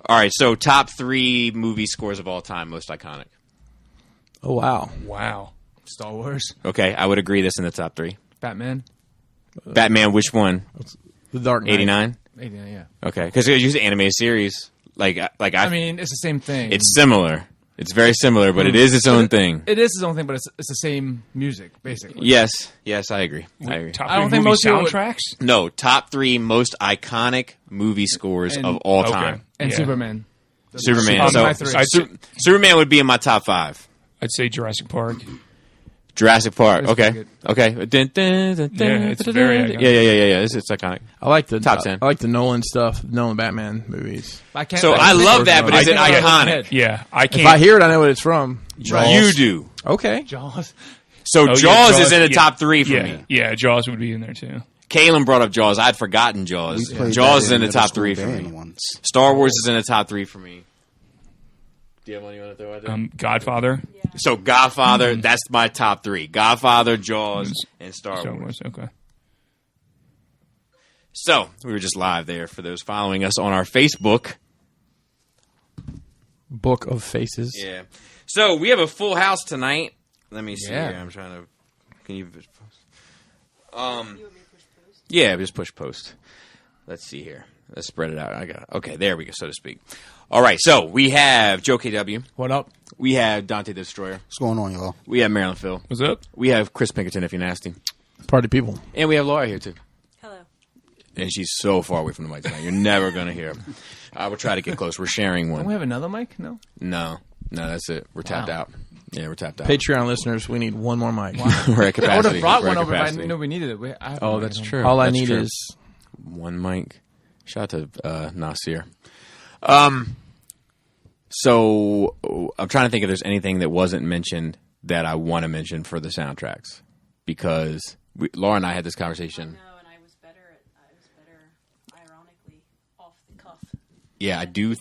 All right, so top 3 movie scores of all time, most iconic. Oh, wow. Wow. Star Wars. Okay, I would agree this in the top 3. Batman. Batman, which one? The Dark Knight. 89? 89, yeah. Okay, because it's an animated series. I mean, it's the same thing. It's similar. It's very similar, but it is its own thing. It is its own thing, but it's the same music, basically. Yes, I agree. Top I don't 3 think movie most people would- soundtracks. No, top 3 most iconic movie scores And- of all Okay. time. And Yeah. Superman. Superman. my So, three. Superman would be in my top 5. I'd say Jurassic Park. Jurassic Park. It's Okay. pretty Okay. Yeah, it's very iconic. Yeah. It's iconic. I like the Top 10. I like the Nolan stuff, Nolan Batman movies. So I love that, but is it iconic? Yeah, I can't. If I hear it, I know what it's from. You do. Okay. Jaws. So Oh, yeah, Jaws is in the yeah. top 3 for Yeah, me. yeah, Jaws would be in there too. Kalen brought up Jaws. I'd forgotten Jaws. We played Jaws that is in the middle top school 3 for band me. once. Star Wars is in the top 3 for me. Do you have one you want to throw out there? Godfather. So Godfather, that's my top 3. Godfather, Jaws, and Star Wars. Okay. So we were just live there for those following us on our Facebook. Book of Faces. Yeah. So we have a full house tonight. Let me see Yeah. here. I'm trying to. Can you? Yeah, just push post. Let's see here. Let's spread it out. I got it. Okay, there we go, so to speak. All right, so we have Joe KW. What up? We have Dante the Destroyer. What's going on, y'all? We have Marilyn Phil. What's up? We have Chris Pinkerton, if you're nasty. Party people. And we have Laura here, too. Hello. And she's so far away from the mic tonight. You're never going to hear her. I will try to get close. We're sharing Don't we one. have another mic? No. No, that's it. We're tapped out. Yeah, we're tapped out. Patreon listeners, we need one more mic. We're at capacity. I would have brought We're one at over if I capacity. knew we needed it. I have Oh, one that's at home. true. All I That's need true. is one mic. Shout out to Nasir. So I'm trying to think if there's anything that wasn't mentioned that I want to mention for the soundtracks, because Laura and I had this conversation. No, and I was better, ironically, off the cuff. Yeah, I do.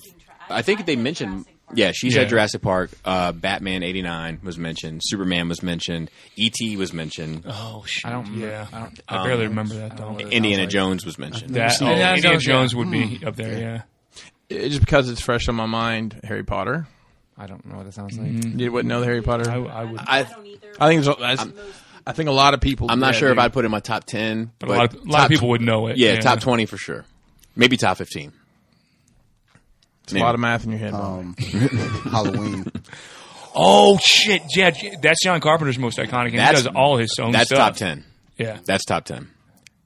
I think they mentioned. Yeah, she said Jurassic Park. Batman '89 was mentioned. Superman was mentioned. E.T. was mentioned. Oh shit! I don't remember. Yeah, I barely remember that though. Indiana Jones was mentioned. Indiana Jones would be up there. Yeah. just because it's fresh on my mind. Harry Potter. I don't know what it sounds like. You wouldn't know the Harry Potter. I would. I don't either. I think I think a lot of people. I'm not sure if do. I'd put it in my top 10, But but a lot of people would know it. Yeah, top 20 for sure. Maybe top 15. It's a lot of math in your head. Halloween. Oh shit! Yeah, that's John Carpenter's most iconic, and he does all his own That's stuff. top 10. Yeah, That's top 10.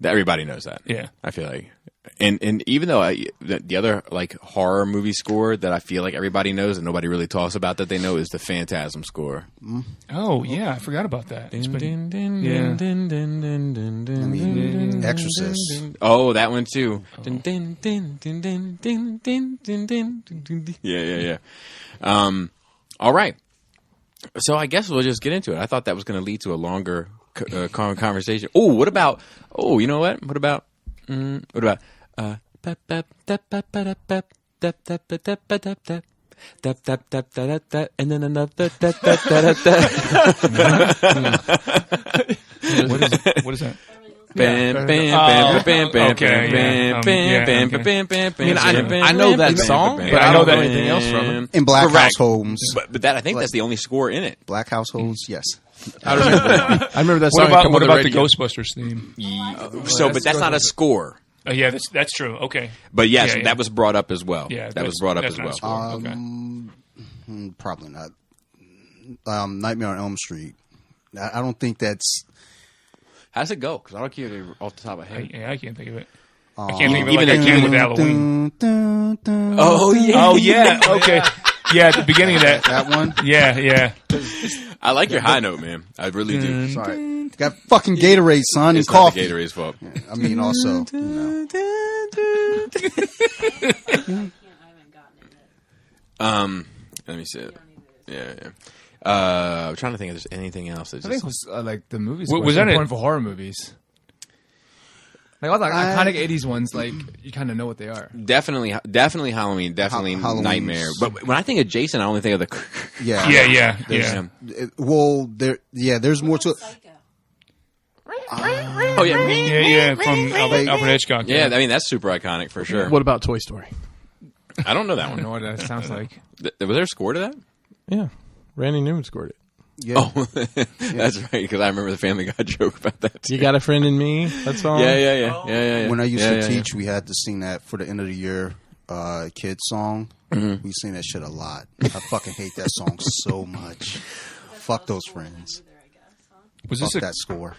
Everybody knows that. Yeah. I feel like. And even though the other like horror movie score that I feel like everybody knows and nobody really talks about that they know is the Phantasm score. Oh yeah, I forgot about that. It's been- I mean, Exorcist. Oh, that one too. Yeah. All right. So I guess we'll just get into it. I thought that was going to lead to a longer conversation. Oh, what about? Oh, you know what? What about? And then another. What is that? I know that song, but I don't know anything else from it. In black Correct. households. But that I think that's the only score in it. Black households, yes. I remember that song. What about the radio. Ghostbusters theme? But that's not a score. Oh yeah, that's true. Okay. But yes, Yeah. that was brought up as well. Yeah, that was brought up that's as not a well. score. Okay. Probably not. Nightmare on Elm Street. I don't think that's. How's it go? Because I don't keep it off the top of my head. I can't think of it. I can't think of it even like I the can with Halloween. Oh yeah. Oh yeah. Okay. Yeah, at the beginning of that. That one? Yeah. I like your high note, man. I really do. Sorry. Got fucking Gatorade, son, and It's not coffee. the Gatorade's fault. I mean, also, you know. I haven't gotten it yet. Let me see it. Yeah. I'm trying to think if there's anything else. That I think just, it was like the movies Was was that important it? for horror movies. Like all the iconic '80s ones, like you kind of know what they are. definitely Halloween, definitely Halloween's- Nightmare. But when I think of Jason, I only think of the. Yeah. Yeah. Well, there's more to it. Psycho. Oh yeah. Yeah. From Alfred Hitchcock. Yeah, I mean that's super iconic for sure. What about Toy Story? I don't know that I don't know one. what that sounds like. Was there a score to that? Yeah. Randy Newman scored it. Yeah. Oh, that's right. Because I remember the Family Guy joke about that. Too. You got a friend in me? That song? Yeah. When I used to teach, we had to sing that for the end of the year kids song. Mm-hmm. We sing that shit a lot. I fucking hate that song so much. Fuck those friends. Was Fuck this that score.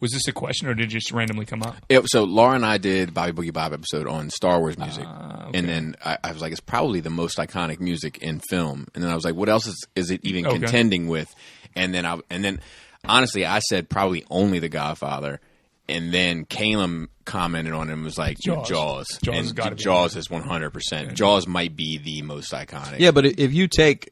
Was this a question, or did it just randomly come up? Yeah, so Laura and I did Bobby Boogie Bob episode on Star Wars music, and then I was like, it's probably the most iconic music in film. And then I was like, what else is it even contending with? And then honestly, I said probably only The Godfather. And then Caleb commented on it and was like, Jaws. Jaws has gotta be Jaws is 100%. Jaws might be the most iconic. Yeah, but if you take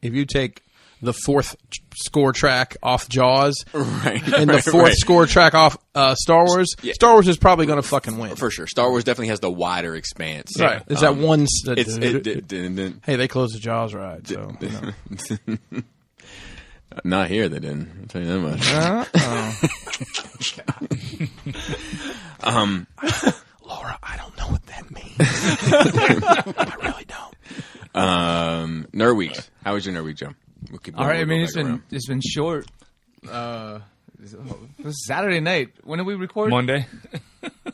the fourth score track off Jaws and the fourth score track off Star Wars, Star Wars is probably going to fucking win. For sure. Star Wars definitely has the wider expanse. Right. Is that one... Hey, they closed the Jaws ride, so... Not here, they didn't. I'll tell you that much. Laura, I don't know what that means. I really don't. Nerd Weeks. How was your Nerd Week, Joe? We'll keep All right, I we'll mean go it's been short. It was Saturday night. When did we record? Monday.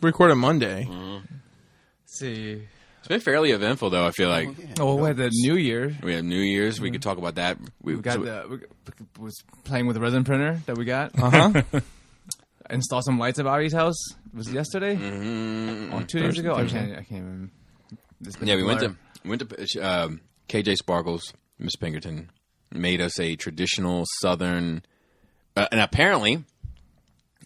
Recorded Monday. Let's see. It's been fairly eventful, though, I feel like. Oh, we had the New Year. We had New Year's. We could talk about that. We was playing with the resin printer that we got. Installed some lights at Bobby's house. Was it yesterday? Or 2 days ago? I can't remember. Yeah, we went to KJ Sparkles, Miss Pinkerton, made us a traditional Southern, and apparently,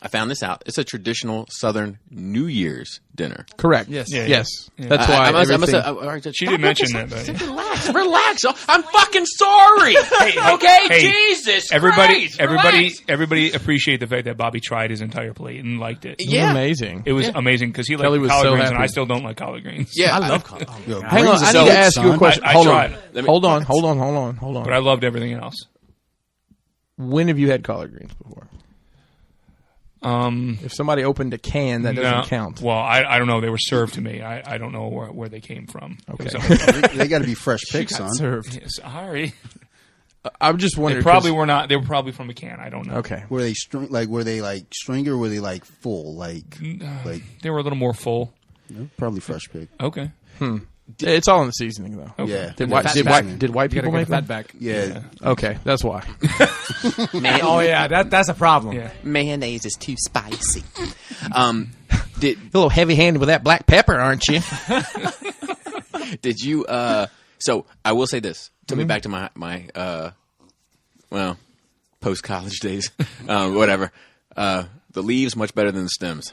I found this out. It's a traditional Southern New Year's dinner. Correct. Yes. Yes. That's why She didn't mention that, but Relax. I'm fucking sorry. Okay, Jesus everybody Christ, everybody appreciate the fact that Bobby tried his entire plate and liked it. It was amazing. It was amazing because he liked Kelly was collard so greens, and happy. I still don't like collard greens. Yeah, I love collard. Hang on, I need to ask you a question. I Hold tried. on. Hold on. But I loved everything else. When have you had collard greens before? If somebody opened a can, that doesn't count. Well, I don't know. They were served to me. I don't know where they came from. Okay. They got to be fresh picks, son. Served. Sorry. I'm just wondering. They probably were not. They were probably from a can. I don't know. Okay. Were they string or were they like full? Like They were a little more full. probably fresh pick. Okay. It's all in the seasoning, though. Okay. Yeah. Did white You people gotta make get that? fat back. Yeah. Okay, that's why. Oh yeah, that's a problem. Yeah. mayonnaise is too spicy. You're a little heavy-handed with that black pepper, aren't you? Did you? So I will say this. Took me back to my post college days. Whatever. The leaves much better than the stems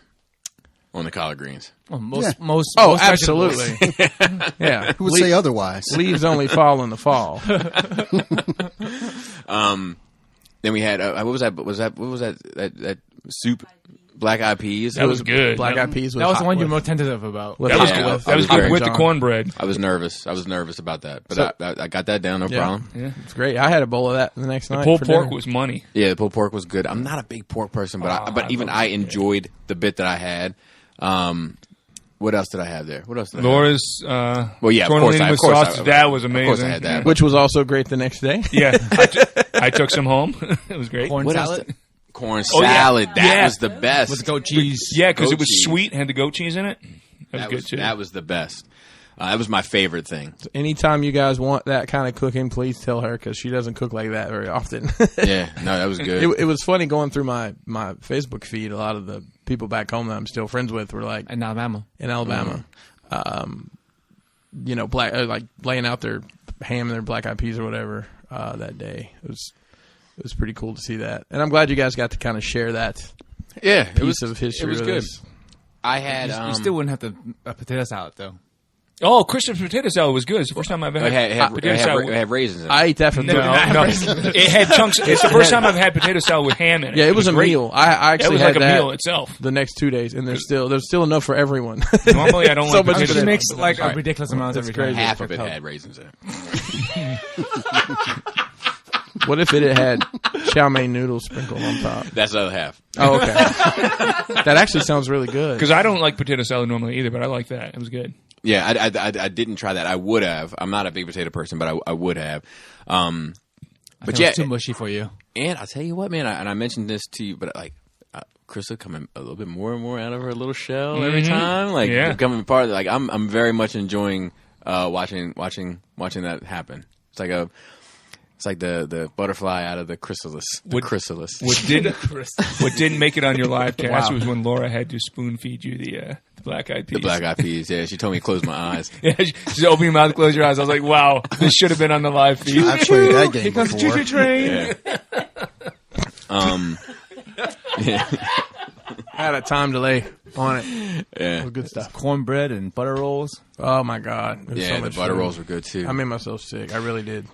on the collard greens. Well, Yeah. most Absolutely. Yeah. Who would say otherwise? Leaves only fall in the fall. Then we had what was that soup? Black eyed peas. That was good. Black eyed peas. That was the one you're more tentative about. with That was hot- good. with- That was I was good with the John. cornbread. I was nervous. about that, but So- I got that down. No Yeah. problem. Yeah. It's great. I had a bowl of that the next night. Pulled for pork dinner. was money. Yeah, the pulled pork was good. I'm not a big pork person, but I enjoyed the bit that I had. What else did I have there? What else did I have? Laura's Well, yeah, of tortellini course, with sausage. That was amazing. Of course I had that. Which was also great the next day. Yeah, I took some home. It was great. Corn What else salad did- Corn Oh, yeah. salad. That Yeah. was the best. with goat cheese. Yeah, because it Goat was cheese. sweet and had the goat cheese in it. That was good too. That was the best. That was my favorite thing. Anytime you guys want that kind of cooking, please tell her because she doesn't cook like that very often. Yeah, no, that was good. It was funny going through my Facebook feed. A lot of the people back home that I'm still friends with were like in Alabama. Black like laying out their ham and their black eyed peas or whatever that day. It was pretty cool to see that, and I'm glad you guys got to kind of share that Yeah, piece of history. It was with good. us. I had. You still wouldn't have the potato salad though. Oh, Christmas potato salad was good. It's the first time I've It had had potato salad. raisins in it. I ate that for No, dinner. no. It had chunks. It's the first time I've had potato salad with ham in it. Yeah, it was a great. meal. I It actually was had like a that meal itself. the next 2 days, and there's still enough for everyone. Normally, I don't So like much potato food. salad. Makes but like that was a ridiculous amount That's every crazy. time. Half of it had raisins in it. What if it had chow mein noodles sprinkled on top? That's the other half. Oh, okay. That actually sounds really good. Because I don't like potato salad normally either, but I like that. It was good. Yeah, I didn't try that. I would have. I'm not a big potato person, but I would have. But yeah, it's too mushy for you. And I'll tell you what, man. I mentioned this to you, but like Krista coming a little bit more and more out of her little shell every time, like becoming part of. Like I'm very much enjoying watching that happen. It's like the butterfly out of the chrysalis. Chrysalis. What didn't make it on your live cast was when Laura had to spoon feed you the Black Eyed Peas. The Black Eyed Peas, yeah. She told me to close my eyes. Yeah, she's open your mouth, close your eyes. I was like, wow, this should have been on the live feed. I've played that game before. Choo choo train. Yeah. I had a time delay on it. Yeah. It was good stuff. Cornbread and butter rolls. Oh my god. Yeah, so the much butter food. rolls were good too. I made myself sick. I really did.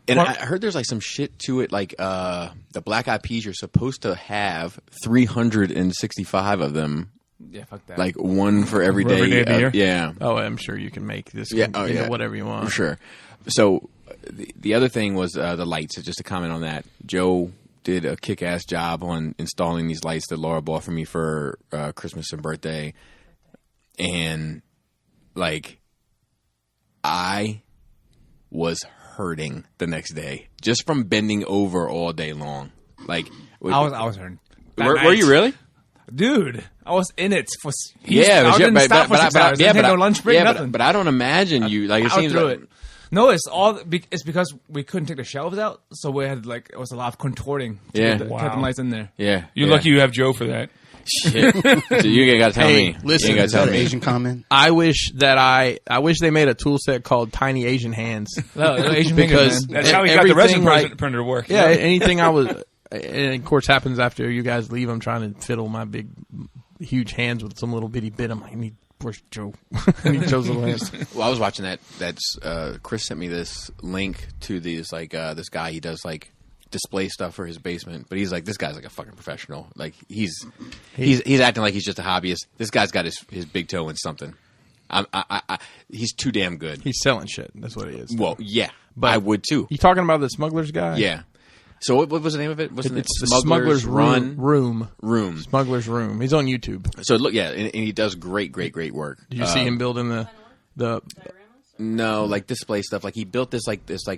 And I heard there's like some shit to it, like the Black Eyed Peas, you're supposed to have 365 of them. Yeah, fuck that. Like one for every day. Every day of the year? Yeah. Oh, I'm sure you can make this Yeah. whatever you want. For sure. So the other thing was the lights. Just to comment on that, Joe did a kick-ass job on installing these lights that Laura bought for me for Christmas and birthday. And like I was hurting the next day just from bending over all day long. Like I was hurting. Were you really? Dude, I was in it for. Yeah, I didn't stop for 6 hours. Didn't take no lunch break, nothing. But I don't imagine you like. It seems through like, it. No, it's because we couldn't take the shelves out, so we had it was a lot of contorting. To Yeah. get the Wow. curtain lights in there. Yeah, You're lucky you have Joe for that. Shit. So you gotta tell me. Listen, you gotta Is tell that an me. Asian comment? I wish they made a tool set called Tiny Asian Hands. No, Asian Because fingers, man. That's how he got the resin everything, printer to work. Yeah, anything I was, and of course happens after you guys leave. I'm trying to fiddle my big, huge hands with some little bitty bit. I'm like, where's Joe? I need Joe's little hands. Well, I was watching that. Chris sent me this link to these like this guy. He does like display stuff for his basement, but he's like, this guy's like a fucking professional. Like he's acting like he's just a hobbyist. This guy's got his big toe in something. He's too damn good. He's selling shit. That's what he is. Well, yeah, but I would too. You talking about the Smugglers guy? Yeah. So what was the name of it? Wasn't It's it the Smugglers Run Room. Room? Smugglers Room. He's on YouTube. So look, yeah, and he does great work. Did you see him building the? No, like display stuff. Like he built this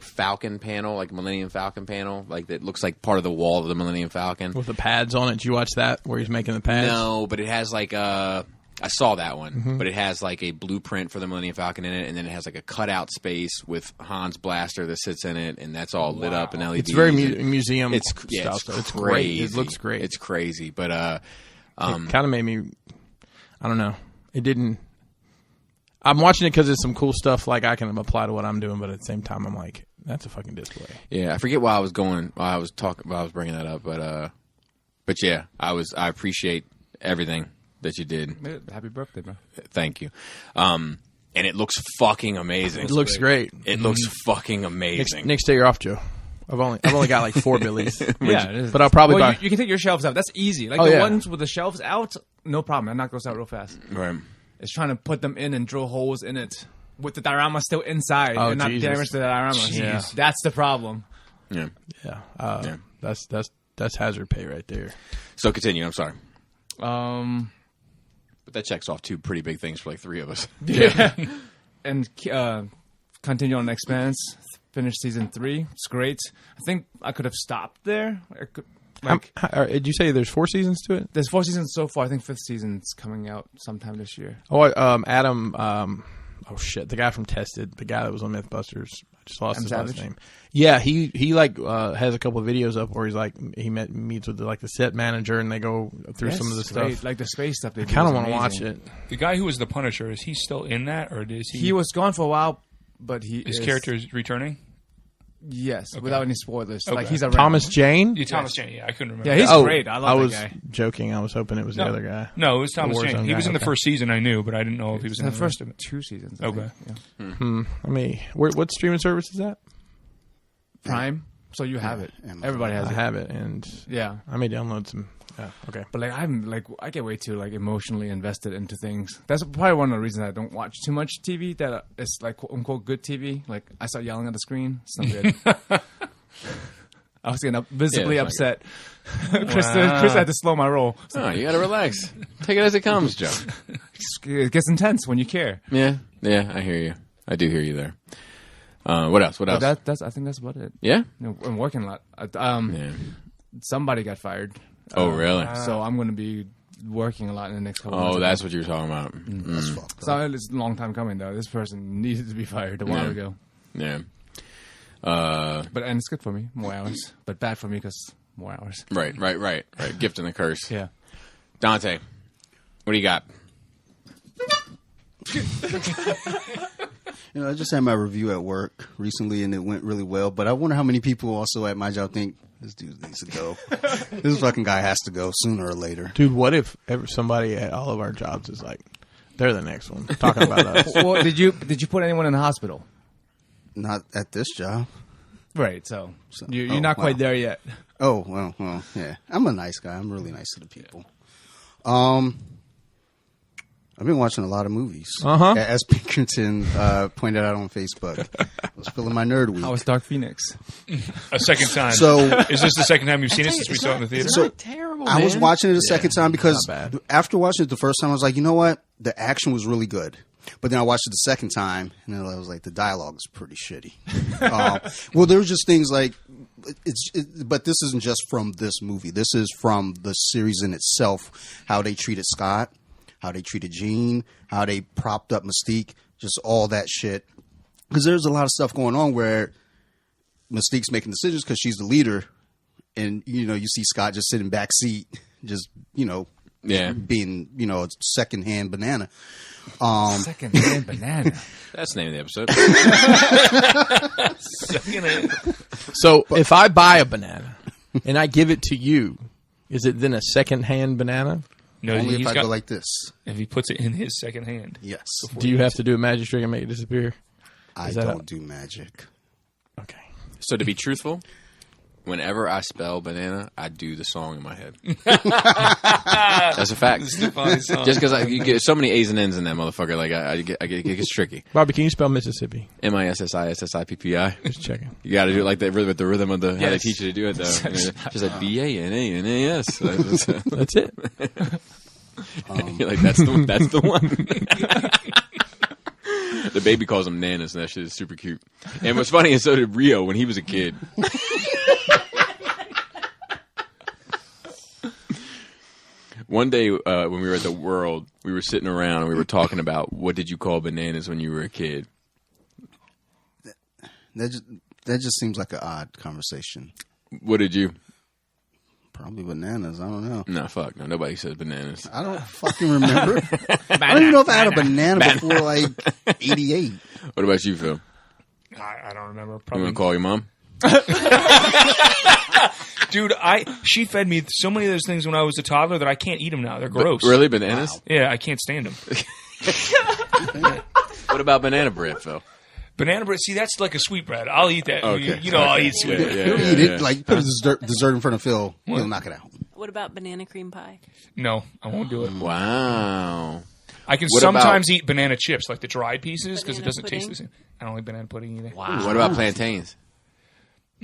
Falcon panel, like Millennium Falcon panel, like that looks like part of the wall of the Millennium Falcon With the pads on it. Did you watch that where he's making the pads? No, but it has like I saw that one, but it has like a blueprint for the Millennium Falcon in it, and then it has like a cutout space with Han's blaster that sits in it, and that's all lit up in LEDs. It's very museum. It's style. it's It's great. crazy. It looks great. It's crazy, but it kind of made me. I don't know. It didn't. I'm watching it because it's some cool stuff like I can apply to what I'm doing, but at the same time, I'm like, that's a fucking display. Yeah, I forget why I was going. Why I was bringing that up, but yeah, I appreciate everything that you did. Happy birthday, bro. Thank you. And it looks fucking amazing. It looks great. It looks fucking amazing. Next day you're off, Joe. I've only got like 4 billies. Yeah, it is. But I'll probably buy. You can take your shelves out. That's easy. Like Oh, the yeah. ones with the shelves out, no problem. I knock those out real fast. Right. It's trying to put them in and drill holes in it with the diorama still inside Oh, and not Jesus. damage the diorama. Yeah. That's the problem. Yeah. Yeah. Yeah. That's hazard pay right there. So continue. I'm sorry, Um, but that checks off 2 pretty big things for like 3 of us. yeah. And continue on Expanse. Finish season 3. It's great. I think I could have stopped there. I could, Did you say there's 4 seasons to it? there's 4 seasons so far. I think 5th season's coming out sometime this year. Oh, Adam. Oh shit, the guy from Tested, the guy that was on MythBusters. I just lost his last name. Yeah, he like has a couple of videos up where he's like meets with the set manager and they go through some of the Great. stuff. Like the space stuff. They I kind of want to watch it. The guy who was the Punisher, is he still in that, or is he? He was gone for a while, but his character is returning. Yes, without any spoilers. Okay. Like he's around. Thomas Jane. Yeah, Thomas Jane. Yeah, I couldn't remember. Yeah, he's Oh, great. I love was that guy. joking. I was hoping it was the other guy. No, it was Thomas The Jane. Warzone He was guy, in the okay. first season, I knew, but I didn't know if he was in The the first rest of it. 2 seasons. I Okay. think. Yeah. I mean, what streaming service is that? Prime. So you have it. Amazon. Everybody has I it. have it, and Yeah. I may download some. Yeah, okay. But I get way too emotionally invested into things. That's probably one of the reasons I don't watch too much TV. That it's like quote unquote good TV. Like I start yelling at the screen. It's not good. I was getting visibly Yeah, it's upset. Chris had to slow my roll. Oh, you gotta relax. Take it as it comes, Joe. It gets intense when you care. Yeah. Yeah, I hear you. I do hear you there. What else? What else? I think that's about it. Yeah? I'm working a lot. Somebody got fired. Oh, really? So I'm going to be working a lot in the next couple Oh, months. that's what you're talking about. That's fucked up. So it's a long time coming, though. This person needed to be fired a while ago. Yeah. And it's good for me, more hours. But bad for me because more hours. Right. Gift and a curse. Yeah. Dante, what do you got? I just had my review at work recently, and it went really well. But I wonder how many people also at my job think this dude needs to go. This fucking guy has to go sooner or later. Dude, what if somebody at all of our jobs is like, they're the next one talking about us? Well, did you put anyone in the hospital? Not at this job. Right. So you're not quite there yet. Oh well, yeah. I'm a nice guy. I'm really nice to the people. I've been watching a lot of movies. As Pinkerton pointed out on Facebook. I was feeling my nerd week. How was Dark Phoenix? A second time. So is this the second time you've seen it since we saw it in the theater? It's not terrible, I was man. watching it a second time because not bad. after watching it the first time, I was like, you know what? The action was really good. But then I watched it the second time, and then I was like, the dialogue is pretty shitty. Well, there were just things like, but this isn't just from this movie. This is from the series in itself, how they treated Scott, how they treated Jean, how they propped up Mystique, just all that shit. Because there's a lot of stuff going on where Mystique's making decisions because she's the leader, and you see Scott just sitting back seat, just being a secondhand banana. Second-hand banana. That's the name of the episode. So if I buy a banana and I give it to you, is it then a second-hand banana? No, Only if I got, go like this. if he puts it in his second hand. Yes. Do you have to do a magic trick and make it disappear? I don't do magic. Okay. So to be truthful, whenever I spell banana, I do the song in my head. That's a fact. Just because you get so many A's and N's in that motherfucker, like it gets tricky. Bobby, can you spell Mississippi? MISSISSIPPI. Just checking. You got to do it like that with the rhythm of how they teach you to do it. Though. Just like BANANAS. That's it. You're like that's the one. The baby calls them nanas, and that shit is super cute. And what's funny is so did Rio when he was a kid. One day when we were at the World, we were sitting around and we were talking about what did you call bananas when you were a kid. That just seems like an odd conversation. What did you? Probably bananas. I don't know. No, fuck. No, nobody says bananas. I don't fucking remember. I don't even know if I had a banana before like 88. What about you, Phil? I don't remember. You Probably. want to call your mom? Dude, she fed me so many of those things when I was a toddler that I can't eat them now. They're gross. Really? Bananas? Wow. Yeah, I can't stand them. What about banana bread, Phil? Banana bread, see, that's like a sweet bread. I'll eat that. Okay. I'll eat sweet bread. Yeah, He'll eat it. Like, put a dessert in front of Phil. He'll knock it out. What about banana cream pie? No, I won't do it. Wow. I can What sometimes eat banana chips, like the dried pieces, because it Banana doesn't taste pudding? the same. I don't like banana pudding either. Wow. What about plantains?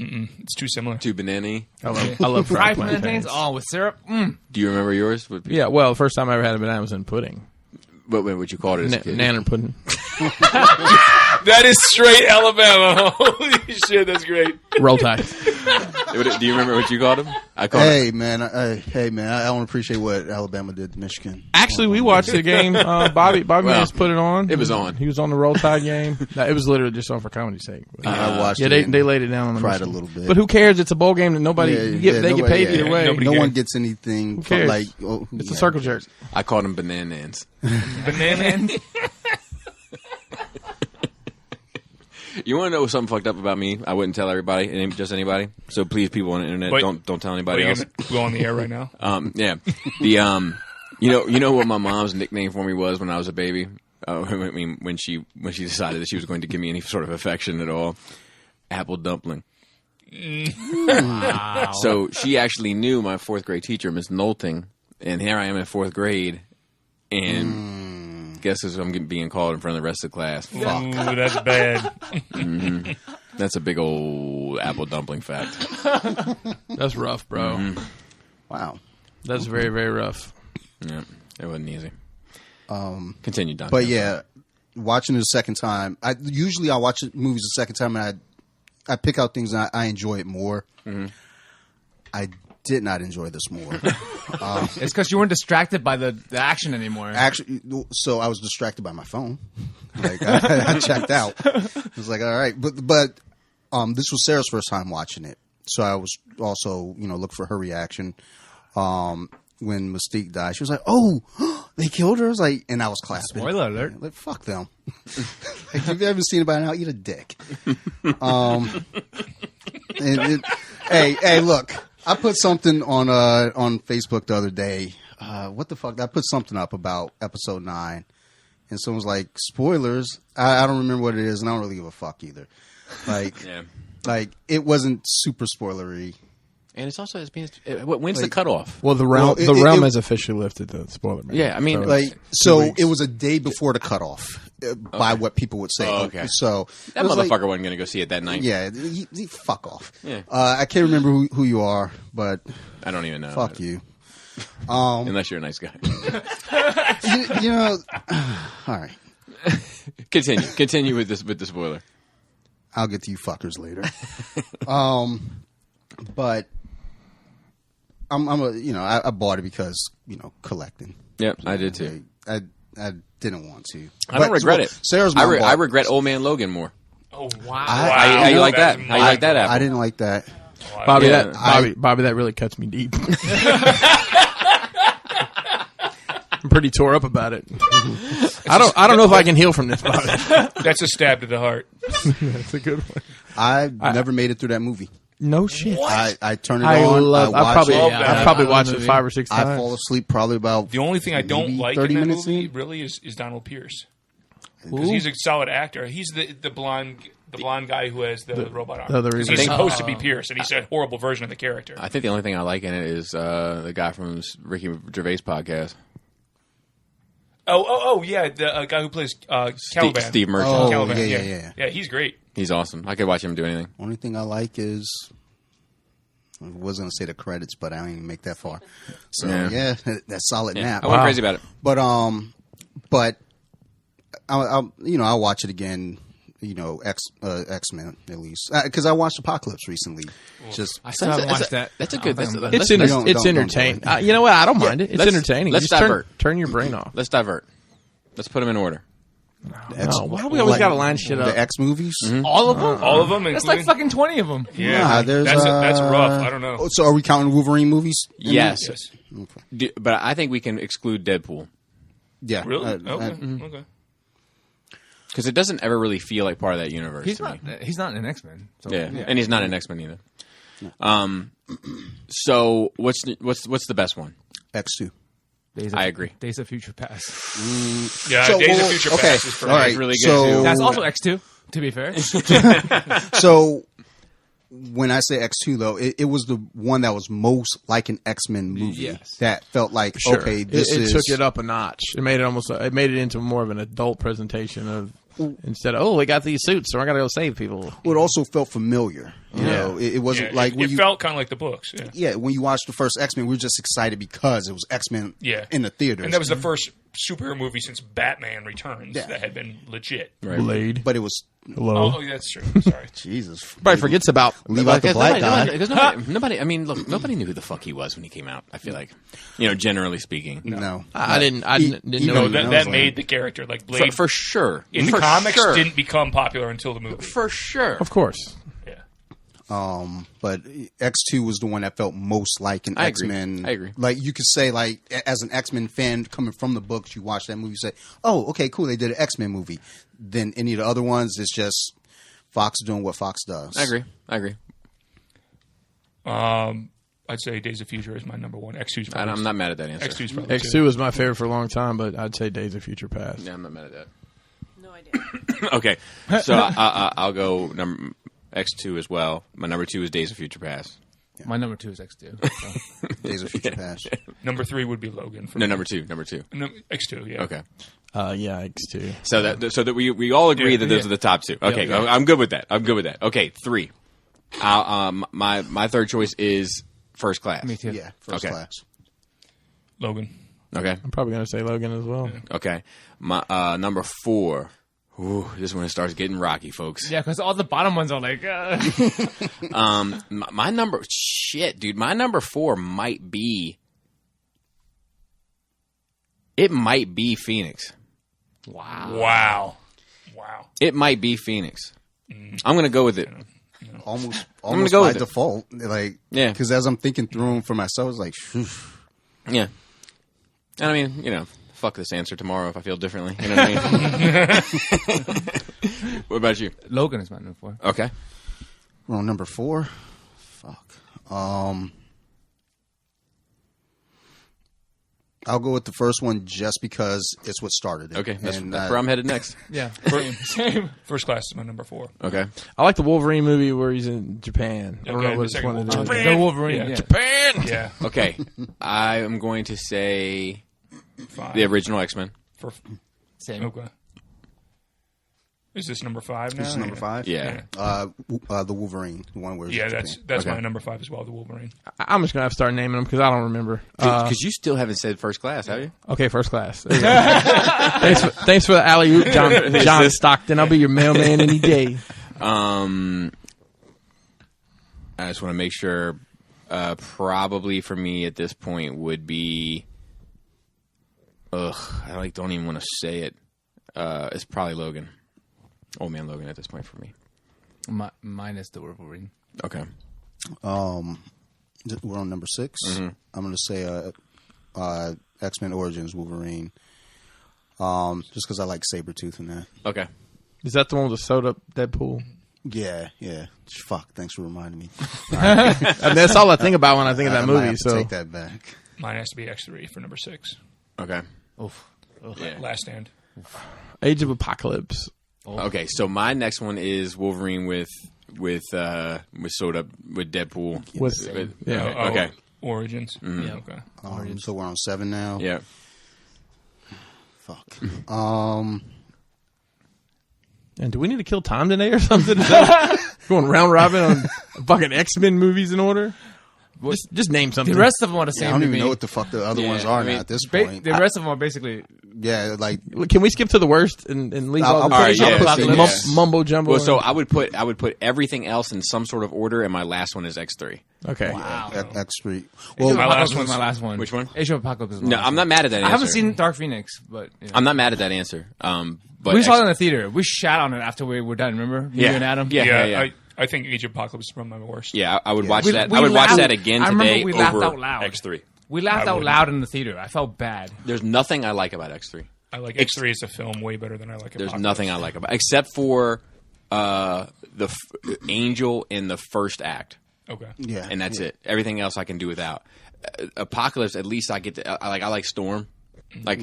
It's too similar. Too banana-y? I love fried plantains. Oh, with syrup? Do you remember yours? Yeah, well, the first time I ever had a banana was in pudding. What you called it as a kid? Nanner pudding. That is straight Alabama. Holy shit, that's great. Roll Tide. Do you remember what you called them? I called Hey man, I don't appreciate what Alabama did to Michigan. Actually, we watched the game. Bobby just put it on. It was on. He was on the Roll Tide game. It was literally just on for comedy's sake. I watched Yeah, it. they laid it down on the cried a Michigan. little bit. But who cares? It's a bowl game that nobody they get nobody- paid either way. nobody no cares. one gets anything. Who cares? Like, It's a circle jerk. I called them bananans. Banana. You want to know something fucked up about me? I wouldn't tell everybody, just anybody. So please, people on the internet, Wait. don't tell anybody else. Go on the air right now. Yeah, the you know what my mom's nickname for me was when I was a baby. I mean, when she decided that she was going to give me any sort of affection at all, apple dumpling. Wow. So she actually knew my fourth grade teacher, Miss Knowlting, and here I am in fourth grade, and guess who I'm being called in front of the rest of the class? Fuck. Ooh, that's bad. Mm-hmm. That's a big old apple dumpling fact. That's rough, bro. Mm-hmm. wow. That's very, very rough. Yeah, it wasn't easy. Continue, Don. But yeah, watching it a second time, usually I watch movies a second time and I pick out things and I enjoy it more. Mm-hmm. I did not enjoy this more. It's because you weren't distracted by the action anymore. Actually, so I was distracted by my phone. Like I checked out. I was like, all right, but this was Sarah's first time watching it, so I was also look for her reaction. When Mystique died, she was like, "Oh, they killed her." I was like, and I was clapping. Spoiler alert! Like, fuck them. Like, if you haven't seen it by now, eat a dick. Hey, look. I put something on Facebook the other day. What the fuck? I put something up about episode 9, and someone was like, "Spoilers." I don't remember what it is, and I don't really give a fuck either. Like, like it wasn't super spoilery. And it's also when's the cutoff? Well, the realm has officially lifted the spoiler. Yeah, I mean, so it was a day before the cutoff by what people would say. Oh, okay, so that motherfucker wasn't going to go see it that night. Yeah, he fuck off. Yeah, I can't remember who you are, but I don't even know. Fuck you. Unless you're a nice guy. All right. Continue with the spoiler. I'll get to you fuckers later. But I bought it because collecting. Yep, I did too. I didn't want to. I don't regret it. Sarah's I regret Old Man Logan more. Oh wow! How you like that? How you like that? Apple? I didn't like that. Bobby, that really cuts me deep. I'm pretty tore up about it. I don't know if I can heal from this, Bobby. That's a stab to the heart. That's a good one. I never made it through that movie. No shit. I turn it on. I probably watched it 5 or 6 times. I fall asleep probably about. The only thing I don't like in that movie really is Donald Pierce, because he's a solid actor. He's the blonde guy who has the robot arm. He's supposed to be Pierce, and he's a horrible version of the character. I think the only thing I like in it is the guy from Ricky Gervais podcast. Oh, yeah, the guy who plays Caliban. Steve Merchant. Oh, Caliban, yeah. Yeah, he's great. He's awesome. I could watch him do anything. Only thing I like is, I was going to say the credits, but I don't even make that far. So yeah that's solid nap. I went crazy about it. But I'll watch it again. X-Men at least, because I watched Apocalypse recently. I still haven't watched that. That's a good. It's entertaining. You know what? I don't mind it. It's entertaining. Let's divert. Turn your brain off. Let's divert. Let's put them in order. Why we always got to line shit up? The X movies, all of them, all of them. That's like fucking 20 of them. Yeah, that's rough. I don't know. So are we counting Wolverine movies? Yes. Okay. But I think we can exclude Deadpool. Yeah, really? Okay. Because it doesn't ever really feel like part of that universe. He's not an X-Men. So, and he's not an X-Men either. So what's the best one? X2. I agree. Days of Future Past. Days of Future Past is all right. really good too. That's also X2, to be fair. So when I say X2, though, it was the one that was most like an X-Men movie. Yes. That felt like, Sure. okay, it is... took it up a notch. It made it into more of an adult presentation of, instead of, we got these suits, so I got to go save people. Well, it also felt familiar. You know, it wasn't like... It felt kind of like the books. Yeah, when you watched the first X-Men, we were just excited because it was X-Men in the theaters. And that was the first superhero movie since Batman Returns that had been legit. Right. Blade. But it was... Hello. Oh, that's true. Sorry. Jesus. Everybody forgets about... Leave out the black guy. Because nobody, I mean, look, nobody knew who the fuck he was when he came out, I feel like. Generally speaking. No. I didn't know. That made the character, like Blade. For sure. In the comics, didn't become popular until the movie. For sure. Of course. But X2 was the one that felt most like an X-Men. I agree. Like, you could say, like, as an X-Men fan coming from the books, you watch that movie, you say, oh, okay, cool, they did an X-Men movie. Then any of the other ones, it's just Fox doing what Fox does. I agree. I'd say Days of Future is my number one. X2's probably... I'm not mad at that answer. X2's probably X2 was my favorite for a long time, but I'd say Days of Future Past. Yeah, I'm not mad at that. No idea. Okay, so I'll go X2 as well. My number 2 is Days of Future Past. Yeah. My number 2 is X2. So. Days of Future Past. Number 3 would be Logan. No, number 2. No, X2, yeah. Okay. Yeah, X2. So that we all agree that those are the top 2. Okay, yeah. I'm good with that. Okay, 3. My third choice is First Class. Me too. Yeah, First Class. Logan. Okay. I'm probably going to say Logan as well. Okay. My number 4 Ooh, this is when it starts getting rocky, folks. Yeah, because all the bottom ones are like. My number, dude. My number 4 might be. It might be Phoenix. Wow. It might be Phoenix. I'm gonna go with it. Almost go by with it. default, like Yeah. Because as I'm thinking through them for myself, it's like, phew. Yeah. And I mean, fuck this answer tomorrow if I feel differently. You know what I mean? What about you? Logan is my number 4. Okay. We're on number 4. Fuck. I'll go with the first one just because it's what started it. Okay. That's And, where I'm headed next. Yeah, same. First Class is my number 4. Okay. I like the Wolverine movie where he's in Japan. I don't know the what it's second one of one. those. The Wolverine. Yeah. Japan. Yeah. Okay. I am going to say 5. the original X-Men. Same. Okay. Is this number 5 now? This is number 5? Yeah. The Wolverine, the one where Yeah, it's that's Okay. my number 5 as well, the Wolverine. I'm just going to have to start naming them because I don't remember. Because you still haven't said First Class, have you? Okay, First Class. There you go. thanks for the alley-oop, John Stockton. I'll be your mailman any day. I just want to make sure. Probably for me at this point would be. I don't even want to say it. It's probably Logan. Old Man Logan at this point for me. Mine is the Wolverine. Okay. We're on number 6. Mm-hmm. I'm going to say X-Men Origins Wolverine. Just because I like Sabretooth in that. Okay. Is that the one with the sewed-up Deadpool? Yeah. Fuck, thanks for reminding me. I mean, that's all I think about when I think of that I might movie. have to So take that back. Mine has to be X3 for number 6. Okay. Yeah. Last Stand. Age of Apocalypse. Okay. So my next one is Wolverine with sewed up with Deadpool. Okay. Origins. Mm-hmm. Yeah. Okay. So we're on 7 now. Yeah. Fuck. And do we need to kill time today or something? Is that going round robin on fucking X-Men movies in order? Just name something. The rest of them are the same. I don't to even me. know what the fuck the other ones are now at this point. The rest of them are basically. Yeah, like Can we skip to the worst and leave all the right, yeah. mumbo jumbo? Well, so I would put everything else in some sort of order, and my last one is X3. Okay. Wow. X3. Well, My last was one's- my last one. Which one? Age of Apocalypse is my No, last I'm not mad at that answer. I haven't seen Dark Phoenix, but I'm not mad at that answer. But we saw it in the theater. We shat on it after we were done. Remember? Yeah. You and Adam. Yeah. I think Age of Apocalypse is probably my worst. Yeah, I would watch We- that. we I would watch laughed- that again I remember today we laughed over out loud. X3. We laughed I out wouldn't. loud in the theater. I felt bad. There's nothing I like about X3. I like X3 as a film way better than I like There's Apocalypse. nothing I like about except for Angel in the first act, Okay. yeah, and that's it. Everything else I can do without. Apocalypse, at least I get to. I like Storm. Like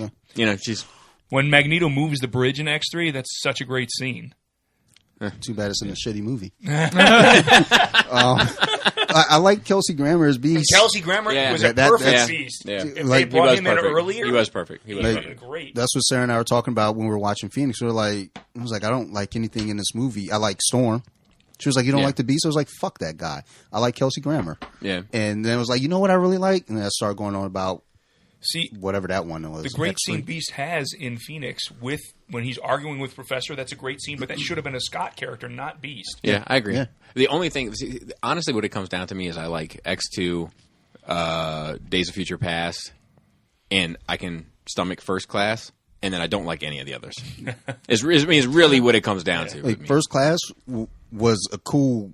she's. When Magneto moves the bridge in X3, that's such a great scene. Too bad it's in a shitty movie. I like Kelsey Grammer as Beast. Kelsey Grammer Yeah. was a That- perfect yeah. Beast. Yeah. If Like, they brought him in earlier, He was perfect. He was he's perfect. great. That's what Sarah and I were talking about when we were watching Phoenix. We were like, I was like, I don't like anything in this movie. I like Storm. She was like, you don't Yeah. like the Beast? I was like, fuck that guy. I like Kelsey Grammer. Yeah. And then I was like, you know what I really like? And then I started going on about See, whatever that one was. the great X3. scene Beast has in Phoenix with when he's arguing with Professor, that's a great scene, but that should have been a Scott character, not Beast. Yeah, I agree. Yeah. The only thing, honestly, what it comes down to me is I like X2, Days of Future Past, and I can stomach First Class, and then I don't like any of the others. It's really what it comes down to. with Like me. First Class was a cool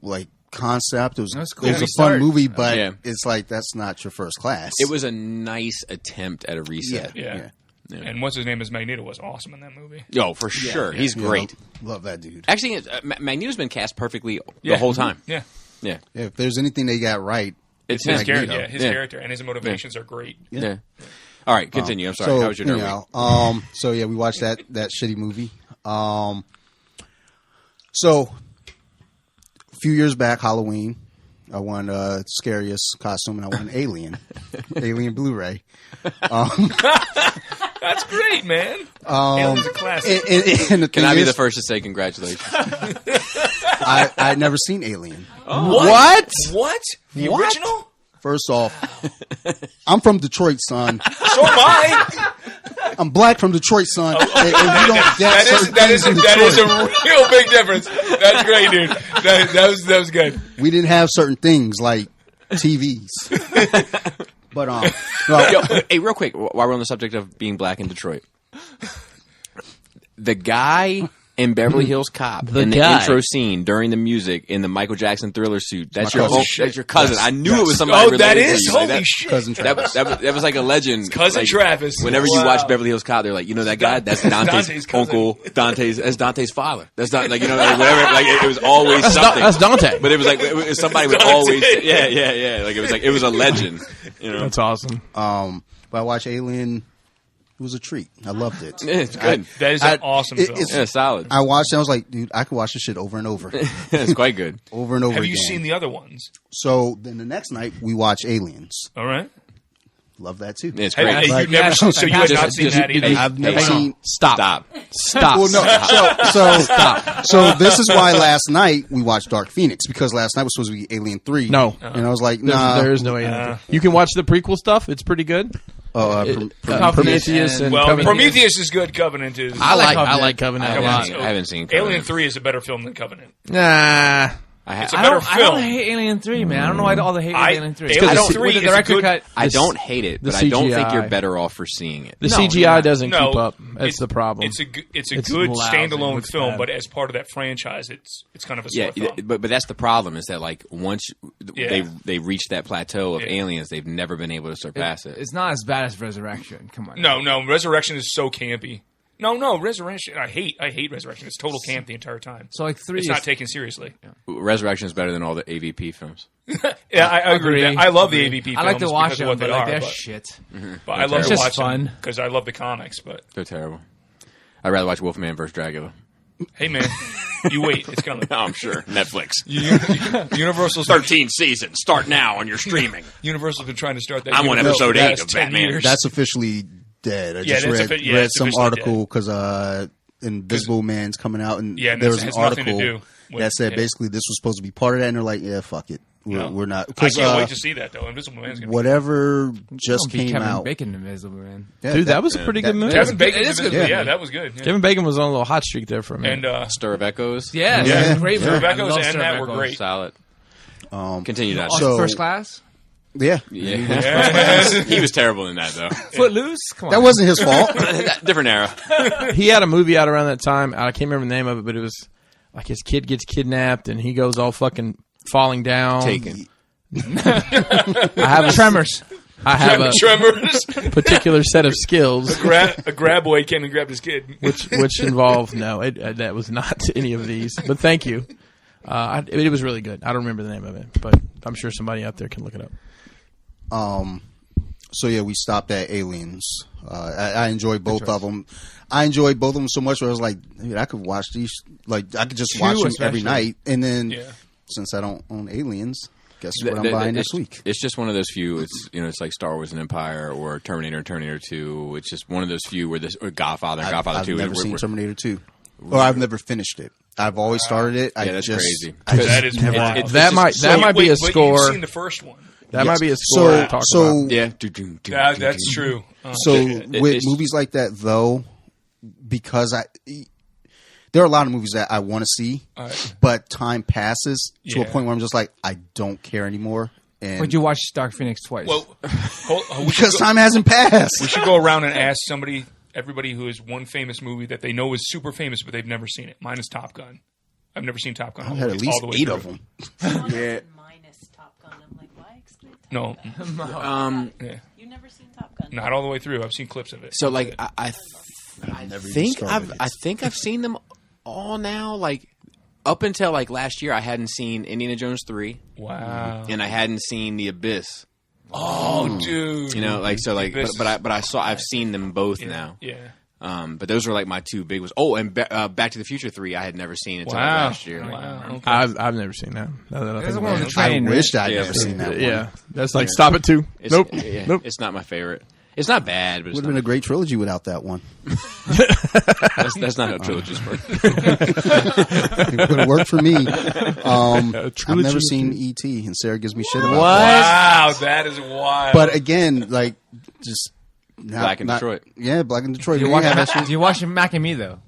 concept. It was cool. It was a Restart. fun movie, but Yeah. it's like that's not your First Class. It was a nice attempt at a reset. Yeah. And what's his name is Magneto was awesome in that movie. Yo, for sure. He's Yeah, great. love that dude. Actually, Magneto's been cast perfectly the whole time. Yeah. Yeah. Yeah, if there's anything they got right, It's His him. character, Magneto. his character and his motivations are great. Yeah. All right, continue. I'm sorry. So, How was your nerd week? So yeah, we watched that shitty movie. So a few years back, Halloween, I won scariest costume, and I won Alien, Alien Blu-ray. That's great, man. Alien's a classic. And the Can thing I be is, the first to say congratulations? I'd never seen Alien. What? The original? First off, I'm from Detroit, son. So am I. I'm black from Detroit, son. And you don't get that is a real big difference. That's great, dude. That was good. We didn't have certain things like TVs. But hey, real quick, while we're on the subject of being black in Detroit, the guy in Beverly Hills Cop in the intro scene during the music in the Michael Jackson Thriller suit. That's your cousin. I knew it was somebody. Oh, that is holy shit. Cousin Travis. That was like a legend. It's cousin Travis. Whenever you watch Beverly Hills Cop, they're like, you know that guy? That's Dante's uncle. That's Dante's father. That's not like whatever. Like it was always something. That's Dante. But it was like somebody would always. Yeah. Like it was a legend. That's awesome. But I watched Alien. It was a treat. I loved it. It's good. That is an awesome film. It's solid. I watched it. I was like, dude, I could watch this shit over and over. It's quite good. Over and over Have again. you seen the other ones? So then the next night, we watch Aliens. All right. Love that too. It's great. You had not seen that either? I've never seen. Stop. Well, no. Stop. So this is why last night we watched Dark Phoenix, because last night was supposed to be Alien 3. No. And I was like, nah. There is no Alien. You can watch the prequel stuff. It's pretty good. Prometheus and Covenant. Prometheus is good. Covenant is. I like Covenant a lot. I haven't seen Covenant. Alien 3 is a better film than Covenant. Nah. It's a better film. I don't hate Alien 3, man. I don't know why all the hate Alien 3. Alien 3 is a good. I don't hate it, but I don't think you're better off for seeing it. The CGI doesn't keep up. That's the problem. It's a good standalone film, but as part of that franchise, it's kind of a sore thumb. But that's the problem is that like once they reach that plateau of Aliens, they've never been able to surpass it. It's not as bad as Resurrection. Come on. No, Resurrection is so campy. No, Resurrection. I hate Resurrection. It's total camp the entire time. So like 3 it's not taken seriously. Yeah. Resurrection is better than all the AVP films. Yeah, I agree. I love the AVP films. I like to watch them, but they're shit. But I love to watch them because I love the comics. But they're terrible. I'd rather watch Wolfman vs. Dracula. Hey man, you wait. It's coming. No, I'm sure. Netflix. Universal's 13 seasons. Start now on your streaming. Universal's been trying to start that. I'm on episode 8 of Batman. That's officially dead. I just read some article because Invisible Man's coming out, and there was an article that said basically this was supposed to be part of that, and they're like, yeah, fuck it. We're not. I can't wait to see that though. Invisible Man's gonna whatever just came Kevin out. Bacon Invisible Man. Yeah, dude, that was a pretty good movie. Kevin Bacon is good. Yeah, that was good. Kevin Bacon was on a little hot streak there for a minute. And Stir of Echoes. Yeah, great. Stir of Echoes and that were great. Solid. Continue that. So, First Class. Yeah. He was terrible in that though. Footloose. Come on. That wasn't his fault. Different era. He had a movie out around that time. I can't remember the name of it, but it was like his kid gets kidnapped and he goes all fucking falling down. Taken. I have Tremors. I have a Tremors. particular set of skills. A graboid came and grabbed his kid. Which involved that was not any of these. But thank you. It was really good. I don't remember the name of it, but I'm sure somebody out there can look it up. So yeah, we stopped at Aliens. I enjoyed both of them. I enjoyed both of them so much where I was like, dude, I could watch these. Like I could just watch them every night. And then since I don't own Aliens, guess what I'm buying next week? It's just one of those few. It's it's like Star Wars and Empire or Terminator and Terminator 2. It's just one of those few where or Godfather and Godfather 2. I've never seen Terminator 2, or I've never finished it. I've always started it. That's crazy. That is wild. That might be a score. You've seen the first one. That might be a score to talk about. Yeah. That's true. With movies like that, though, because there are a lot of movies that I want to see, but time passes to a point where I'm just like, I don't care anymore. And would you watch Dark Phoenix twice? Well, because time hasn't passed. We should go around and ask everybody who has one famous movie that they know is super famous, but they've never seen it. Mine is Top Gun. I've never seen Top Gun. I've had at least 8 of them. Yeah. Minus Top Gun. I'm like, why exclude Top Gun? No. You've never seen Top Gun? Not all the way through. I've seen clips of it. So like I think I've seen them all now. Like up until like last year, I hadn't seen Indiana Jones 3. Wow. And I hadn't seen The Abyss. Oh, dude. I've seen them both now. Yeah. But those were like my two big ones. Oh, and Back to the Future 3 I had never seen until last year. Wow. Okay. I've never seen that. I wished I'd never seen that one. Yeah. That's like Stop It 2. Nope. It's not my favorite. It's not bad, but it would have been a great trilogy without that one. That's not how trilogies work. It would have worked for me. I've never seen E.T. and Sarah gives me shit about that. Wow, that is wild. But again, like, just Black in Detroit. Yeah, Black in Detroit. Do you watch Mac and Me though?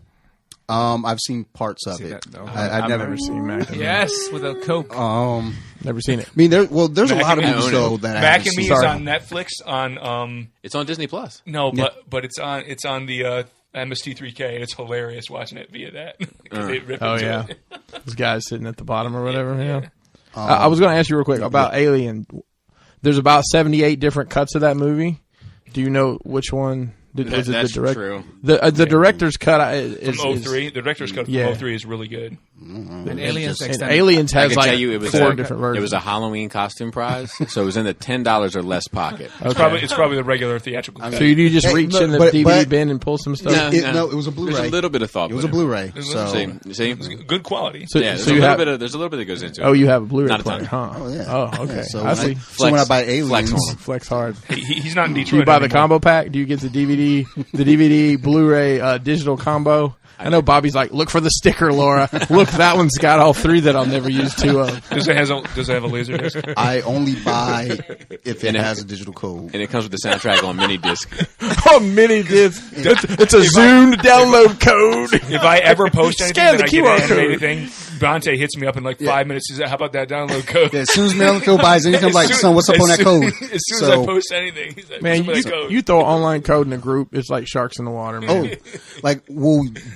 I've seen parts of it. I've never seen Mac and Me. Yes, with a Coke. Never seen it. I mean, there's a lot of movies though that Mac and Me is on Netflix. It's on Disney Plus. No, but it's on the MST3K. It's hilarious watching it via that. Those guys sitting at the bottom or whatever. Yeah. I was going to ask you real quick about Alien. There's about 78 different cuts of that movie. Do you know which one? That's true. The director's cut is from 03. The director's cut from 03 is really good. And Aliens has I can tell you it was 4 different versions. It was a Halloween costume prize, so it was in the $10 or less pocket. It's probably the regular theatrical cut. So you just reach in the DVD bin and pull some stuff? No, it was a Blu-ray. There's a little bit of thought. It was a Blu-ray. See? Good quality. So there's a little bit that goes into it. Oh, you have a Bluray Not a player, ton. huh? Oh, yeah. Oh, okay. So I see. So when I buy Aliens, Flex hard. He's not in Detroit. Do you buy the anymore. combo pack? Do you get the DVD, Blu-ray, digital combo? I know Bobby's like, look for the sticker, Laura. Look, that one's got all 3 that I'll never use 2 of. Does it have a laser disc? I only buy if it has a digital code. And it comes with the soundtrack on mini disc. Oh, mini disc. It's a zoomed download code. If I ever post anything Scan that the I get QR an code. animated thing, Bronte hits me up in like 5 minutes. He says, how about that download code? Yeah, as soon as Maryland Phil buys anything, I'm like, son, what's up on that code? As soon as I post anything, he's like, Man, what's up with that code? you throw online code in a group, it's like sharks in the water, man.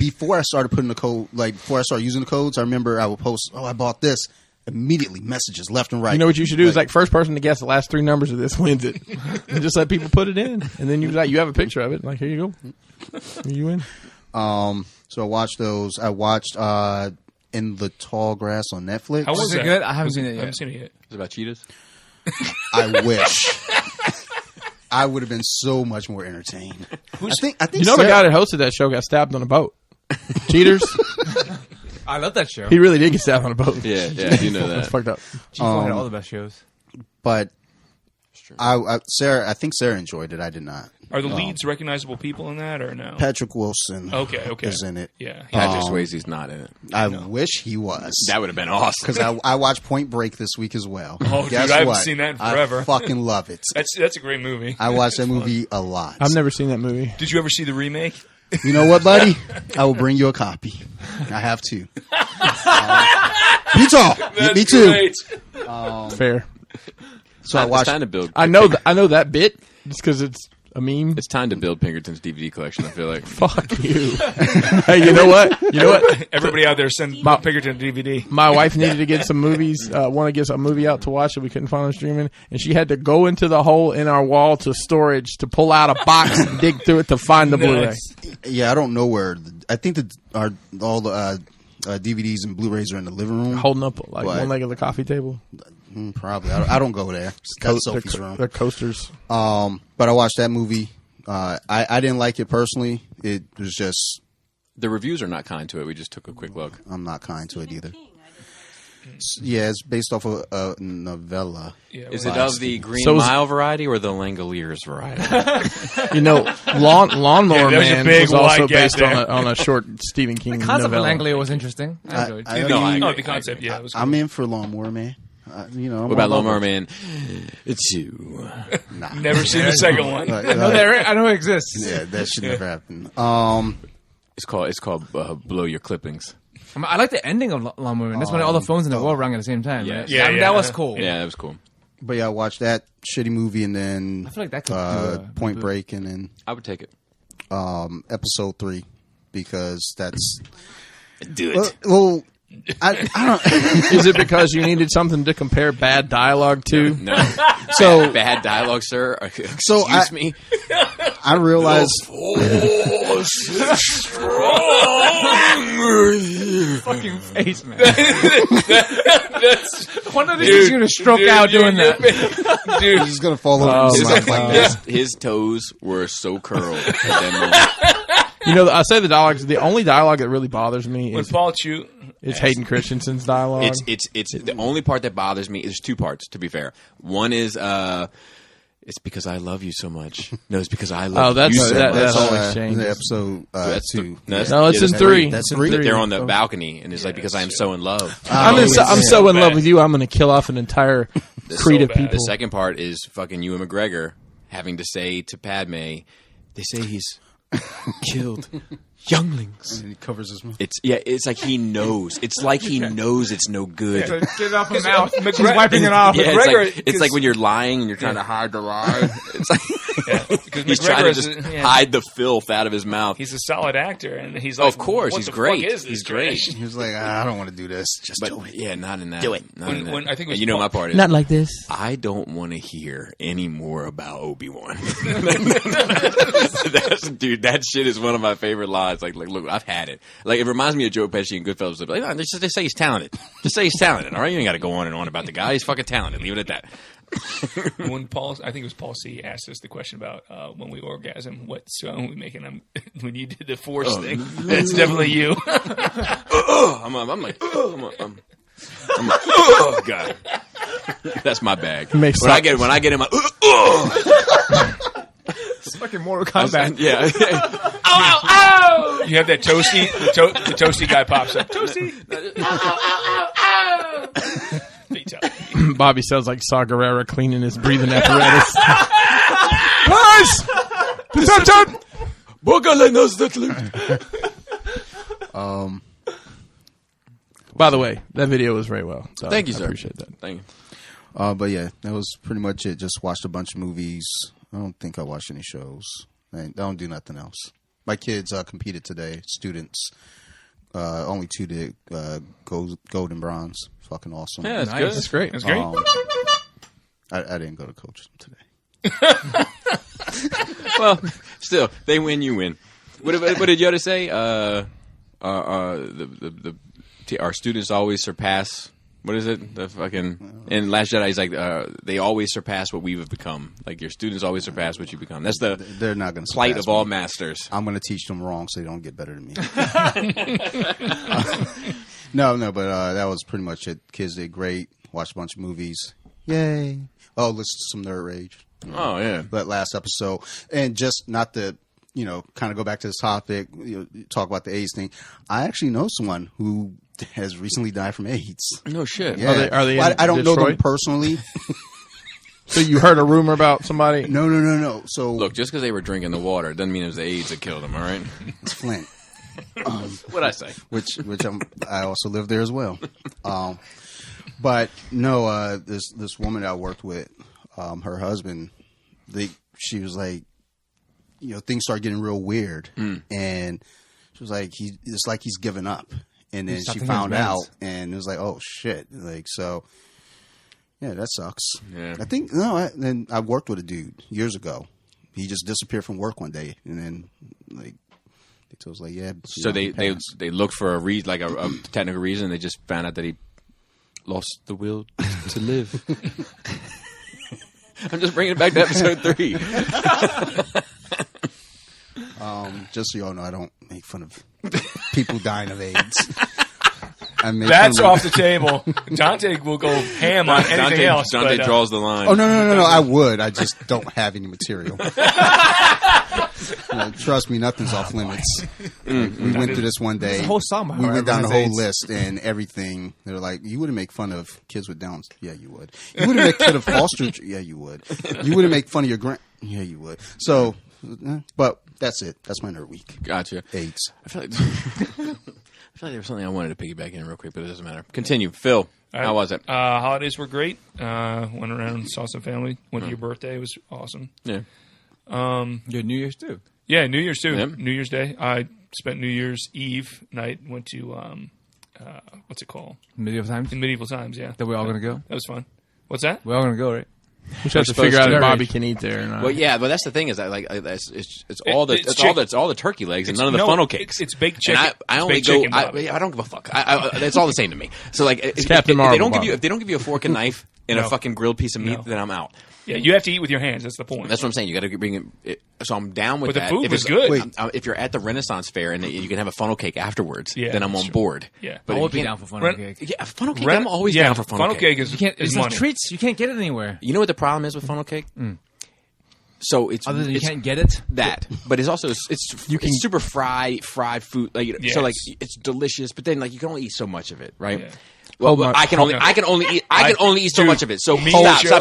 Before I started putting the code, before I started using the codes, I remember I would post, I bought this. Immediately messages left and right. You know what you should do is first person to guess the last 3 numbers of this wins it. And just let people put it in. And then you have a picture of it. Like, here you go. Here you win. So I watched those. I watched In the Tall Grass on Netflix. How was it good? I haven't seen it yet. Is it about cheetahs? I wish. I would have been so much more entertained. I think the guy that hosted that show got stabbed on a boat. Cheaters. I love that show. He really did get stabbed on a boat. Yeah, you know that. That's fucked up. G4 had all the best shows. But I think Sarah enjoyed it. I did not. Are the leads recognizable people in that or no? Patrick Wilson okay. is in it. Yeah. Patrick Swayze's not in it. I wish he was. That would have been awesome. Because I watched Point Break this week as well. Oh, Guess dude, I haven't what? seen that in forever. I fucking love it. That's a great movie. I watched that movie a lot. I've never seen that movie. Did you ever see the remake? You know what, buddy? I will bring you a copy. I have 2. Utah, me too. Fair. So I watched. It's time to build. I know that bit just because it's a meme. It's time to build Pinkerton's DVD collection. I feel like. Fuck you. Hey, you know what? Everybody out there, send Pinkerton a DVD. My wife needed to get some movies. Want to get a movie out to watch that we couldn't find on streaming, and she had to go into the hole in our wall to storage to pull out a box and dig through it to find the Blu-ray. Yeah, I don't know where. I think that all the DVDs and Blu-rays are in the living room, holding up like one leg of the coffee table. Probably. I don't go there. That's Sophie's room. They're coasters. But I watched that movie. I didn't like it personally. It was just. The reviews are not kind to it. We just took a quick look. I'm not kind to it either. Yeah, it's based off of a novella. Yeah, is it of the Green Mile variety or the Langoliers variety? Lawnmower Man was also based on a short Stephen King the concept novella. of Langolier was interesting. I enjoyed it. The concept, yeah. It was cool. I'm in for Lawnmower Man. What about Lawnmower Man 2? Nah. Never seen the second one. I know it exists. Yeah, that should never happen. It's called Blow Your Clippings. I like the ending of Lawnmower Man. That's when all the phones in the world rang at the same time. Yeah. Right? Yeah, that was cool. Yeah, that was cool. But yeah, I watched that shitty movie and then I feel like that could Point Break and then I would take it. episode 3 because that's Do it. well I don't. Is it because you needed something to compare bad dialogue to? No. So bad dialogue, sir. So Excuse me. I realized. Fucking face, man. One of these is going to stroke out doing that. Dude, He's gonna fall over. His toes were so curled at that moment. I say the dialogue. The only dialogue that really bothers me when is Paul Chu. It's Hayden Christensen's dialogue. It's the only part that bothers me. There's 2 parts, to be fair. One is it's because I love you so much. No, it's because I love you so much. That's always changed. Episode 2. It's in 3. That's 3. They're on the balcony, and it's like because I am so in love. I'm so in love with you. I'm going to kill off an entire creed of people. The second part is fucking Ewan McGregor having to say to Padme, They say he's killed younglings. And he covers his mouth. It's like he knows. It's like he knows it's no good. So get it off his mouth. He's wiping it off. Yeah, it's like when you're lying and you're trying to hide the lie. It's like he's trying to just hide the filth out of his mouth. He's a solid actor, and he's like, of course, he's great. He's great. He was like, I don't want to do this. Just do it. Yeah, not in that. Do it. When I think it was my part is not like this. I don't want to hear any more about Obi-Wan. Dude, that shit is one of my favorite lines. Like, look, I've had it. Like, it reminds me of Joe Pesci and Goodfellas. Like, no, they say he's talented. Just say he's talented, all right? You ain't got to go on and on about the guy. He's fucking talented. Leave it at that. When I think it was Paul C. asked us the question about when we orgasm, what sound we making when you did the force thing. That's definitely you. I'm like, oh god, that's my bag. When I get in my, it's fucking Mortal Kombat. Yeah. Ow! You have that toasty. The toasty guy pops up. Toasty. Ow! Bobby sounds like Saw Gerrera cleaning his breathing apparatus. Guys! Attention! By the way, that video was very well. So thank you, sir. I appreciate that. Thank you. But yeah, that was pretty much it. Just watched a bunch of movies. I don't think I watched any shows. I don't do nothing else. My kids competed today. Students. Only 2 did gold and bronze. Fucking awesome. Yeah, that's good. That's great. That's great. I didn't go to coach them today. Well, still, they win, you win. What did Yoda say? Our students always surpass. What is it? The fucking in Last Jedi, he's like, they always surpass what we have become. Like your students always surpass what you become. That's they're not going to plight of all masters. I'm going to teach them wrong so they don't get better than me. No, but that was pretty much it. Kids did great. Watched a bunch of movies. Yay! Oh, listen to some Nerd Rage. Oh yeah, that last episode, and just not to kind of go back to this topic. Talk about the AIDS thing. I actually know someone who has recently died from AIDS. No shit. Yeah. Are they I don't know them personally. So you heard a rumor about somebody? No. So look, just because they were drinking the water doesn't mean it was the AIDS that killed them. All right, it's Flint. What'd I say? Which I also live there as well. But no, this woman I worked with, her husband, she was like, things started getting real weird, and she was like, it's like he's given up. And then she found out, and it was like, oh shit! Like so, yeah, that sucks. Yeah, I think then I worked with a dude years ago. He just disappeared from work one day, and then like. So it was like, yeah. So they looked for a a technical reason. They just found out that he lost the will to live. I'm just bringing it back to episode 3. Just so y'all know, I don't make fun of people dying of AIDS. That's off the table. Dante will go ham on anything else. Dante draws the line. Oh no! I would. I just don't have any material. Trust me, nothing's off limits. We went through this one day. The whole song. We went down the whole list and everything. They're like, you wouldn't make fun of kids with Downs. Yeah, you would. You wouldn't make fun of foster. Yeah, you would. You wouldn't make fun of your Yeah, you would. So, but that's it. That's my nerd week. Gotcha. AIDS. I feel like there was something I wanted to piggyback in real quick, but it doesn't matter. Continue. Phil, how was it? Holidays were great. Went around, saw some family. Went to your birthday. It was awesome. Yeah. Your New Year's too. Yeah, New Year's too. Yep. New Year's Day. I spent New Year's Eve night. Went to what's it called? Medieval Times. In Medieval Times. Yeah. That we all gonna go. That was fun. What's that? We're all gonna go, right? We should have to figure out if Bobby can eat there or not. Well, yeah, but that's the thing is that it's all the turkey legs and none of the funnel cakes. It's baked chicken. And I only go. I don't give a fuck. It's all the same to me. So like, if they don't give you a fork and knife and a fucking grilled piece of meat, then I'm out. Yeah, you have to eat with your hands. That's the point. That's what I'm saying. You got to bring it. So I'm down with that. But the food was good. If you're at the Renaissance Fair and you can have a funnel cake afterwards, then I'm on board. Yeah, but I would be down for funnel cake. Yeah, funnel cake. I'm always down for funnel cake. Is money. Treats. You can't get it anywhere. You know what the problem is with funnel cake? So it's other than you can't get it but it's also it's super fried food. So like it's delicious, but then like you can only eat so much of it, right? Yeah. Well, I can only eat so much of it. So stop.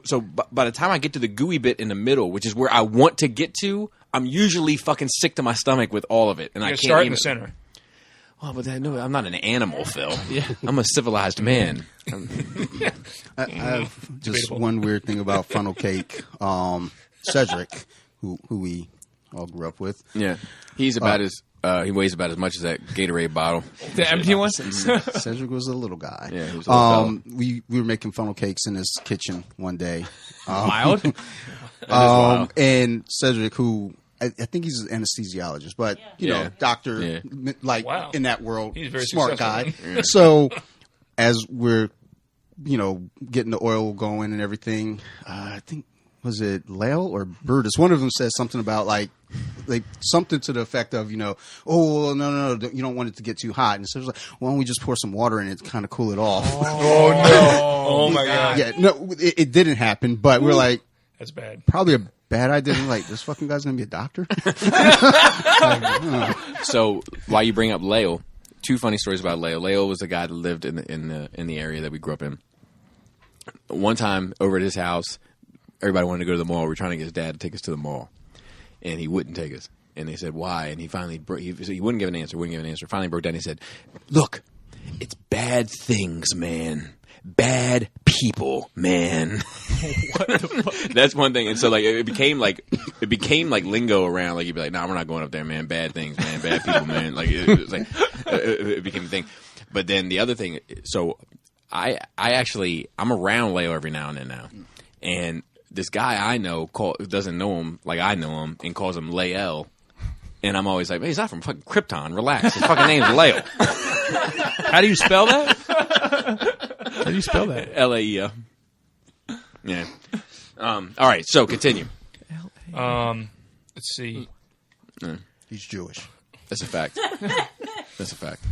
So by the time I get to the gooey bit in the middle, which is where I want to get to, I'm usually fucking sick to my stomach with all of it, and I can't start in the center. Oh, but no, I'm not an animal, Phil. I'm a civilized man. I have just one weird thing about funnel cake. Cedric, who we all grew up with. Yeah, he's about he weighs about as much as that Gatorade bottle. The empty one? Cedric was a little guy. Yeah, he was a little fella. We were making funnel cakes in his kitchen one day. Wild? And Cedric, who I think he's an anesthesiologist, but you know, doctor, in that world, he's a very smart guy. So as we're, getting the oil going and everything, I think was it Lale or Brutus? One of them says something about like something to the effect of, oh no, you don't want it to get too hot, and so it was like, why don't we just pour some water in it to kind of cool it off? Oh no! Oh my god! Yeah, no, it didn't happen, but we're like, that's bad. Probably a bad idea. Like, this fucking guy's gonna be a doctor. So while you bring up Lale, two funny stories about Lale. Lale was the guy that lived in the area that we grew up in. One time over at his house, everybody wanted to go to the mall. We were trying to get his dad to take us to the mall, and he wouldn't take us. And they said, why? And he finally he wouldn't give an answer. Finally broke down. He said, look, it's bad things, man. Bad people, man. What the fuck? That's one thing. And so like it became like lingo around. Like you'd be like, nah, we're not going up there, man. Bad things, man. Bad people, man. Like it was like it became a thing. But then the other thing, so I'm around Leo every now and then now, and this guy I know doesn't know him like I know him and calls him Lael. And I'm always like, hey, he's not from fucking Krypton. Relax. His fucking name's Leo. How do you spell that? How do you spell that? Lael. Yeah. All right. So continue. Let's see. He's Jewish. That's a fact. That's a fact.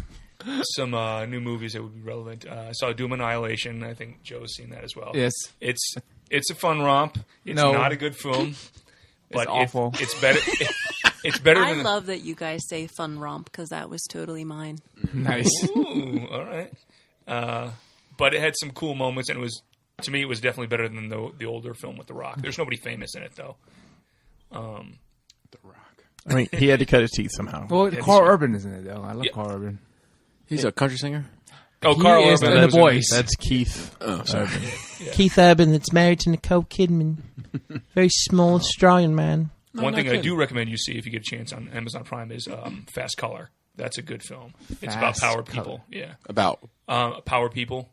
Some new movies that would be relevant. I saw Doom Annihilation. I think Joe's seen that as well. Yes. It's a fun romp. It's not a good film. But it's awful. It's better. It's better. I love that you guys say fun romp because that was totally mine. Nice. Ooh, all right. But it had some cool moments, and to me, it was definitely better than the older film with The Rock. There's nobody famous in it though. The Rock. I mean, he had to cut his teeth somehow. Well, Carl Urban is in it though. I love Carl Urban. He's a country singer. Oh, Carl Urban Urban. The Boys. That's Keith. Oh, sorry. Yeah. Keith Urban, that's married to Nicole Kidman. Very small Australian man. One thing I do recommend you see if you get a chance on Amazon Prime is Fast Color. That's a good film. It's about power people. Yeah. About power people,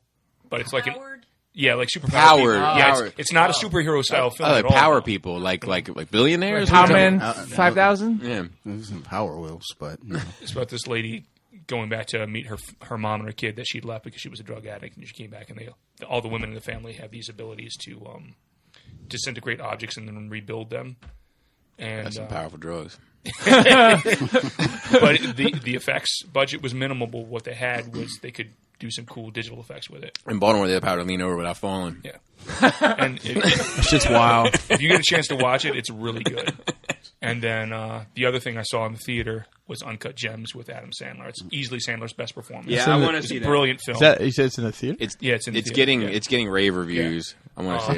but it's like like super powered. Yeah, it's not a superhero style film at all. Power people, like billionaires. Power Man 5,000. Yeah, it was in Power Wheels, but it's about this lady going back to meet her mom and her kid that she'd left because she was a drug addict, and she came back, and all the women in the family have these abilities to disintegrate objects and then rebuild them. And that's some powerful drugs. But the effects budget was minimal. But what they had was they could do some cool digital effects with it. In Baltimore, they had the power to lean over without falling. Yeah, and it's just wild. If you get a chance to watch it, it's really good. And then the other thing I saw in the theater was Uncut Gems with Adam Sandler. It's easily Sandler's best performance. Yeah, I want to see that. It's a brilliant film. You said it's in the theater? It's in the theater. It's getting rave reviews. Yeah. I want to see it.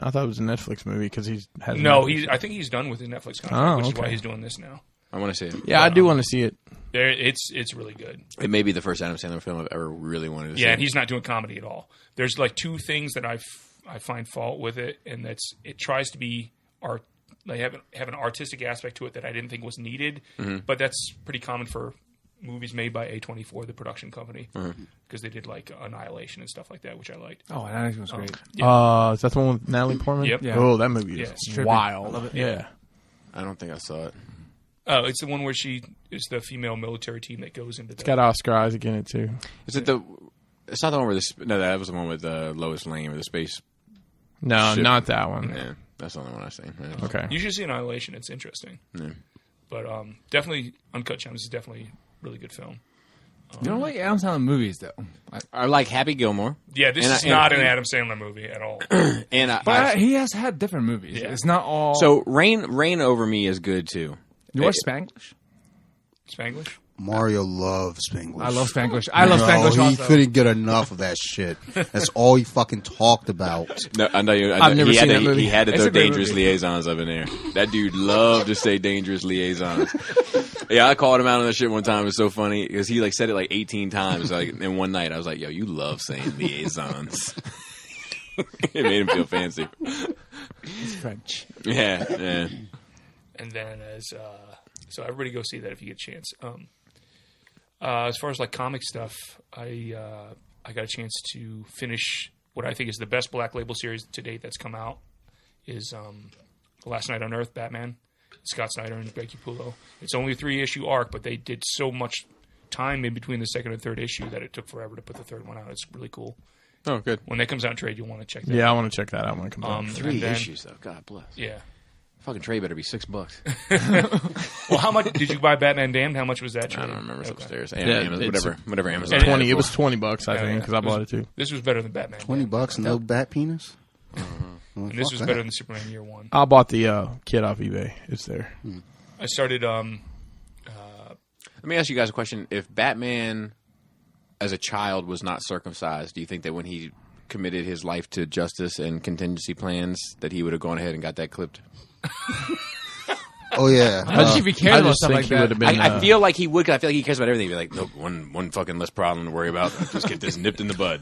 I thought it was a Netflix movie because I think he's done with his Netflix contract, which is why he's doing this now. I want to see it. Yeah, I do want to see it. It's really good. It may be the first Adam Sandler film I've ever really wanted to see. Yeah, and he's not doing comedy at all. There's like two things that I find fault with it, and it tries to be art. They have an artistic aspect to it that I didn't think was needed, but that's pretty common for movies made by A24, the production company, because they did like Annihilation and stuff like that, which I liked. Oh, Annihilation was great. Is that the one with Natalie Portman? Yep. Yeah. Oh, that movie is wild. I love it. Yeah. I don't think I saw it. Oh, it's the one where she is the female military team that goes into. It's got Oscar Isaac in it too. Is it the? It's not the one where that was the one with Lois Lane or the space. No, ship. Not that one. Yeah, that's the only one I see. Yeah. Okay, you should see Annihilation. It's interesting. Yeah. But definitely Uncut Gems is definitely a really good film. You don't like Adam Sandler movies though. I like Happy Gilmore. Yeah, this is not an Adam Sandler movie at all. But he has had different movies. Yeah. It's not all. So Rain Over Me is good too. You watch Spanglish? Spanglish? Mario loves Spanglish. I love Spanglish. I love Spanglish He also. couldn't get enough of that shit. That's all he fucking talked about. No, I know you. I've never seen that movie. He had to It's throw a great dangerous movie. liaisons up in there. That dude loved to say dangerous liaisons. Yeah, I called him out on that shit one time. It was so funny because he like said it like 18 times. Like in one night, I was like, "Yo, you love saying liaisons." It made him feel fancy. It's French. Yeah, yeah. And then so everybody go see that if you get a chance. As far as like comic stuff, I got a chance to finish what I think is the best Black Label series to date that's come out. Is Last Night on Earth, Batman, Scott Snyder and Greg Capullo. It's only a 3-issue arc, but they did so much time in between the second and third issue that it took forever to put the third one out. It's really cool. Oh, good. When that comes out in trade, you'll want to check that out. Yeah, I want to check that out when it comes out. 3 issues though. God bless. Yeah. Fucking trade better be $6. Well, how much did you buy Batman Damned? How much was that trade? I don't remember. It's upstairs. Yeah, Amazon, whatever Amazon. And 20. had It for. was $20, I think, because I bought it too. This was better than Batman. $20, no bat penis. And this was better than Superman Year One. I bought the kit off eBay. It's there. I started. Let me ask you guys a question. If Batman, as a child, was not circumcised, do you think that when he committed his life to justice and contingency plans, that he would have gone ahead and got that clipped? Oh yeah. How did you be caring about stuff like he would have that? been. I feel like he would. Cause I feel like he cares about everything. He'd be like, nope, one fucking less problem to worry about. Just get this nipped in the bud.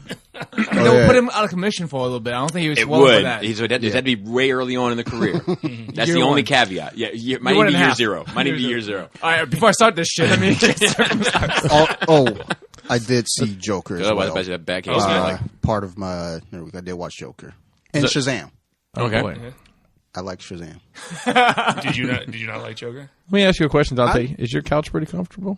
They'll put him out of commission for a little bit. I don't think he was It well for would. that. So it had to be way early on in the career. That's Year the only one. caveat. Yeah, might Year need to be one and a year half. zero. Might need to be year zero. All right, before I start this shit, I mean, I did see Joker as Otherwise, well. that back case. Part of my I did watch Joker and Shazam. Okay. Boy. I like Shazam. Did you not like Joker? Let me ask you a question, Dante. Is your couch pretty comfortable?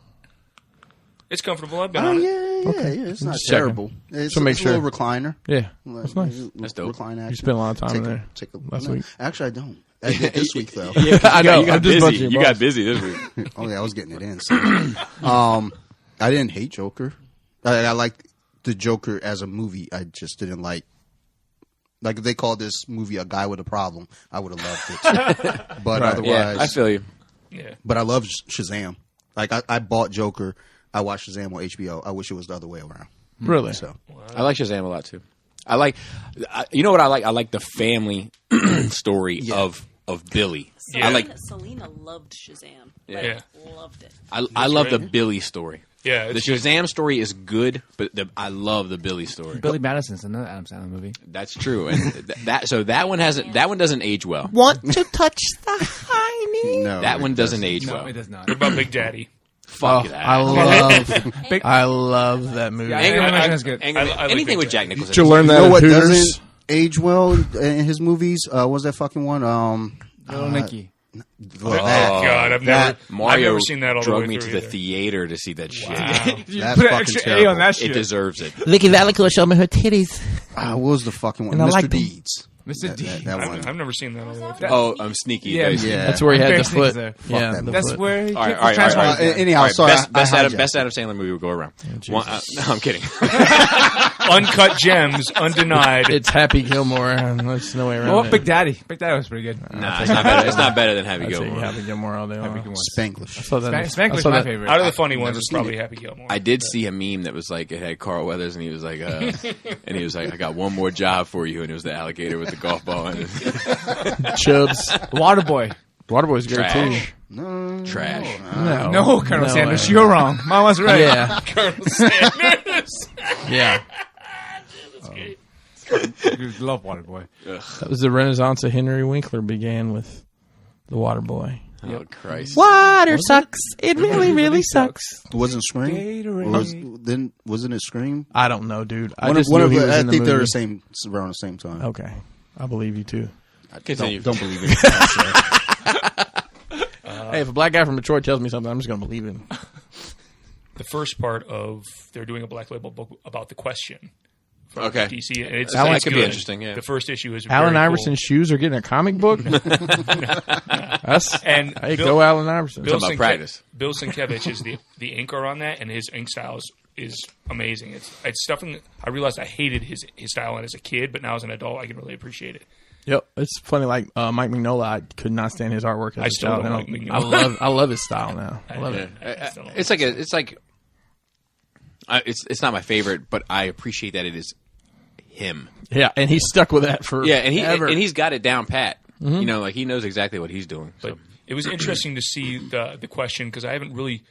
It's comfortable. I've been on it. Yeah. It's not Just checking. terrible. It's, So make it's sure. a little recliner. Yeah, that's nice. That's dope. Recline action. You spent a lot of time in there last week. Actually, I don't. I did this week though. I know. You got I'm just busy. bunching your You balls. got busy this week. Oh yeah, I was getting it in. So. I didn't hate Joker. I liked the Joker as a movie. I just didn't like if they called this movie A Guy with a Problem, I would have loved it. But otherwise, Yeah, I feel you. Yeah. but I love Shazam. Like I bought Joker. I watched Shazam on HBO. I wish it was the other way around. Really? So I like Shazam a lot too. I like, you know what I like? I like the family story of Billy. Yeah. I like. Selena loved Shazam. Yeah. Loved it. I love the great. Billy story. Yeah. The Shazam story is good, but I love the Billy story. Billy Madison's another Adam Sandler movie. That's true, and that one doesn't age well. Want to touch the hiney? no, That one doesn't age No, well. it does not. What about Big Daddy? Fuck that. I love that movie. Yeah, Anger Anger Man- Management is good. Anger Man- I like anything Big with Jack Daddy. Nicholson. Did you learn You that know at what Hooters? doesn't age well in his movies? What was that fucking one? Little Nicky. God, I've Mario never seen that all the drug way me through to the either. theater to see that shit. You That's put an fucking extra A terrible. on that It shit. deserves it. Licky Valico showed me her titties. What was the fucking one? And I Mr. like them. Deeds. Mr. D. That one. I've never seen that all the way through. Oh, I'm sneaky. Yeah, Yeah. That's where he had Very the foot. sneaky there. Yeah, that the That's foot. where he All right, gets all right, transferred. all right. Anyhow, All right, sorry. best I Adam hijacked. Sandler movie will go around. Jesus. No, I'm kidding. Uncut Gems, Undenied. It's Happy Gilmore, and there's no way around Oh, it. Big Daddy. Big Daddy was pretty good. Nah, it's not better. It's not better than Happy I'd take Gilmore. Happy Gilmore all day long. Spanglish. I saw that- I Spanglish saw is my that- favorite. Out of the funny ones, never it's seen probably it. Happy Gilmore. I did see a meme that was like, it had Carl Weathers, and he was like, I got one more job for you, and it was the alligator with the golf ball in it. Chubbs. Waterboy. Waterboy's great Trash. too. Trash. No, Colonel No Sanders, way. you're wrong. Mine was right. Yeah, Colonel Sanders. yeah. You love Waterboy. That was the renaissance of Henry Winkler began with the Waterboy. Oh, Christ. Water sucks. It really, really sucks. Wasn't Scream? Gatorade. Wasn't it Scream? I don't know, dude. I One just of, knew he was I in the think they're movie. the same around the same time. Okay, I believe you too. Continue. Don't believe it. Hey, if a black guy from Detroit tells me something, I'm just gonna believe him. The first part of they're doing a Black Label book about the question. From Okay. DC, and it's That it's could be good. interesting, yeah. The first issue is Allen very Iverson's shoes are getting a comic book. That's And hey, Bill- go Allen Iverson. Bill about Sienkiewicz- practice. Bill Sienkiewicz is the inker on that, and his ink style is amazing. It's stuff. I realized I hated his style as a kid, but now as an adult, I can really appreciate it. Yep, it's funny. Like Mike Mignola, I could not stand his artwork. As I still don't like Mignola. I love his style now. I love it. It's not my favorite, but I appreciate that it is him. Yeah, and he's stuck with that for and he's got it down pat. Mm-hmm. You know, like he knows exactly what he's doing. But it was interesting to see the question because I haven't really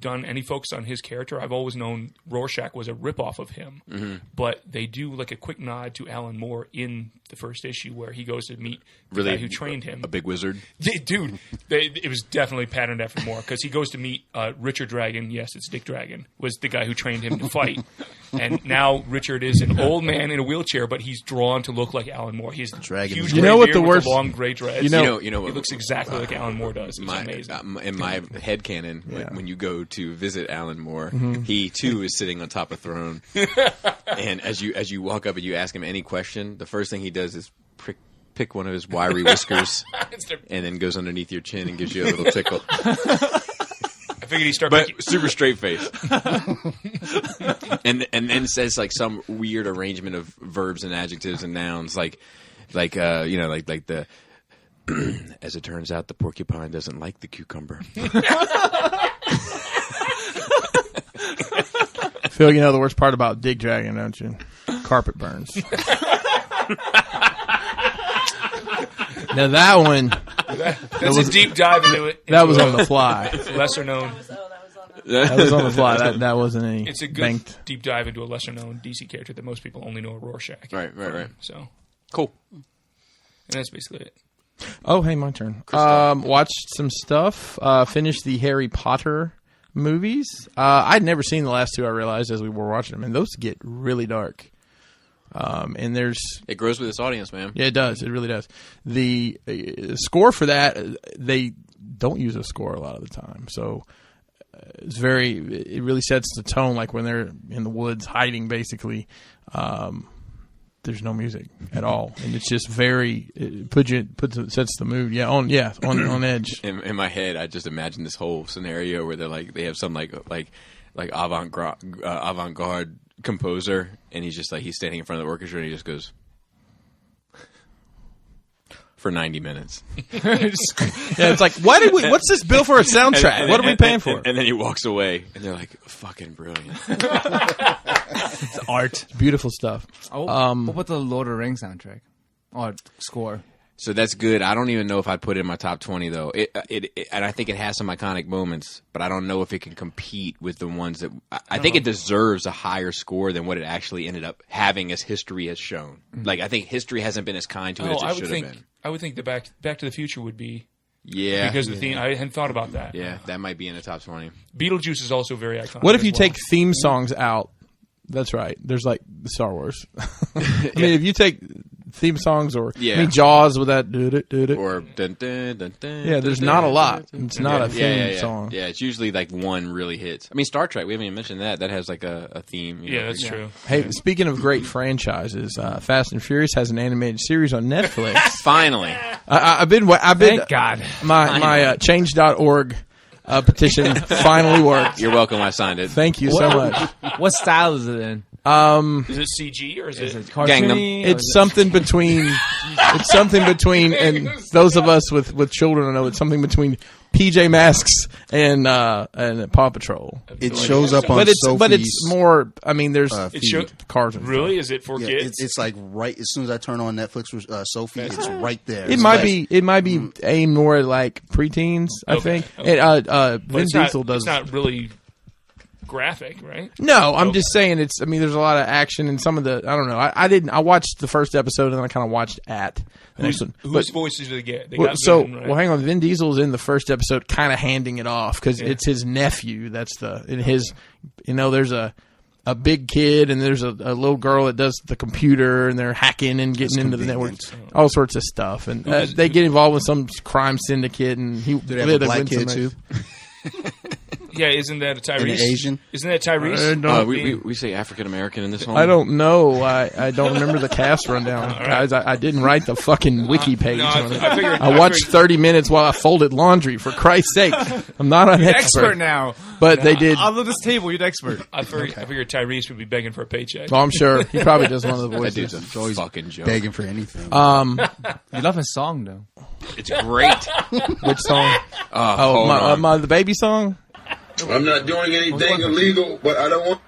done any focus on his character. I've always known Rorschach was a ripoff of him, but they do like a quick nod to Alan Moore in the first issue where he goes to meet the guy who trained him. A big wizard? Dude, it was definitely patterned after Moore because he goes to meet Richard Dragon. Yes, it's Dick Dragon, was the guy who trained him to fight. And now Richard is an old man in a wheelchair, but he's drawn to look like Alan Moore. He has huge gray beard with long gray dreads. You know, he looks exactly like Alan Moore does. It's amazing. In my headcanon, when you go to visit Alan Moore, he too is sitting on top of a throne. And as you walk up and you ask him any question, the first thing he does is pick one of his wiry whiskers and then goes underneath your chin and gives you a little tickle. I figured he started, but super straight face, and then says like some weird arrangement of verbs and adjectives and nouns, like the. As it turns out, the porcupine doesn't like the cucumber. Phil, you know the worst part about Dick Dragon, don't you? Carpet burns. Now that one, that's a deep dive into it. That was on the fly. Lesser known. That was on the fly. That wasn't any. It's a good deep dive into a lesser known DC character that most people only know a Rorschach. Right. So cool. And that's basically it. Oh, hey, my turn. Watched some stuff. Finished the Harry Potter movies. I'd never seen the last two. I realized as we were watching them, and those get really dark. And it grows with its audience, man. Yeah, it does. It really does. The score for that, they don't use a score a lot of the time, so it really sets the tone. Like when they're in the woods hiding, basically. There's no music at all, and it's just sets the mood. Yeah, on edge. In my head, I just imagine this whole scenario where they have some like avant-garde composer, and he's standing in front of the orchestra, and he just goes for 90 minutes. It's like, what's this bill for a soundtrack? What are we paying for? And then he walks away, and they're like, fucking brilliant. It's art. It's beautiful stuff. What about the Lord of the Rings soundtrack? Or score? So that's good. I don't even know if I'd put it in my top 20, though. And I think it has some iconic moments, but I don't know if it can compete with the ones that... I think it deserves a higher score than what it actually ended up having as history has shown. Mm-hmm. Like, I think history hasn't been as kind to it as it should have been. I would think the Back to the Future would be... Yeah. Because the theme... I hadn't thought about that. Yeah, that might be in the top 20. Beetlejuice is also very iconic. What if you take theme songs out? That's right. There's like Star Wars. I mean, if you take theme songs or Jaws with that or dun, dun, dun, dun, yeah, there's not a lot. It's not a theme song. Yeah, it's usually like one really hits. I mean, Star Trek. We haven't even mentioned that. That has like a theme. That's true. Hey, speaking of great franchises, Fast and Furious has an animated series on Netflix. Finally, I've been. Thank God. My change.org. petition finally worked. You're welcome. I signed it. Thank you so much. What style is it in? Is it CG or is it cartoony? It's something between. It's something between, and those of us with children know it's something between PJ Masks and Paw Patrol. It shows up on Sophie's. But it's more. I mean, there's cars. Really? Is it for kids? It's like right as soon as I turn on Netflix with Sophie, it's right there. It might be aimed more at like preteens. I think. Okay. Vin Diesel does. It's not really graphic, right? No, I'm just saying it's. I mean, there's a lot of action and some of the. I don't know. I watched the first episode and then I kind of watched Whose voices do they get? Hang on. Vin Diesel's in the first episode, kind of handing it off because it's his nephew. That's his. There's a big kid and there's a little girl that does the computer and they're hacking and getting into the network, all sorts of stuff, and they get involved with some crime syndicate and they have a black kid too. Yeah, isn't that a Tyrese? And Asian? Isn't that Tyrese? We say African American in this home. I don't know. I don't remember the cast rundown. Guys, I didn't write the fucking wiki page. I watched 30 minutes while I folded laundry, for Christ's sake. I'm not an expert now. But they did. All of this table, you're the expert. I figured Tyrese would be begging for a paycheck. Oh, I'm sure. He probably does one of the That voices. dude's a fucking joke. Begging for anything. You love his song, though. It's great. Which song? The baby song? I'm not doing anything illegal, but I don't want...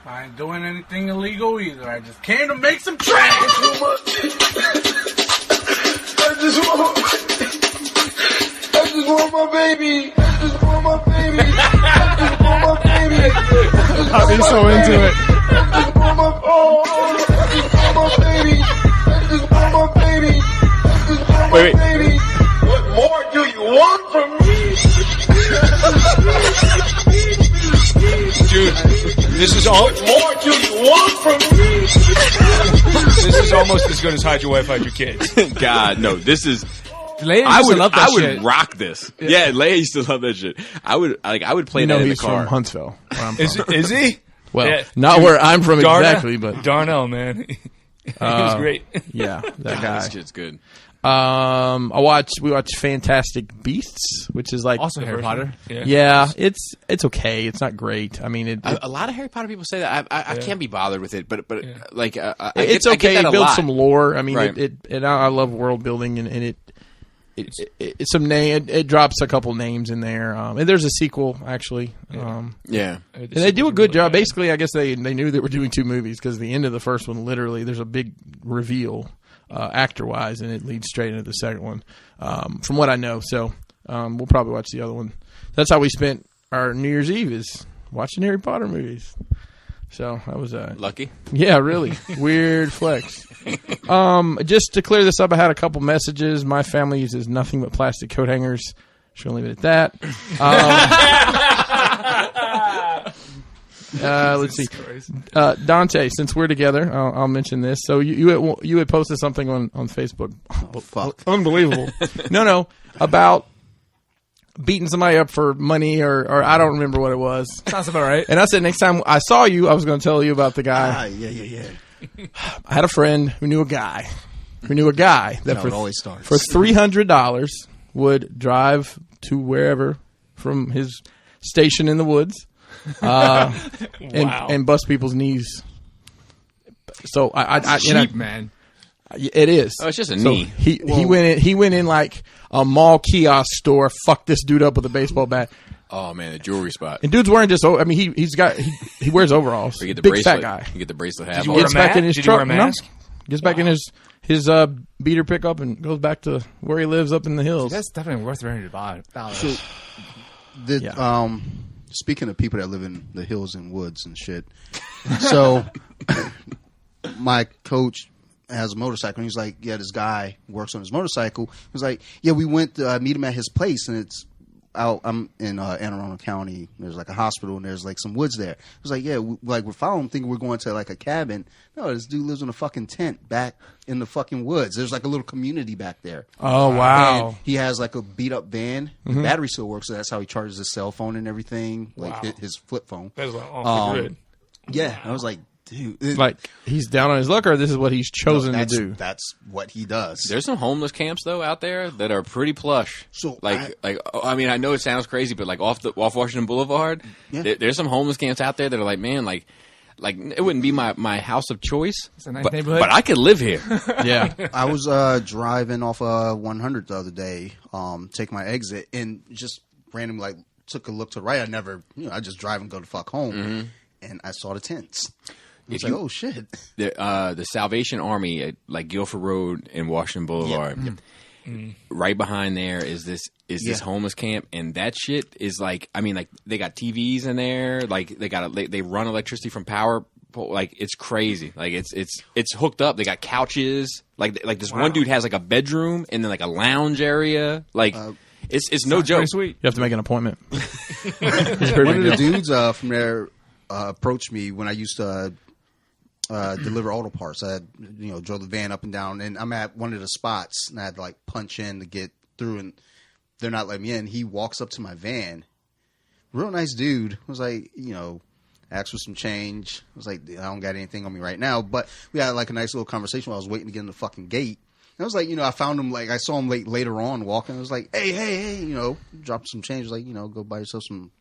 I ain't doing anything illegal either. I just came to make some trash. I just want my baby. I just want my baby. I just want my baby. I'll be so into it. I just want my I just want my baby. I just want my baby. I just want my baby. What more do you want from me? Dude, this is all. What more do you want from me? This is almost as good as Hide Your Wife, Hide Your Kids. God, no. This is. I would rock this. Yeah, Leia used to love that shit. I would play that in the car. He's from Huntsville. Where I'm from. Is he? Well, Yeah, not dude, where I'm from exactly, but Darnell, man, he was great. Yeah, that guy. This shit's good. We watched Fantastic Beasts, which is like Also Harry Potter. Yeah, it's okay. It's not great. I mean, A lot of Harry Potter people say that. I can't be bothered with it, but it's okay. It builds some lore. I mean, Right. and I love world building, and it's some name. It drops a couple names in there. And there's a sequel actually. Yeah, and they do a good job. Basically, I guess they knew they were doing two movies because the end of the first one, literally, there's a big reveal. Actor-wise, and it leads straight into the second one, from what I know. So we'll probably watch the other one. That's how we spent our New Year's Eve, is watching Harry Potter movies. So that was lucky. Yeah, really weird flex. Just to clear this up, I had a couple messages. My family uses nothing but plastic coat hangers. Just gonna leave it at that. Let's see. Dante, since we're together, I'll mention this. So you had posted something on Facebook. Oh, fuck. Unbelievable. No, about beating somebody up for money or I don't remember what it was. Sounds about right. And I said next time I saw you, I was going to tell you about the guy. Yeah. I had a friend who knew a guy that it always starts. for $300 would drive to wherever from his station in the woods. And bust people's knees. So I cheap, man. It is. Oh, it's just a knee. He went in like a mall kiosk store. Fucked this dude up with a baseball bat. Oh man, the jewelry spot. And dude's wearing just. I mean, he wears overalls. You get the big bracelet. fat guy. You get the bracelet. Did you wear a mask? Back in his Did truck. you wear a mask? No. Gets back in his beater pickup and goes back to where he lives up in the hills. That's definitely worth $300. So, speaking of people that live in the hills and woods and shit, so my coach has a motorcycle, and he's like, yeah, this guy works on his motorcycle. He was like, yeah, we went to meet him at his place, and it's out. I'm in Anne Arundel County. There's like a hospital, and there's like some woods there. He was like, yeah, we're following him, thinking we're going to like a cabin. No, this dude lives in a fucking tent back in the fucking woods. There's like a little community back there. Oh, wow. And he has like a beat up van. The battery still works, so that's how he charges his cell phone and everything, like his flip phone. That was like off the grid. Yeah, I was like, dude, like he's down on his luck, or this is what he's chosen to do. That's what he does. There's some homeless camps though out there that are pretty plush. So I mean, I know it sounds crazy, but like off Washington Boulevard, there's some homeless camps out there that are like, man, like it wouldn't be my house of choice, it's a nice neighborhood, but I could live here. Yeah, I was driving off 100 the other day, take my exit, and just randomly like took a look to the right. I just drive and go to fuck home, and I saw the tents. I was like, oh shit! The Salvation Army at like Guilford Road and Washington Boulevard. Right behind there is this homeless camp, and that shit is like, I mean, like they got TVs in there, like they run electricity from power, like it's crazy, like it's hooked up. They got couches, like this one dude has like a bedroom and then like a lounge area, like it's no joke. Pretty sweet. You have to make an appointment. One of the dudes from there approached me when I used to deliver auto parts. I had, drove the van up and down, and I'm at one of the spots, and I had to like punch in to get through, and they're not letting me in. He walks up to my van, real nice dude. Was like, asked for some change. I was like, I don't got anything on me right now. But we had like a nice little conversation while I was waiting to get in the fucking gate. And I was like, I found him, like, I saw him later on walking. I was like, hey, dropped some change. Like, go buy yourself some,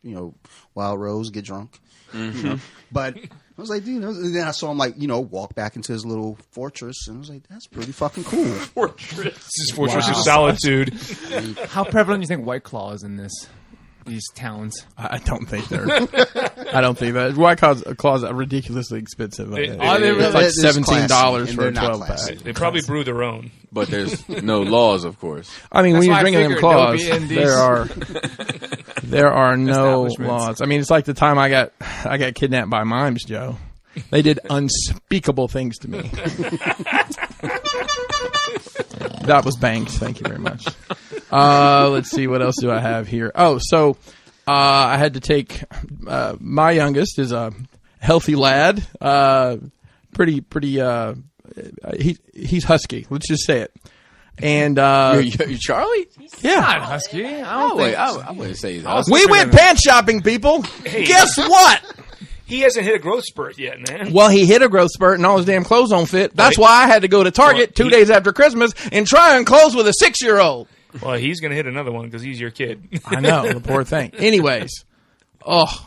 Wild Rose, get drunk. Mm-hmm. But I was like, dude, and then I saw him, like, walk back into his little fortress. And I was like, that's pretty fucking cool. Fortress. This is Fortress of Solitude. How prevalent do you think White Claw is in these towns? I don't think they're. I don't think that White Claws are ridiculously expensive. It's like $17 for a 12-pack. They probably brew their own, but there's no laws, of course. I mean, when you're drinking them claws, there are no laws. I mean, it's like the time I got kidnapped by mimes, Joe. They did unspeakable things to me. That was Banks. Thank you very much. Let's see, what else do I have here? Oh, so I had to take my youngest is a healthy lad. Pretty. He's husky. Let's just say it. And you Charlie? Yeah, not husky. I wouldn't say he's husky. We went pants shopping, people. Hey, guess what? He hasn't hit a growth spurt yet, man. Well, he hit a growth spurt and all his damn clothes don't fit. That's why I had to go to Target 2 days after Christmas and try on clothes with a 6-year-old. Well, he's going to hit another one because he's your kid. I know, the poor thing. Anyways,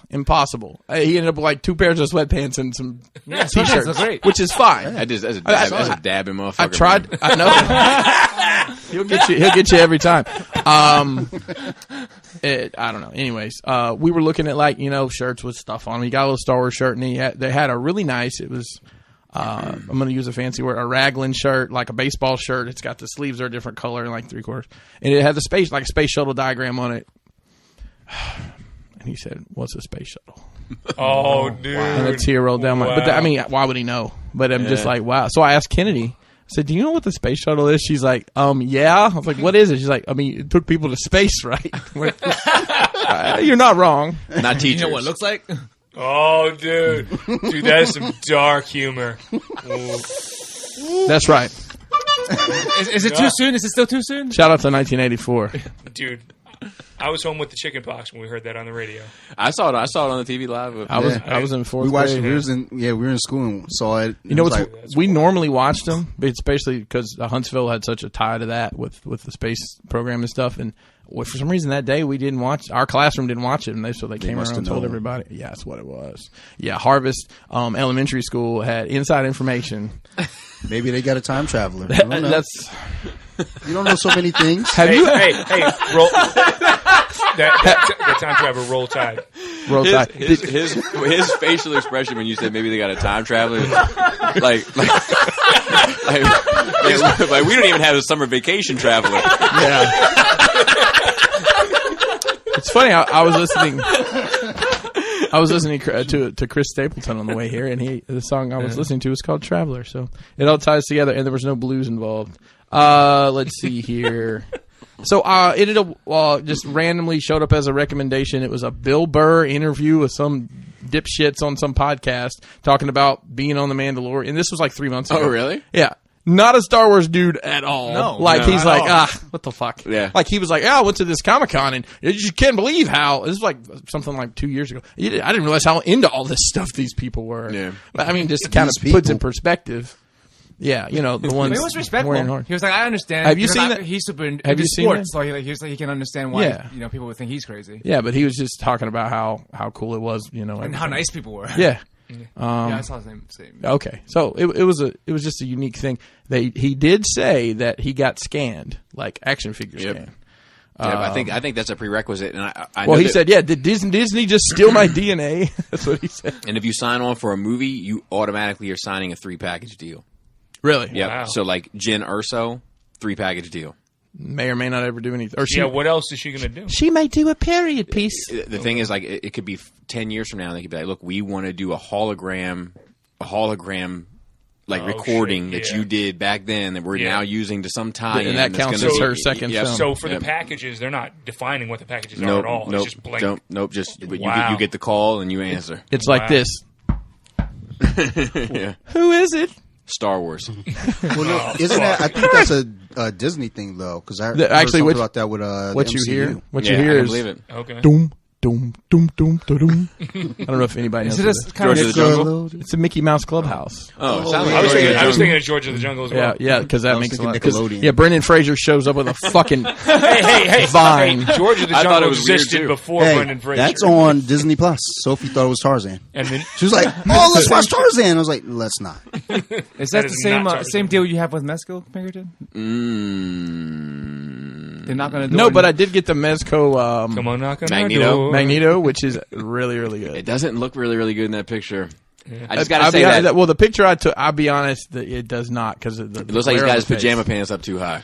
impossible. He ended up with like 2 pairs of sweatpants and some t-shirts, which is fine. That's a dabbing motherfucker. I tried. I know. He'll get you every time. I don't know. Anyways, we were looking at shirts with stuff on them. He got a little Star Wars shirt, and they had a really nice. It was. I'm going to use a fancy word, a raglan shirt, like a baseball shirt. It's got the sleeves are a different color and like 3/4, and it had the space like a space shuttle diagram on it. And he said, "What's a space shuttle?" Oh, dude! And a tear rolled down my. But why would he know? But I'm just like, wow. So I asked Kennedy. I said, "Do you know what the space shuttle is?" She's like, yeah. I was like, "What is it?" She's like, it took people to space, right?" You're not wrong. Not teachers. You know what it looks like? Oh, dude, that is some dark humor. Ooh. That's right. Is it too soon? Is it still too soon? Shout out to 1984. Dude, I was home with the chicken pox when we heard that on the radio. I saw it on the TV live. I was in fourth grade. We were in school and saw it. You know, we normally watched them, but especially because Huntsville had such a tie to that with the space program and stuff. And for some reason that day we didn't watch. Our classroom didn't watch it, and they came around and told everybody. Yeah, that's what it was. Yeah, Harvest Elementary School had inside information. Maybe they got a time traveler. I don't know. You don't know so many things. Hey, roll. That time traveler, roll tide. Roll tide. His facial expression when you said maybe they got a time traveler, like we don't even have a summer vacation traveler. Yeah. It's funny. I was listening to Chris Stapleton on the way here, and the song I was listening to was called Traveler. So it all ties together, and there was no blues involved. Let's see here. So it ended up just randomly showed up as a recommendation. It was a Bill Burr interview with some dipshits on some podcast talking about being on The Mandalorian. And this was like 3 months ago. Oh, really? Yeah. Not a Star Wars dude at all. No. He's like, what the fuck? Yeah. Like, he was like, I went to this Comic-Con, and you can't believe how, this was like something like 2 years ago. I didn't realize how into all this stuff these people were. Yeah. I mean, just kind of puts in perspective. Yeah, the ones. He was respectful. He was like, I understand. Have you seen that? He's super into Have you seen sports, that? so he can understand why people would think he's crazy. Yeah, but he was just talking about how cool it was, and how nice people were. Yeah. I saw the same. Okay, so it was just a unique thing. He did say that he got scanned, like action figure scanned. Yeah, I think that's a prerequisite. And he said, did Disney just steal my DNA? That's what he said. And if you sign on for a movie, you automatically are signing a 3-package deal. Really? Yeah. Wow. So like Jen Erso, 3-package deal. May or may not ever do anything. Or what else is she going to do? She may do a period piece. The thing is, like, it could be 10 years from now. They could be like, look, we want to do a hologram like recording that you did back then that we're now using to some tie-in. And that counts as her second film. So for the packages, they're not defining what the packages are at all. Nope, it's just blank. You get the call and you answer. It's like this. Yeah. Who is it? Star Wars. Isn't that? I think that's a Disney thing though, because I heard something about that with what you hear. What you I hear can is believe it. Okay. doom, Doom, doom, doom, doom. I don't know if anybody knows. Is it kind George of the Jungle? It's a Mickey Mouse Clubhouse. I was thinking of George of the Jungle as well. Yeah, because that makes a lot. Nickelodeon. Brendan Fraser shows up with a fucking hey, vine. Hey, George of the Jungle existed before Brendan Fraser. That's on Disney Plus. Sophie thought it was Tarzan. And then She was like, "Oh, let's watch Tarzan." I was like, "Let's not." Is that the same deal you have with Mezco, Pinkerton? They're not going to do No, but I did get the Mezco come on, knock on Magneto, which is really, really good. It doesn't look really, really good in that picture. Yeah. I just got to say that. Well, the picture I took, I'll be honest, it does not because it looks like he's got his pajama pants up too high.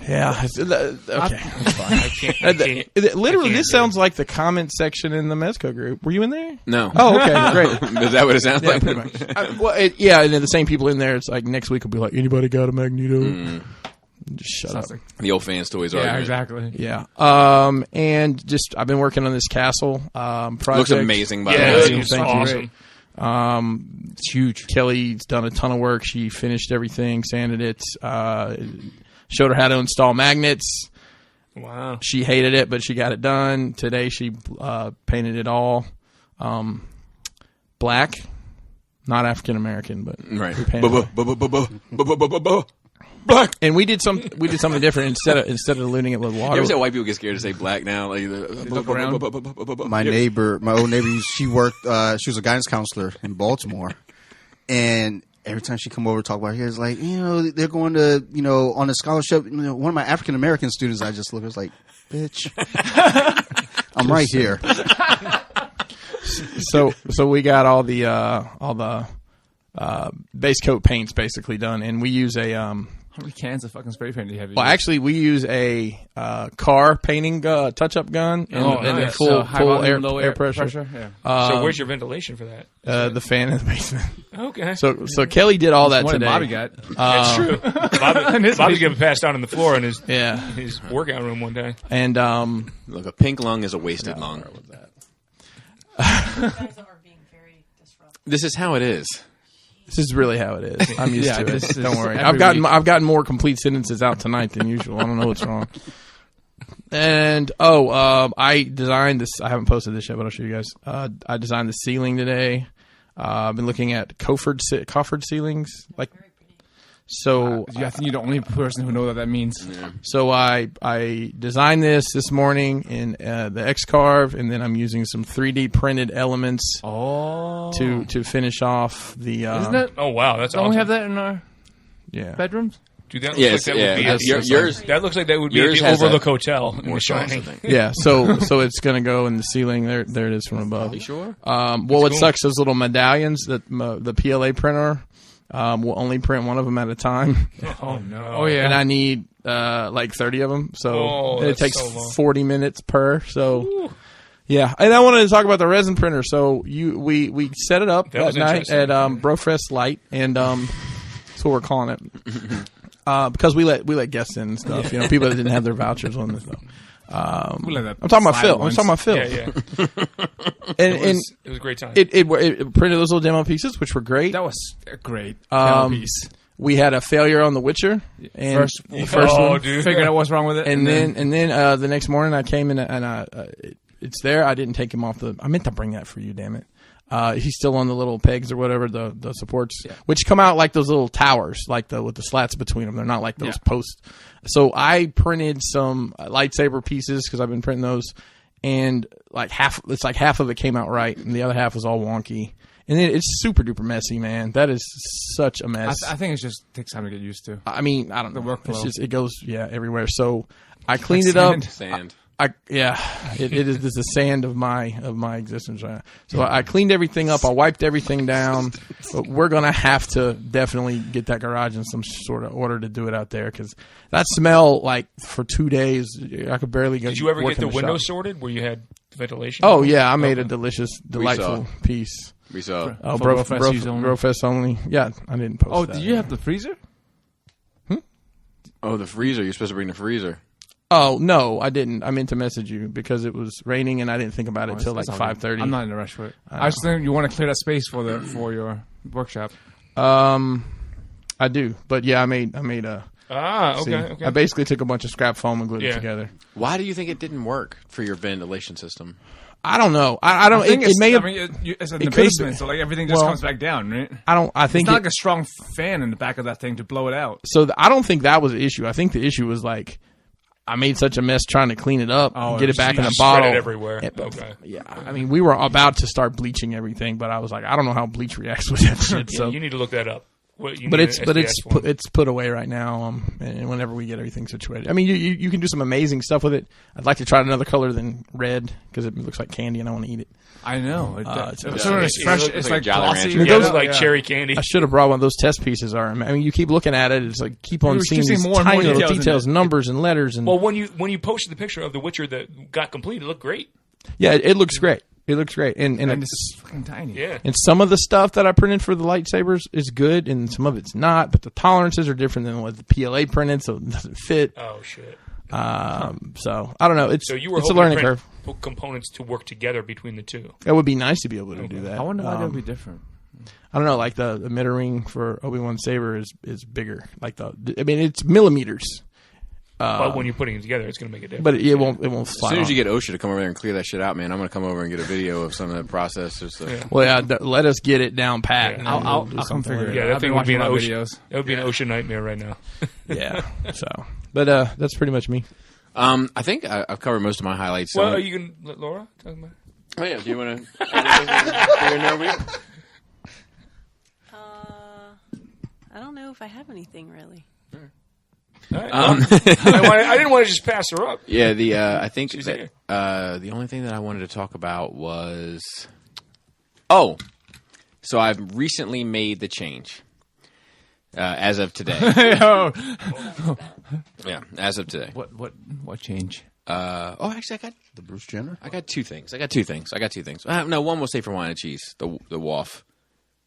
Yeah. Okay. That's fine. I can't. Literally, this sounds like the comment section in the Mezco group. Were you in there? No. Oh, okay. Great. Is that what it sounds like? Pretty much. And then the same people in there, it's like next week will be like, anybody got a Magneto? Just shut up. The old fans' toys argument. Yeah, exactly. Yeah. And just, I've been working on this castle project. Looks amazing, by the Yeah, way. it's awesome. It's huge. Kelly's done a ton of work. She finished everything, sanded it, showed her how to install magnets. Wow. She hated it, but she got it done. Today she painted it all black. Not African American, but Right. we painted it. Black. And we did something different instead of diluting it with water. You ever say white people get scared to say black now? Like My old neighbor, she worked. She was a guidance counselor in Baltimore, and every time she come over to talk about here, it's like, they're going to, on a scholarship. One of my African American students, I just look, I was like, bitch, I'm right here. So we got all the base coat paints basically done, and we use a How many cans of fucking spray paint do you have? actually, we use a car painting touch-up gun and full air pressure. Yeah. So where's your ventilation for that? The fan in the basement. Okay. So Kelly did all that What today. Bobby got. That's true. Bobby's getting passed out on the floor in his his workout room one day. And look, a pink lung is a wasted lung. You guys are being very disruptive. This is how it is. this is really how it is. I'm used to it. this is Don't worry. every I've gotten more complete sentences out tonight than usual. I don't know what's wrong. And I designed this. I haven't posted this yet, but I'll show you guys. I designed the ceiling today. I've been looking at coffered ceilings, like. So I think you're the only person who knows what that means. Yeah. So I designed this morning in the X-Carve, and then I'm using some 3D printed elements to finish off the. Isn't it? Oh wow, that's Don't awesome. we have that in our bedrooms? Dude, that looks like that would be yours. That looks like that would be at the Overlook Hotel in The Shining. Yeah, so it's gonna go in the ceiling. There it is from above. You sure? What sucks, those little medallions that the PLA printer will only print one of them at a time. Oh no! Oh yeah, and I need like 30 of them, so it takes so long. 40 minutes per. So yeah, and I wanted to talk about the resin printer. So we set it up that night at Brofest Light, and that's what we're calling it. Because we let guests in and stuff, people that didn't have their vouchers on this stuff. I'm talking about Phil. I'm talking about Phil. Yeah. And it was a great time. It printed those little demo pieces, which were great. that was a great demo piece. We had a failure on the Witcher, and the first one. Dude. Figured out what's wrong with it, And then the next morning I came in and it's there. I didn't take him off I meant to bring that for you, damn it. He's still on the little pegs or whatever, the supports, which come out like those little towers, like with the slats between them. They're not like those posts. So I printed some lightsaber pieces because I've been printing those, and half of it came out right, and the other half was all wonky. And it's super duper messy, man. That is such a mess. I think it just takes time to get used to. I mean, I don't know. The workflow. It goes everywhere. So I cleaned it up. Sand. It is the sand of my existence right now. So I cleaned everything up. I wiped everything down. But we're gonna have to definitely get that garage in some sort of order to do it out there, because that smell, for 2 days, I could barely go. Did you ever work get in the windows shop. sorted where you had ventilation? Oh yeah, I made a delicious, delightful piece. We saw. Oh, For Brofest only. Yeah, I didn't post. Oh, that. did you have the freezer? Oh, the freezer. You're supposed to bring the freezer. Oh no, I didn't. I meant to message you because it was raining and I didn't think about it till 5:30. I'm not in a rush for it. I just think you want to clear that space for your workshop. I do, but yeah, I made a. Okay. I basically took a bunch of scrap foam and glued it together. Why do you think it didn't work for your ventilation system? I don't know. I don't. It may have. I mean, it's in the basement, so like everything just comes back down, right? I think it's not like a strong fan in the back of that thing to blow it out. So I don't think that was the issue. I think the issue was like I made such a mess trying to clean it up, and get it back in the bottle. Spread it everywhere. Okay. Yeah, I mean, we were about to start bleaching everything, but I was like, I don't know how bleach reacts with that shit. Yeah, so you need to look that up. It's put away right now, and whenever we get everything situated. I mean, you can do some amazing stuff with it. I'd like to try another color than red because it looks like candy and I want to eat it. I know. It's fresh. It's like glossy. It goes like cherry candy. I should have brought one of those test pieces. I mean, you keep looking at it. It's like keep on seeing these tiny little details, numbers and letters. And well, when you posted the picture of The Witcher that got complete, it looked great. Yeah, it looks great. It looks great, and it's fucking tiny. Yeah. And some of the stuff that I printed for the lightsabers is good, and some of it's not. But the tolerances are different than what the PLA printed, so it doesn't fit. Oh shit. So I don't know. It's a learning curve. Components to work together between the two. It would be nice to be able to do that. I wonder why that would be different. I don't know. Like the emitter ring for Obi-Wan Saber is bigger. Like it's millimeters. But when you're putting it together, it's going to make a difference. But it won't fly. As soon as you get OSHA to come over there and clear that shit out, man, I'm going to come over and get a video of some of the process. Well, yeah, let us get it down pat. Yeah. I'll come figure it out. Yeah, that thing would be an OSHA. That would be an OSHA nightmare right now. Yeah. So, but that's pretty much me. I think I've covered most of my highlights. Well, are you going to let Laura talk about it? Oh, yeah. Do you want to do your nerd week? I don't know if I have anything really. Right. I didn't want to just pass her up. Yeah, I think the only thing that I wanted to talk about was so I've recently made the change as of today. Yeah, as of today. What change? Actually, I got the Bruce Jenner. I got two things. No, one we'll save for wine and cheese. The WAF.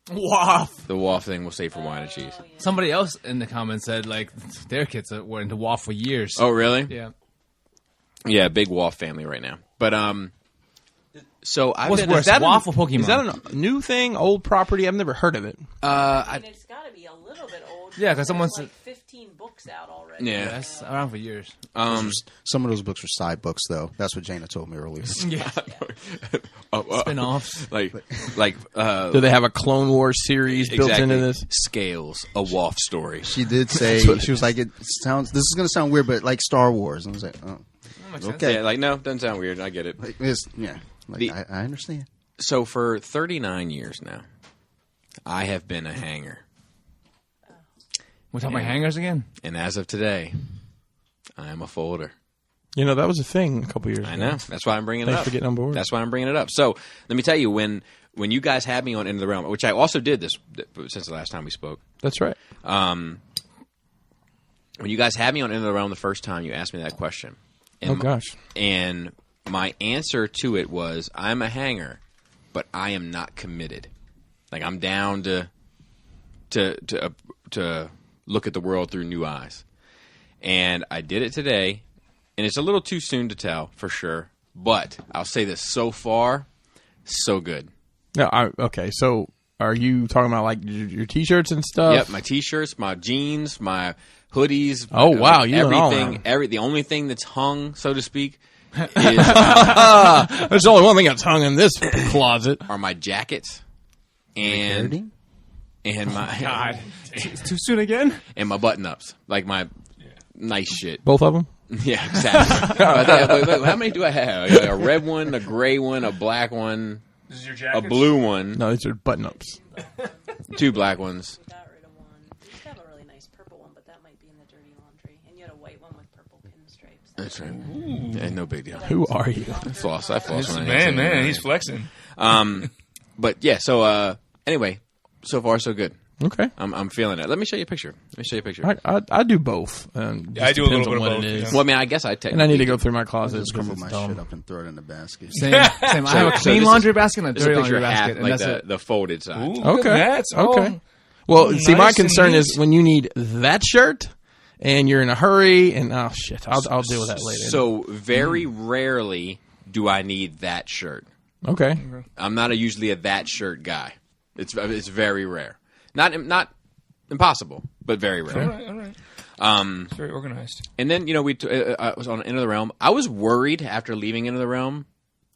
The WAF thing we'll save for wine and cheese. Somebody else in the comments said like their kids were into WAF for years. Oh, really? Yeah. Yeah, big WAF family right now. But so I've what's been, worse, WAF or Pokemon? Is that a new thing, old property? I've never heard of it. It's got to be a little bit old. Yeah, because someone's like 15 books out already. Yeah, that's around for years. Some of those books are side books, though. That's what Jana told me earlier. Yeah. Spin-offs. Like, do they have a Clone Wars series built into this? Scales, a WAF story. She did say she was like, "This is going to sound weird, but like Star Wars." And I was like, "Oh, okay." Yeah, like no, doesn't sound weird. I get it. I understand. So for 39 years now, I have been a hanger. We're talking about hangers again? And as of today, I am a folder. You know, that was a thing a couple years ago. I know. That's why I'm bringing it up. Thanks for getting on board. That's why I'm bringing it up. So let me tell you, when you guys had me on Into the Realm, which I also did this since the last time we spoke. That's right. When you guys had me on Into the Realm the first time, you asked me that question. And and my answer to it was, I'm a hanger, but I am not committed. Like, I'm down to look at the world through new eyes. And I did it today, and it's a little too soon to tell, for sure. But I'll say this, so far, so good. No, okay, so are you talking about, like, your T-shirts and stuff? Yep, my T-shirts, my jeans, my hoodies. Oh, wow, you everything. The only thing that's hung, so to speak, is... There's only one thing that's hung in this closet. Are my jackets and my... God. Too soon again? And my button-ups. Like my nice shit. Both of them? Yeah, exactly. Look, how many do I have? A red one, a gray one, a black one, this is your jackets? A blue one. No, these are button-ups. 2 black ones. We got rid of one. You used to have a really nice purple one, but that might be in the dirty laundry. And you had a white one with purple pinstripes. That's right. Yeah, no big deal. Who are you? I floss when I Man, he's flexing. But yeah, so anyway, so far so good. Okay, I'm feeling it. Let me show you a picture. I do both. I do a little bit of both. Yeah. Well, I mean, I guess I and I need to go through my closet. Just crumble my shit up and throw it in the basket. Same. I have a clean laundry basket and a dirty laundry basket, and like that's the folded side. Ooh, okay. Okay. Well, see, my concern is when you need that shirt and you're in a hurry, and oh shit, I'll deal with that later. So very rarely do I need that shirt. Okay. I'm not usually a that shirt guy. It's very rare. Not impossible, but very rare. All right. It's very organized. And then, I was on Into the Realm. I was worried after leaving Into the Realm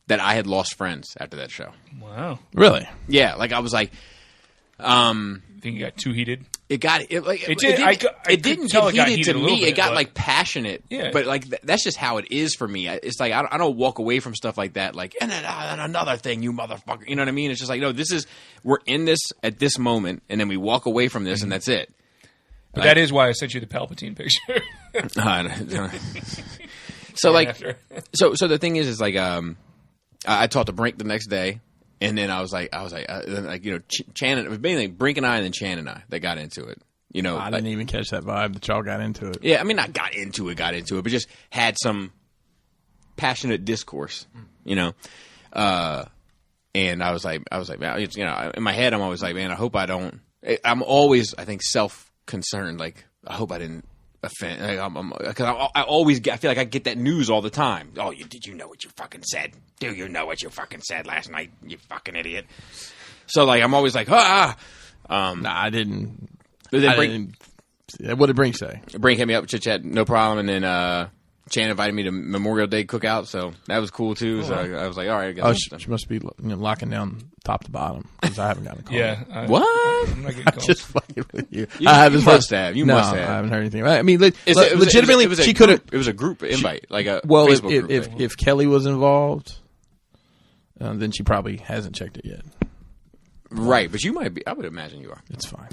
that I had lost friends after that show. Wow. Really? Yeah, like I was like, think it got too heated? It got it like it did. It didn't get heated to me. It got like passionate. Yeah. But like that's just how it is for me. It's like I don't walk away from stuff like that. Like and then another thing, you motherfucker. You know what I mean? It's just like no, we're in this at this moment, and then we walk away from this, and that's it. But that is why I sent you the Palpatine picture. So like, so the thing is like, I talked to Brink the next day, and then I was like, you know, Chan, it was mainly Brink and I, and then Chan and I that got into it. You know, I didn't even catch that vibe that y'all got into it. Yeah, I mean, not got into it, but just had some passionate discourse. You know, and I was like, man, you know, in my head, I'm always like, man, I hope I don't. I'm always, I think, self-concerned. Like, I hope I didn't offend. Because I feel like I get that news all the time. Oh, did you know what you fucking said? Do you know what you fucking said last night? You fucking idiot. So like, I'm always like, nah, I didn't. What did Brink say? Brink hit me up, chit chat, no problem, and then Chan invited me to Memorial Day cookout, so that was cool too. So I was like, all right, I guess she must be locking down top to bottom because I haven't gotten a call. Yeah, what? I'm not getting calls. Just fucking with you. You must have. You must have. I haven't heard anything. I mean, legitimately, she could have. It was a group invite, like a well, Facebook group. If Kelly was involved, then she probably hasn't checked it yet. Right, but you might be. I would imagine you are. It's fine.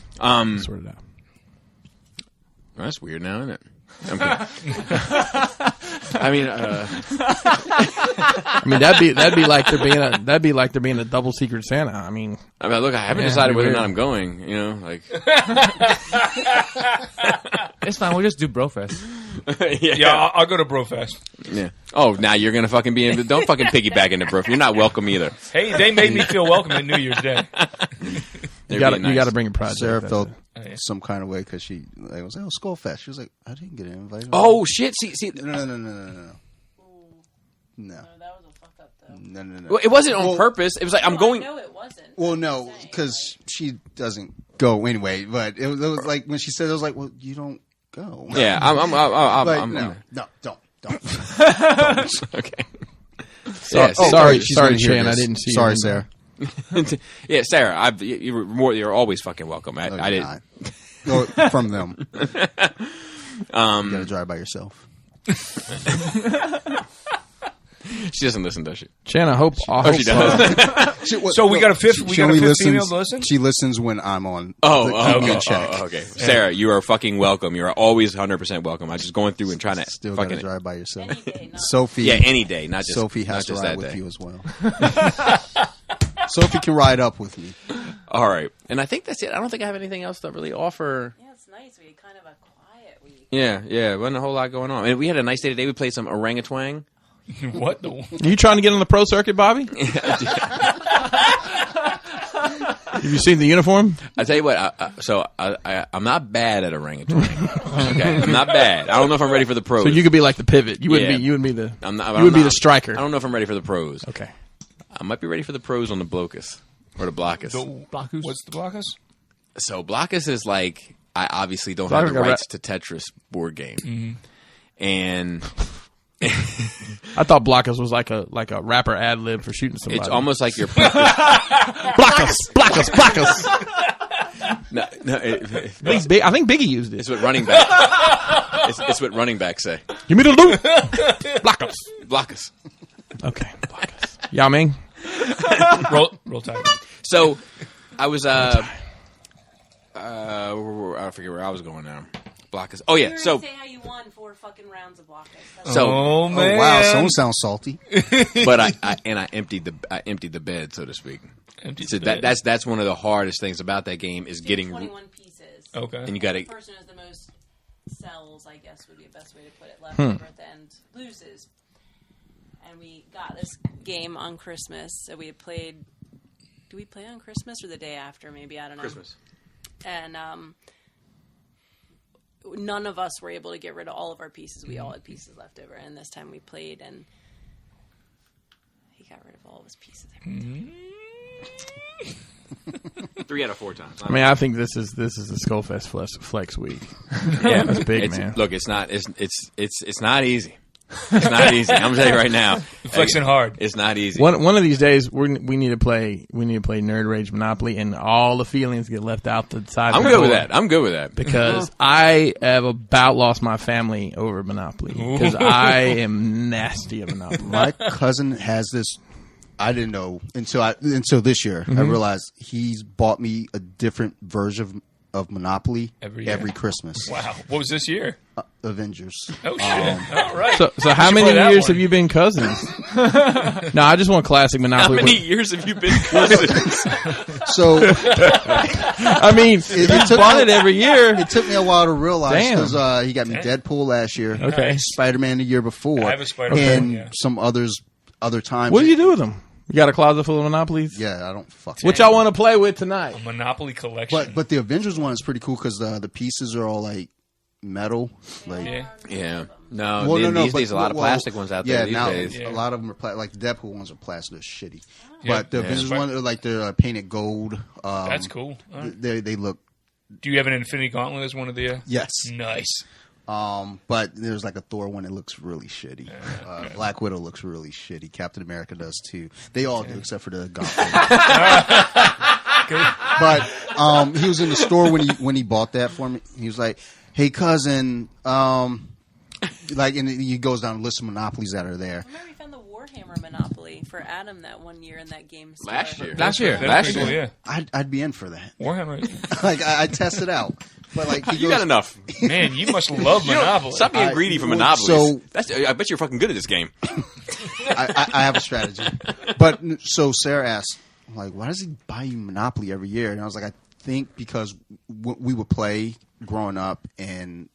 Sort it out. Well, that's weird now, isn't it? I mean, that'd be like there being a double secret Santa. I mean, look, I haven't decided whether or not I'm going. You know, like it's fine. We'll just do Brofest. Yeah, I'll go to Brofest. Yeah. Oh, now you're gonna fucking be in. Don't fucking piggyback into Brofest. You're not welcome either. Hey, they made me feel welcome at New Year's Day. You got to bring a project. Seraph felt some kind of way because she was like, "Oh, Skullfest." She was like, "I didn't get invited." Oh shit! See, no. No, that was a fuck up though. No. Well, it wasn't on purpose. It was like I'm going. No, it wasn't. Well, no, because she doesn't go anyway. But it was like when she said, "It was like, well, you don't go." Yeah, I'm no, don't. Okay. Sorry, Shan. I didn't see. Sorry, Sarah. Yeah, Sarah. You're always fucking welcome. I didn't. Go from them. You gotta drive by yourself. She doesn't listen, does she? Shan, I hope she does. So we got a fifth. We got a fifth female to listen. She listens when I'm on. Okay. Sarah, you are fucking welcome. You are always 100% welcome. I'm just going through and trying to still fucking gotta drive by yourself. Any day, Sophie. Yeah, any day, not just Sophie has to just ride that with day. you as well. Sophie can ride up with me. All right, and I think that's it. I don't think I have anything else to really offer. Yeah, it's nice. We had kind of a quiet week. Yeah, wasn't a whole lot going on. And we had a nice day today. We played some orangutan. What the? Are you trying to get on the pro circuit, Bobby? Have you seen the uniform? I tell you what. I'm not bad at orangutan. Okay, I'm not bad. I don't know if I'm ready for the pros. So you could be like the pivot. You wouldn't be. You would be the. You would be the striker. I don't know if I'm ready for the pros. Okay. I might be ready for the pros on the Blocus or the Blockus. What's the Blockus? So Blockus is like I obviously don't have the rights to Tetris board game, and. I thought Blockus was like a rapper ad lib for shooting somebody. It's almost like your Blockus. No, I think Biggie used it. It's what running back. It's what running backs say. Give me the loot. Blockus. Okay, Blockus. Yao Ming. Roll Tide. So I was I forget where I was going now. Blockus. Oh yeah. So say how you won 4 fucking rounds of Blockus. So man. Oh wow, someone sounds salty. But I emptied the bed, so to speak. So that's one of the hardest things about that game is getting 21 pieces. Okay. And you got to. The person who has the most cells, I guess, would be the best way to put it. Left over at the end loses. And we got this game on Christmas. So we had played. Do we play on Christmas or the day after? Maybe, I don't know. Christmas. And none of us were able to get rid of all of our pieces. We all had pieces left over, and this time we played, and he got rid of all of his pieces. 3 out of 4 times. I mean, I think this is the Skullfest flex week. Yeah, that's big, man. Look, it's not. It's not easy. It's not easy. I'm telling you right now. Flexing hard. It's not easy. One of these days, we need to play Nerd Rage Monopoly, and all the feelings get left out the side. I'm good with that. I'm good with that because I have about lost my family over Monopoly because I am nasty at Monopoly. My cousin has this. I didn't know until this year. I realized he's bought me a different version of Monopoly every Christmas. Wow. What was this year? Avengers. Oh, shit. All right. So how many years have you been cousins? No, I just want classic Monopoly. How many years have you been cousins? So, I mean, you bought it every year. It took me a while to realize because he got me Deadpool last year. Okay. Spider-Man the year before. I have a Spider-Man. And some other times. What do you do with them? You got a closet full of Monopolies? Yeah, I don't fuck. What y'all want to play with tonight? A Monopoly collection. But the Avengers one is pretty cool because the pieces are all like metal. Like yeah. No, these days a lot of plastic ones out there these days. A lot of them are like the Deadpool ones are plastic. They're shitty. But the Avengers one are like they're painted gold. That's cool. They look. Do you have an Infinity Gauntlet as one of the? Yes. Nice. But there's like a Thor one that looks really shitty. Black Widow looks really shitty. Captain America does too. They all do except for the Gauntlet. But he was in the store when he bought that for me. He was like, "Hey cousin," like, and he goes down a list of monopolies that are there. I remember we found the Warhammer Monopoly for Adam that one year in that game store. Last year. Yeah. I'd be in for that. Warhammer. Like I test it out. But like you got enough. Man, you must love Monopoly. Stop being greedy for Monopoly. I bet you're fucking good at this game. I have a strategy. But so Sarah asked, like, why does he buy you Monopoly every year? And I was like, I think because we would play growing up, and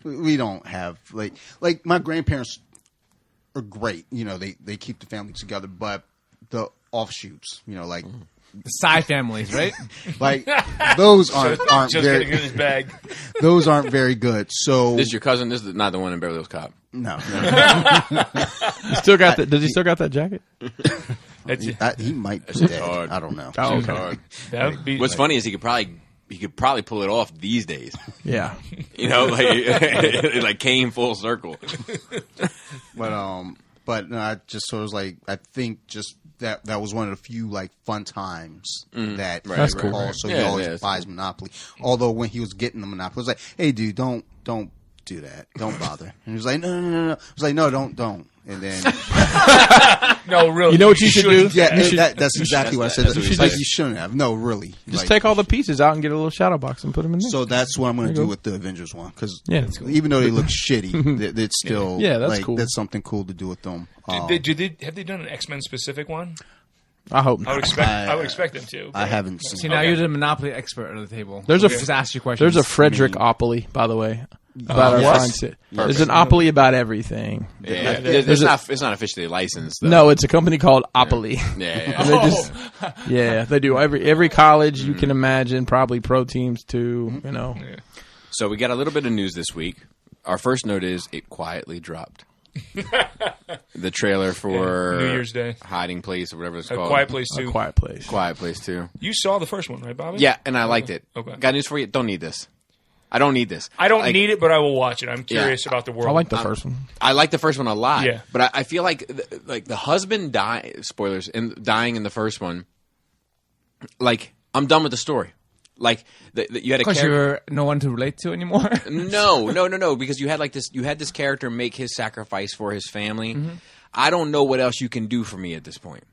we don't have like my grandparents are great. You know, they keep the family together, but the offshoots, you know, like. The side families, right? Like those aren't just very. Getting in his bag. Those aren't very good. So this is your cousin. This is not the one in Beverly Hills Cop. No. You still got that? Does he still got that jacket? He might be dead. Hard. I don't know. Oh, okay. That would be What's funny is he could probably pull it off these days. Yeah. You know, like it like came full circle. But no, I just sort of was like, I think just that was one of the few like fun times that he recalls. So he always buys Monopoly. Although when he was getting the Monopoly, I was like, hey dude, don't do that. Don't bother. And he was like, no. I was like, no, don't. And then no, really. You know what you should do? Yeah, that's exactly what I said. You shouldn't have. No, really. Just take all the pieces out and get a little shadow box and put them in there. So that's what I'm going to do with the Avengers one because cool. even though they look shitty, it's still that's cool. That's something cool to do with them. Have they done an X-Men specific one? I hope not. I would expect them to. I haven't seen. See, now you're the Monopoly expert at the table. Just ask you questions. There's a Frederick-opoly, by the way. About our fine city. There's an opoly about everything. Yeah, it's not officially licensed. Though. No, it's a company called Opoly. Yeah. They do every college you can imagine, probably pro teams too. You know. Yeah. So we got a little bit of news this week. Our first note is it quietly dropped. The trailer for New Year's Day, Hiding Place or whatever it's called. Quiet Place 2. Quiet Place. Quiet Place 2. You saw the first one, right, Bobby? Yeah, and I liked it. Okay. Got news for you. Don't need this. I don't need this. I don't need it, but I will watch it. I'm curious about the world. I like the first one. I like the first one a lot. Yeah. But I feel like the husband spoilers, dying in the first one, like, I'm done with the story. Like, you had a character. You're no one to relate to anymore? No. Because you had this character make his sacrifice for his family. Mm-hmm. I don't know what else you can do for me at this point.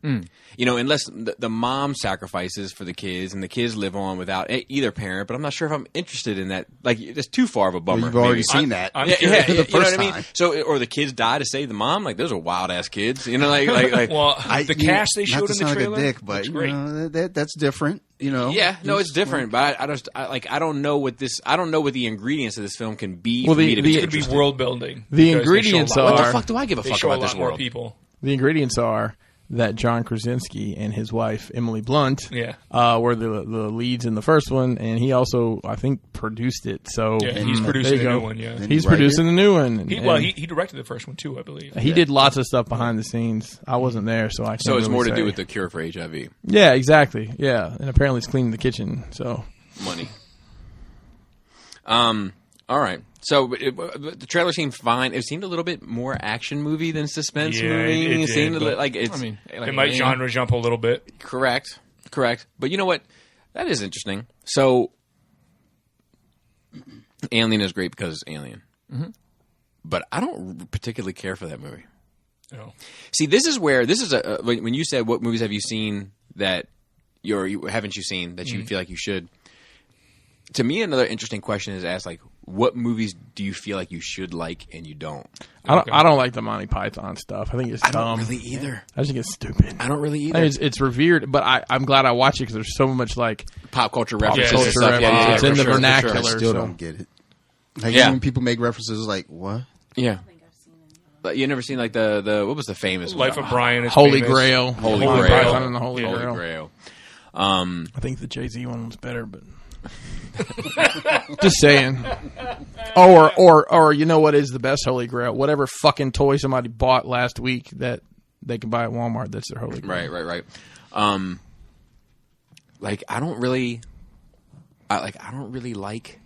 You know, unless the mom sacrifices for the kids and the kids live on without either parent. But I'm not sure if I'm interested in that. Like, it's too far of a bummer. Well, you've already seen that. You know what I mean? So, or the kids die to save the mom. Like, those are wild ass kids. You know, like well, the cast they showed in the trailer. Like a dick, but you know, that's different. You know, it's different, but I don't know what the ingredients of this film can be. Well, it could be world building. The ingredients are. What the fuck do I give a fuck about this world? People. The ingredients are that John Krasinski and his wife Emily Blunt were the leads in the first one, and he also, I think, produced it. So he's producing the new one. Yeah, he's producing the new one. He directed the first one too, I believe. He did lots of stuff behind the scenes. I wasn't there, so I can't. So it's really more to say. do with the cure for HIV. Yeah, exactly. Yeah, and apparently it's cleaning the kitchen. So money. All right. So the trailer seemed fine. It seemed a little bit more action movie than suspense movie. It seemed like it's. I mean, it might genre jump a little bit. Correct. But you know what? That is interesting. So, Alien is great because it's Alien. Mm-hmm. But I don't particularly care for that movie. No. See, this is when you said what movies have you seen that haven't you seen that you feel like you should. To me, another interesting question is asked, like, what movies do you feel like you should like and you don't? I don't like the Monty Python stuff. I think it's dumb. I don't really either. I think it's stupid. I don't really either. It's revered, but I'm glad I watch it because there's so much like pop culture references. It's in the vernacular. I still don't get it. Like when people make references, like what? Yeah. But you never seen like the what was the famous Life of Brian? Is Holy famous. Grail. Holy Grail. And the Holy Grail. I think the Jay-Z one was better, but. Just saying. Or you know what is the best Holy Grail? Whatever fucking toy somebody bought last week that they can buy at Walmart, that's their Holy Grail. Right. Like I don't really like.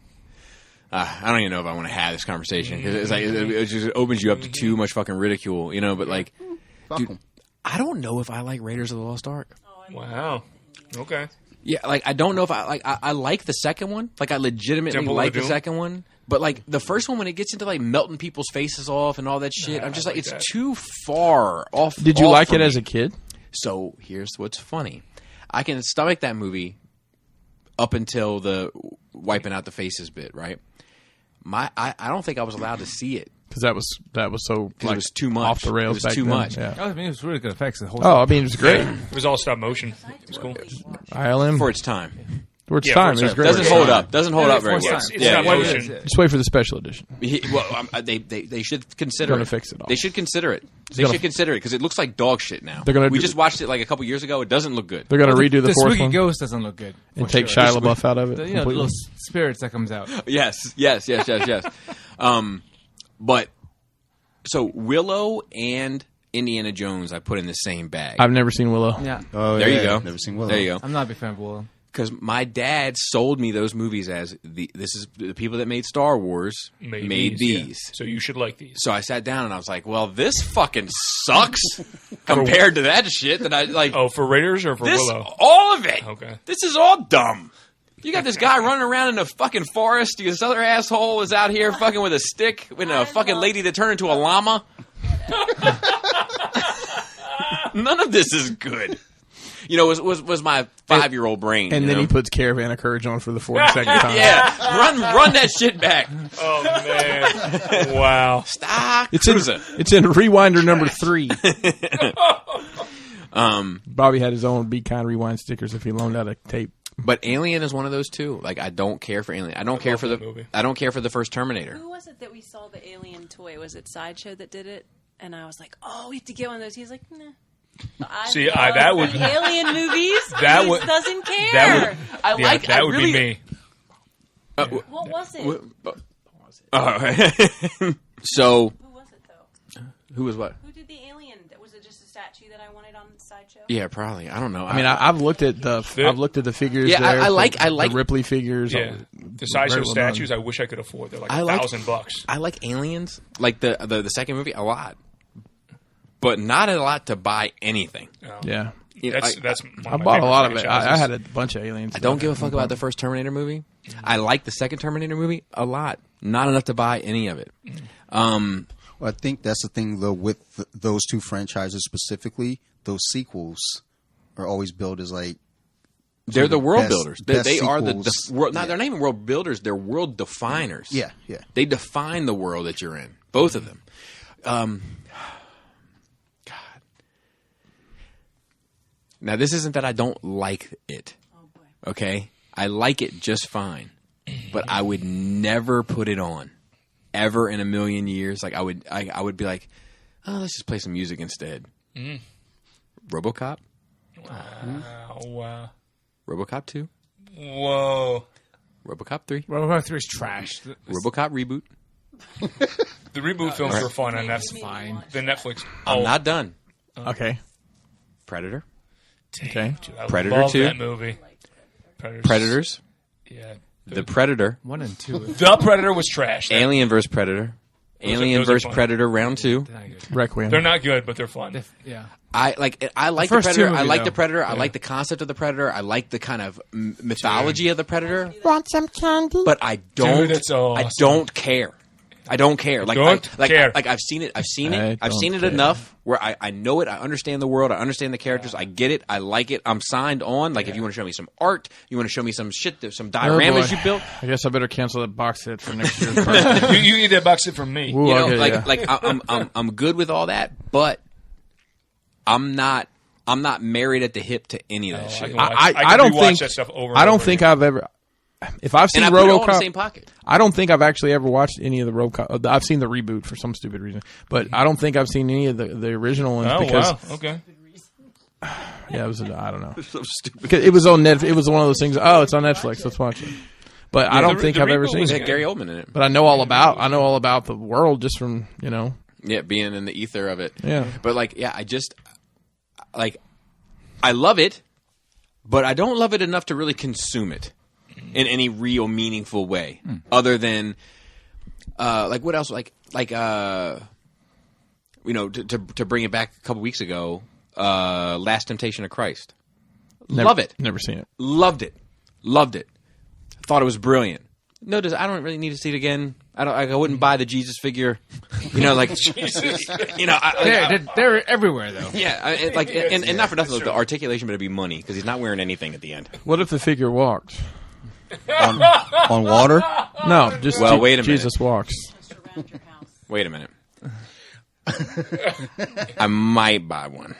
I don't even know if I want to have this conversation because it's like it just opens you up to too much fucking ridicule, you know. But like, dude, I don't know if I like Raiders of the Lost Ark. Wow. Okay. Yeah, like I don't know if I like the second one. Like I legitimately like the second one. But like the first one, when it gets into like melting people's faces off and all that shit, I'm just like it's too far off. Did you like it as a kid? So here's what's funny: I can stomach that movie up until the wiping out the faces bit. Right? I don't think I was allowed to see it. Because that was so like, it was too much off the rails. It was too much. Yeah. I mean, it was really good effects. The whole I mean, it was great. It was all stop motion. It was cool. ILM for its time. For its time, it was great. Doesn't hold up very well. It's stop motion. Just wait for the special edition. They should consider it. Fix it all. They should consider it. They should consider it because it looks like dog shit now. We just watched it like a couple years ago. It doesn't look good. They're going to redo the fourth one. The Ghost doesn't look good. And take Shia LaBeouf out of it. The little spirits that comes out. Yes. But so Willow and Indiana Jones, I put in the same bag. I've never seen Willow. Yeah. There you go. Never seen Willow. There you go. I'm not a big fan of Willow. Because my dad sold me those movies as this is the people that made Star Wars made these. Yeah. So you should like these. So I sat down and I was like, well, this fucking sucks compared to that shit that I like. Oh, for Raiders or for Willow? All of it. Okay. This is all dumb. You got this guy running around in a fucking forest. This other asshole is out here fucking with a stick with a fucking lady that turned into a llama. None of this is good. You know, was my 5-year-old brain. And then he puts Caravan of Courage on for the 42nd time. Yeah, run that shit back. Oh man! Wow. Stop. It's in Rewinder number 3. Bobby had his own Be Kind Rewind stickers if he loaned out a tape. But Alien is one of those too. Like I don't care for Alien. I don't care for the first Terminator. Who was it that we saw the Alien toy? Was it Sideshow that did it? And I was like, oh, we have to get one of those. He's like, nah. That would alien movies. That would doesn't care. That would be me. What was it? So who was it though? Who was what? Who did the alien? Was it just a statue that I wanted on the Sideshow? Yeah, probably. I don't know. I mean, I've looked at the figures. Yeah, there, I like the Ripley figures. Yeah, the Sideshow statues. I wish I could afford. They're like $1,000. I like Aliens, like the second movie, a lot. But not a lot to buy anything. Oh. Yeah. That's I bought a lot of it. I had a bunch of Aliens. I don't give a fuck about the first Terminator movie. I like the second Terminator movie a lot. Not enough to buy any of it. Well, I think that's the thing, though, with those two franchises specifically. Those sequels are always billed as like... They're the world builders. They are the world. Yeah. They're not even world builders. They're world definers. Yeah. They define the world that you're in. Both of them. Now, this isn't that I don't like it, okay? I like it just fine, but I would never put it on, ever in a million years. Like I would be like, oh, let's just play some music instead. RoboCop. Wow. RoboCop 2. Whoa. RoboCop 3. RoboCop 3 is trash. RoboCop reboot. The reboot films were fun, and that's fine. The Netflix. I'm not done. Okay. Predator. Okay. Dude, I Predator love 2. That movie. Predators. Yeah. The Predator. 1 and 2. The Predator was trash. Alien vs. Predator. Alien vs. Predator Round 2. Requiem. They're not good, but they're fun. Yeah. I like the Predator. I like the Predator. I like the concept of the Predator. I like the kind of mythology of the Predator. Want some candy? But I don't. Dude, that's awesome. I don't care. I don't care. Like care. I've seen it. I've seen it enough where I know it. I understand the world. I understand the characters. I get it. I like it. I'm signed on. Like if you want to show me some art, you want to show me some shit, some dioramas you built. I guess I better cancel that box set for next year. You need that box set from me. Ooh, you know, I'm good with all that, but I'm not married at the hip to any of that shit. I don't think that stuff over. I don't think I've ever. If I've seen and I put it all in the RoboCop, same pocket. I don't think I've actually ever watched any of the RoboCop. I've seen the reboot for some stupid reason, but I don't think I've seen any of the original ones. Oh because, wow, okay. Yeah, it was. I don't know. So stupid. Because it was on Netflix. It was one of those things. Oh, it's on Netflix. Let's watch it. But I don't think I've ever seen It it. had Gary Oldman in it. But I know all about the world just from Yeah, being in the ether of it. Yeah. But I love it, but I don't love it enough to really consume it in any real meaningful way. Other than what else? To bring it back a couple weeks ago, Last Temptation of Christ. Love it. Never seen it. Loved it. Thought it was brilliant. Notice I don't really need to see it again. I wouldn't buy the Jesus figure. Jesus. They're everywhere though. Yeah, and not for nothing. The articulation better be money because he's not wearing anything at the end. What if the figure walked on water? No, just wait a minute. Jesus walks. Wait a minute. I might buy one.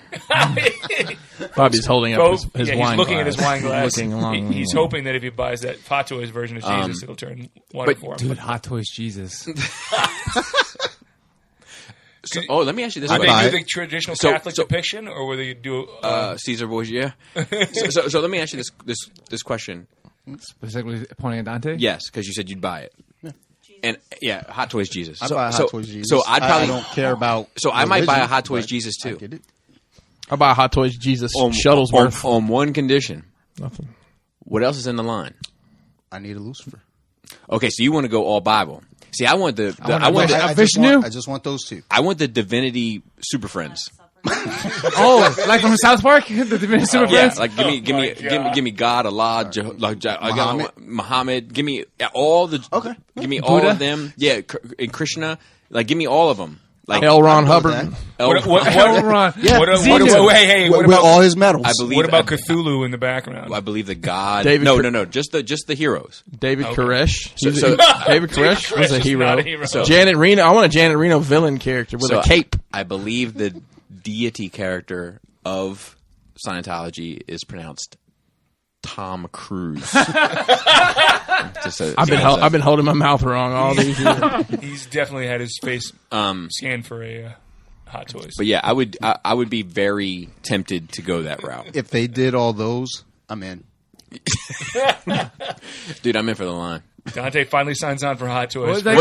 Bobby's holding up his wine. He's looking glass. at his wine glass. He's hoping that if he buys that Hot Toys version of Jesus, it'll turn water for him. Dude, Hot Toys Jesus. Let me ask you this: Would they do the traditional Catholic depiction, or would they do Caesar Borgia? so let me ask you this question. Specifically pointing at Dante? Yes, because you said you'd buy it. Yeah. And Hot Toys Jesus. I'd buy a Hot Toys Jesus. So I don't care about. So I might buy a Hot Toys Jesus too. I get it. I'll buy a Hot Toys Jesus Shuttlesworth. On one condition. Nothing. What else is in the line? I need a Lucifer. Okay, so you want to go all Bible. See, I want the Vishnu. I just want those two. I want the Divinity Super Friends. Like from South Park, the Divinity Super Friends. Yeah, like give me God, Allah, Muhammad. Give me all the. Okay. Give me all of them. Yeah, and Krishna. Like, give me all of them. Like L. Ron Hubbard. What Ron? Yeah. What about all his medals? What about Cthulhu in the background? I believe the God. David no. Just the heroes. David Koresh. David Koresh was a hero. Not a hero. Janet Reno. I want a Janet Reno villain character with a cape. I believe the deity character of Scientology is pronounced Tom Cruise. I've been holding my mouth wrong all these years. He's definitely had his face scanned for a Hot Toys. But yeah, I would be very tempted to go that route. If they did all those, I'm in. Dude, I'm in for the line. Dante finally signs on for Hot Toys. I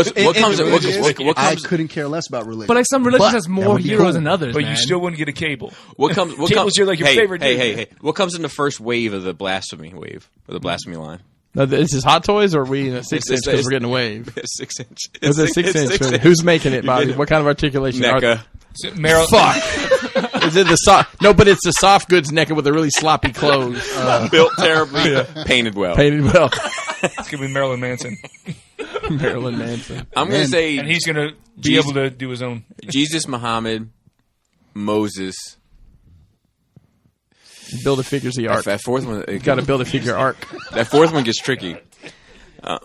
couldn't care less about religion. But like some religions has more heroes than others. But man. You still wouldn't get a cable. Cable's your favorite. Hey! What comes in the first wave of the blasphemy line? No, this is Hot Toys, or are we in a 6-inch because we're getting a wave? 6 inch. It's a 6-inch. Who's making it, Bobby? What kind of articulation? NECA. Fuck. Is it the soft? No, but it's the soft goods NECA with the really sloppy clothes. Built terribly, painted well. It's gonna be Marilyn Manson. Marilyn Manson. I'm gonna say, and he's gonna be able to do his own. Jesus, Muhammad, Moses. Build a figure's the arc. That fourth one, you got to build a figure arc. That fourth one gets tricky. Huh?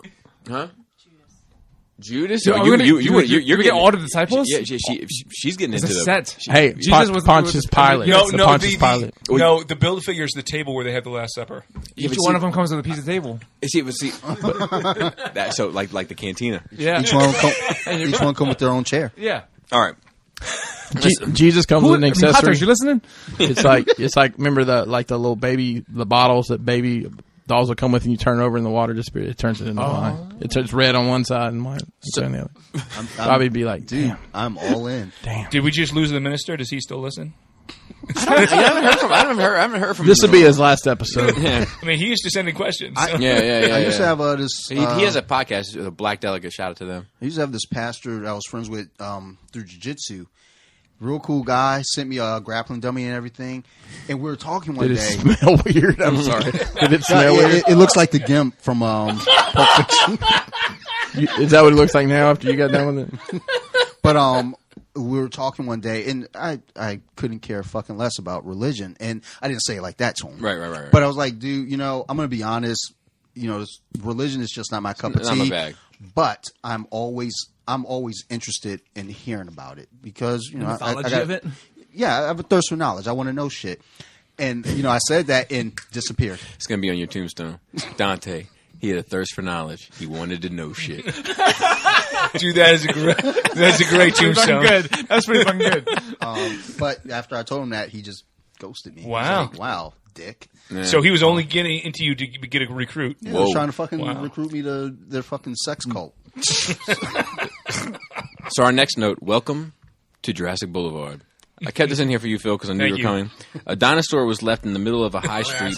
Judas? You're gonna get all the disciples? Yeah, she's getting into the set. Hey, Jesus was Pontius Pilate. Pontius Pilate. No, the Build-A-Figure is the table where they have the Last Supper. Each one of them comes with a piece of table. So like the cantina. Yeah. Each one come with their own chair. Yeah. All right. Jesus comes with an accessory. You listening? It's like remember the little baby bottles that baby dolls will come with, and you turn it over in the water. It turns it into wine. It turns red on one side and white on the other. Bobby'd be like, dude, I'm all in. Damn. Did we just lose the minister? Does he still listen? I haven't heard from this him. This will be his last episode. I mean, he used to send in questions. So. I used to have this. He has a podcast, the Black Delegate. Shout out to them. I used to have this pastor that I was friends with through jiu-jitsu. Real cool guy. Sent me a grappling dummy and everything. And we were talking one day. Did it smell weird? I'm sorry. Did it smell weird? It looks like the Gimp from Pulp Fiction. Is that what it looks like now after you got done with it? But we were talking one day, and I couldn't care fucking less about religion. And I didn't say it like that to him. Right. But I was like, dude, I'm going to be honest. Religion is just not my cup of tea. Not my bag. But I'm always interested in hearing about it because mythology of it. Yeah, I have a thirst for knowledge. I want to know shit, and I said that and disappeared. It's gonna be on your tombstone, Dante. He had a thirst for knowledge. He wanted to know shit. Dude, that's a great tombstone. Good. That's pretty fucking good. But after I told him that, he just ghosted me. Wow. Like, wow, dick. Yeah. So he was only getting into you to get a recruit. Yeah, he was trying to fucking recruit me to their fucking sex cult. So our next note, welcome to Jurassic Boulevard. I kept this in here for you, Phil, because I knew you were coming. A dinosaur was left in the middle of a high street,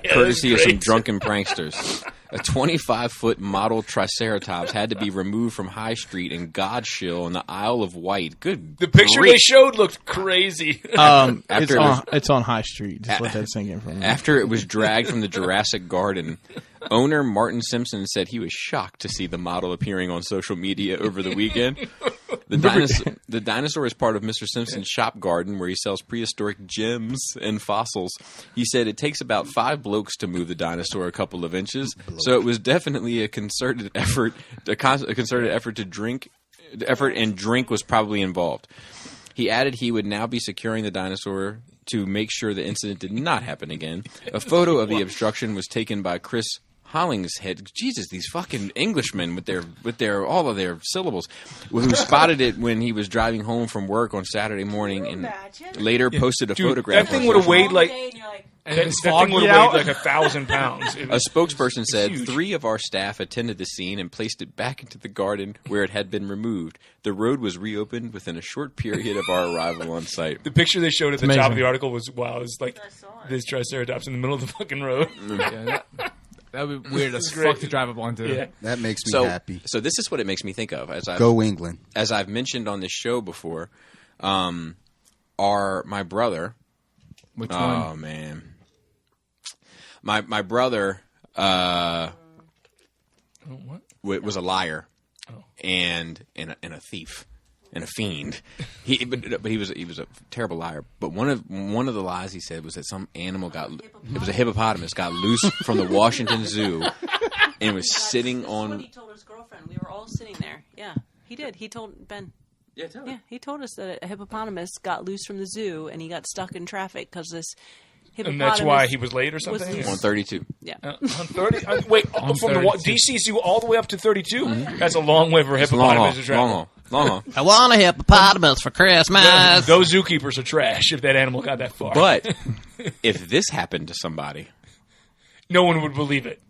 courtesy of some drunken pranksters. A 25-foot model Triceratops had to be removed from High Street in Godshill in the Isle of Wight. Good. The picture they showed looked crazy. It's on High Street. Just let that sink in for a minute. After it was dragged from the Jurassic Garden, owner Martin Simpson said he was shocked to see the model appearing on social media over the weekend. The dinosaur is part of Mr. Simpson's shop garden where he sells prehistoric gems and fossils. He said it takes about 5 blokes to move the dinosaur a couple of inches, so it was definitely a concerted effort. A concerted effort to drink. Effort and drink was probably involved. He added he would now be securing the dinosaur to make sure the incident did not happen again. A photo of the obstruction was taken by Chris Hollingshead. Jesus, these fucking Englishmen with their all of their syllables, who spotted it when he was driving home from work on Saturday morning and later posted a photograph. That thing would have weighed like. That thing would have weighed like 1,000 pounds. A spokesperson said 3 of our staff attended the scene and placed it back into the garden where it had been removed. The road was reopened within a short period of our arrival on site. The picture they showed at the top of the article was, wow, it's like this Triceratops in the middle of the fucking road. Yeah, that would be weird as fuck to drive up onto. Yeah. That makes me happy. So this is what it makes me think of. Go England. As I've mentioned on this show before, my brother. Which one? Oh, man. My brother was a liar and a thief and a fiend. But he was a terrible liar. But one of the lies he said was that some animal it was a hippopotamus got loose from the Washington Zoo and was sitting on. That's what he told his girlfriend. We were all sitting there. Yeah, he did. He told Ben. Yeah, tell me. Yeah, he told us that a hippopotamus got loose from the zoo and he got stuck in traffic because this. And that's why he was late or something? On 32. Yeah. On 30? Wait, from the DC Zoo all the way up to 32? Mm-hmm. That's a long way for a hippopotamus to travel. Long haul. I want a hippopotamus for Christmas. Those zookeepers are trash if that animal got that far. But if this happened to somebody, no one would believe it.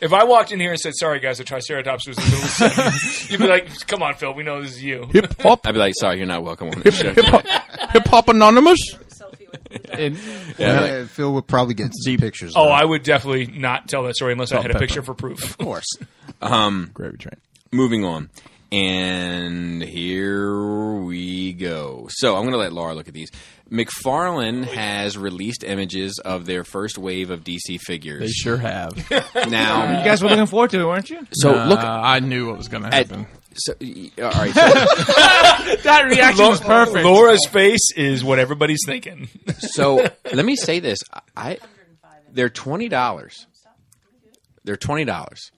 If I walked in here and said, sorry, guys, the Triceratops was in the middle of 7, you'd be like, come on, Phil, we know this is you. Hip-hop. I'd be like, sorry, you're not welcome on this show. Hip-hop Anonymous? Phil would probably get some pictures. Oh, I would definitely not tell that story unless I had a picture for proof. Of course. Gravy train. Moving on. And here we go. So I'm going to let Laura look at these. McFarlane has released images of their first wave of DC figures. They sure have. Now, you guys were looking forward to it, weren't you? So look, I knew what was going to happen. All right. That reaction was perfect. Laura's face is what everybody's thinking. So let me say this: they're $20. They're $20.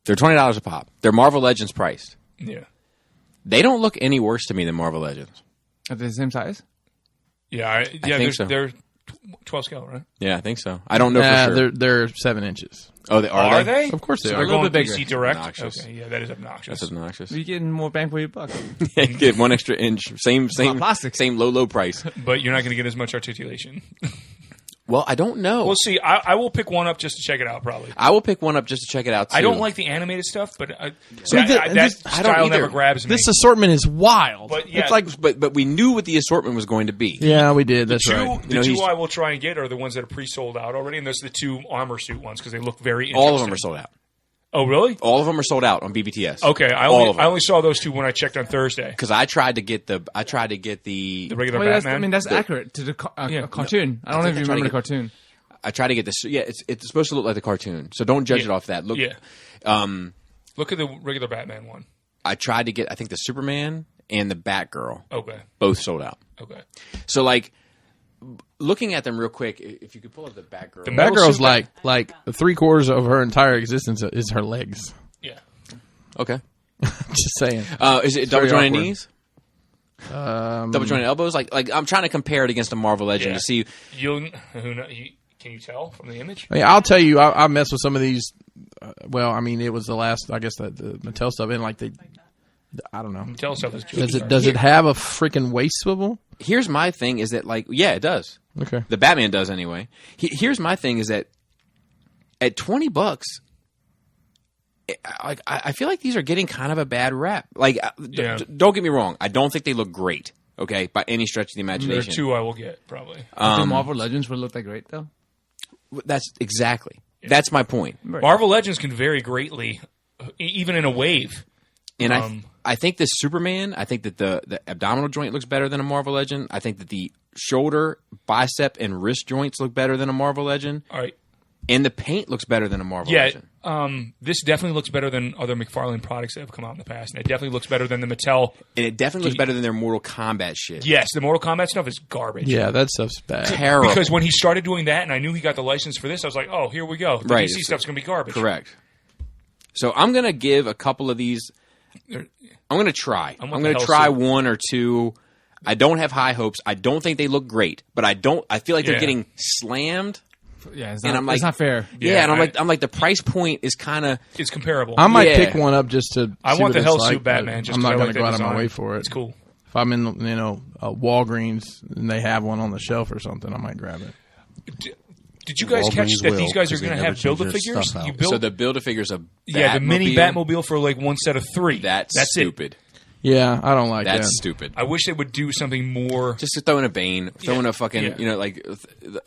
They're $20 a pop. They're Marvel Legends priced. Yeah. They don't look any worse to me than Marvel Legends. Are they the same size? Yeah, I think so. They're 12 scale, right? Yeah, I think so. I don't know for sure. They're 7 inches. Oh, are they? Of course they so are. They're going a little bit DC bigger. Direct? Obnoxious. Okay, yeah, that is obnoxious. That's obnoxious. You're getting more bang for your buck. You get 1 extra inch. Same plastic. Same low price. But you're not going to get as much articulation. Well, I don't know. We'll see. I will pick one up just to check it out, probably. I will pick one up just to check it out, too. I don't like the animated stuff, but that I don't style either. never grabs me. This assortment is wild. But, yeah, it's like, but we knew what the assortment was going to be. Yeah, we did. That's right. The two I will try and get are the ones that are pre-sold out already, and those are the 2 armor suit ones because they look very interesting. All of them are sold out. Oh, really? All of them are sold out on BBTS. Okay, I only saw those 2 when I checked on Thursday. Because I tried to get the regular Batman. That's accurate to the cartoon. I don't know if you remember the cartoon. I try to get this. Yeah, it's supposed to look like the cartoon, so don't judge it off that. Look, look at the regular Batman one. I tried to get, I think, the Superman and the Batgirl. Okay, both sold out. Okay, so like looking at them real quick, if you could pull up the Batgirl. The Batgirl's like 3/4 of her entire existence is her legs. Yeah. Okay. Just saying. Is it double jointed knees? Double jointed elbows? Like I'm trying to compare it against a Marvel Legend to see. Can you tell from the image? I mean, I'll tell you, I messed with some of these. Well, I mean, it was the last, I guess, the Mattel stuff, and like I don't know. Mattel stuff is does it have a freaking waist swivel? Here's my thing: is that it does. Okay. The Batman does anyway. Here's my thing: is that at $20, I feel like these are getting kind of a bad rap. Like, don't get me wrong, I don't think they look great. Okay, by any stretch of the imagination. There are 2 I will get probably. Do Marvel Legends would look that great though? That's exactly. Yeah. That's my point. Right. Marvel Legends can vary greatly, even in a wave. And I think the Superman, I think that the abdominal joint looks better than a Marvel Legend. I think that the shoulder, bicep, and wrist joints look better than a Marvel Legend. All right. And the paint looks better than a Marvel Legend. This definitely looks better than other McFarlane products that have come out in the past. And it definitely looks better than the Mattel. And it definitely looks better than their Mortal Kombat shit. Yes, the Mortal Kombat stuff is garbage. Yeah, that stuff's bad. Terrible. Because when he started doing that and I knew he got the license for this, I was like, oh, here we go. The DC stuff's going to be garbage. Correct. So I'm going to give a couple of these. I'm going to try. I'm going to try 1 or 2. I don't have high hopes. I don't think they look great. But I feel like they're getting slammed. Yeah, it's not fair. Yeah, and I'm like the price point is kind of it's comparable. I might pick one up just to. I want the Hellsuit like, Batman. Just I'm not going to go out of my way for it. It's cool. If I'm in Walgreens and they have one on the shelf or something, I might grab it. Did you guys catch that these guys are going to have Build-A-Figures? So the Build-A-Figures a the mini Batmobile for like 1 set of 3. That's It. stupid. Yeah, I don't like that. That's stupid. I wish they would do something more. Just to throw in a Bane, throw in a fucking,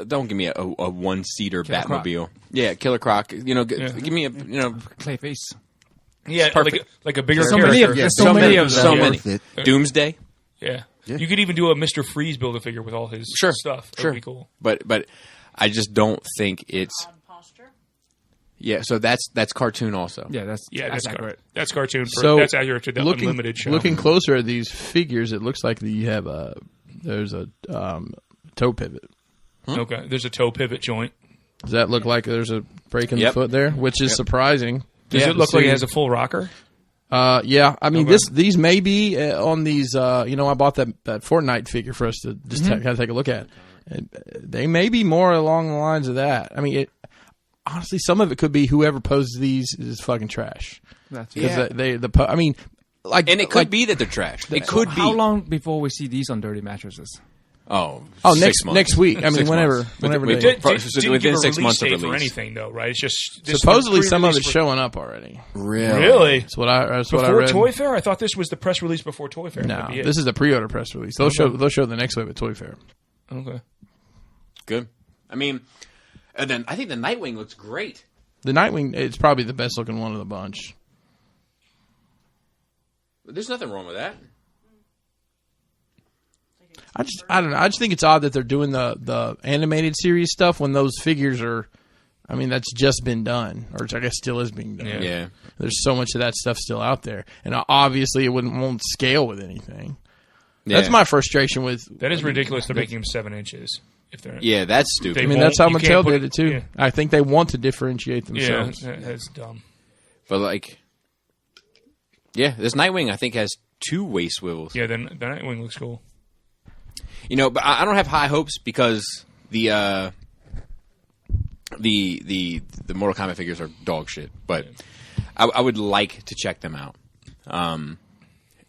don't give me a one-seater Batmobile. Croc. Yeah, Killer Croc. Give me a, Clayface. Yeah, like a bigger so character. Many of them. So many. Doomsday. Yeah. You could even do a Mr. Freeze Build-A-Figure with all his stuff. That would be cool. But I just don't think it's. Yeah, so that's cartoon also. Yeah, that's accurate. That's cartoon. So that's accurate to the Unlimited show. Looking closer at these figures, it looks like you have there's a toe pivot. Okay, there's a toe pivot joint. Does that look like there's a break in the foot there, which is surprising? Does it look like it has a full rocker? Yeah, I mean these may be on these. I bought that Fortnite figure for us to just kind of take a look at. And they may be more along the lines of that. I mean, honestly, some of it could be whoever poses these is fucking trash. That's because and it could be that they're trash. It could be. How long before we see these on dirty mattresses? Next week. I mean, whenever within 6 months of release. For anything though, right? It's just supposedly some of it's showing up already. Really? That's what I read. Before Toy Fair, I thought this was the press release before Toy Fair. No, this is the pre-order press release. They'll show the next wave at Toy Fair. Okay, good. I mean, and then I think the Nightwing looks great. The Nightwing, it's probably the best looking one of the bunch. There's nothing wrong with that. I don't know. I just think it's odd that they're doing the animated series stuff when those figures are. I mean, that's just been done, or I guess still is being done. Yeah. There's so much of that stuff still out there, and obviously it won't scale with anything. Yeah. That's my frustration with. That is ridiculous. They're making them 7 inches. If they're that's stupid. I mean, that's how Mattel did it too. Yeah. I think they want to differentiate themselves. Yeah, that's dumb. But this Nightwing I think has 2 waist swivels. Yeah, then the Nightwing looks cool. But I don't have high hopes because the Mortal Kombat figures are dog shit. But I would like to check them out.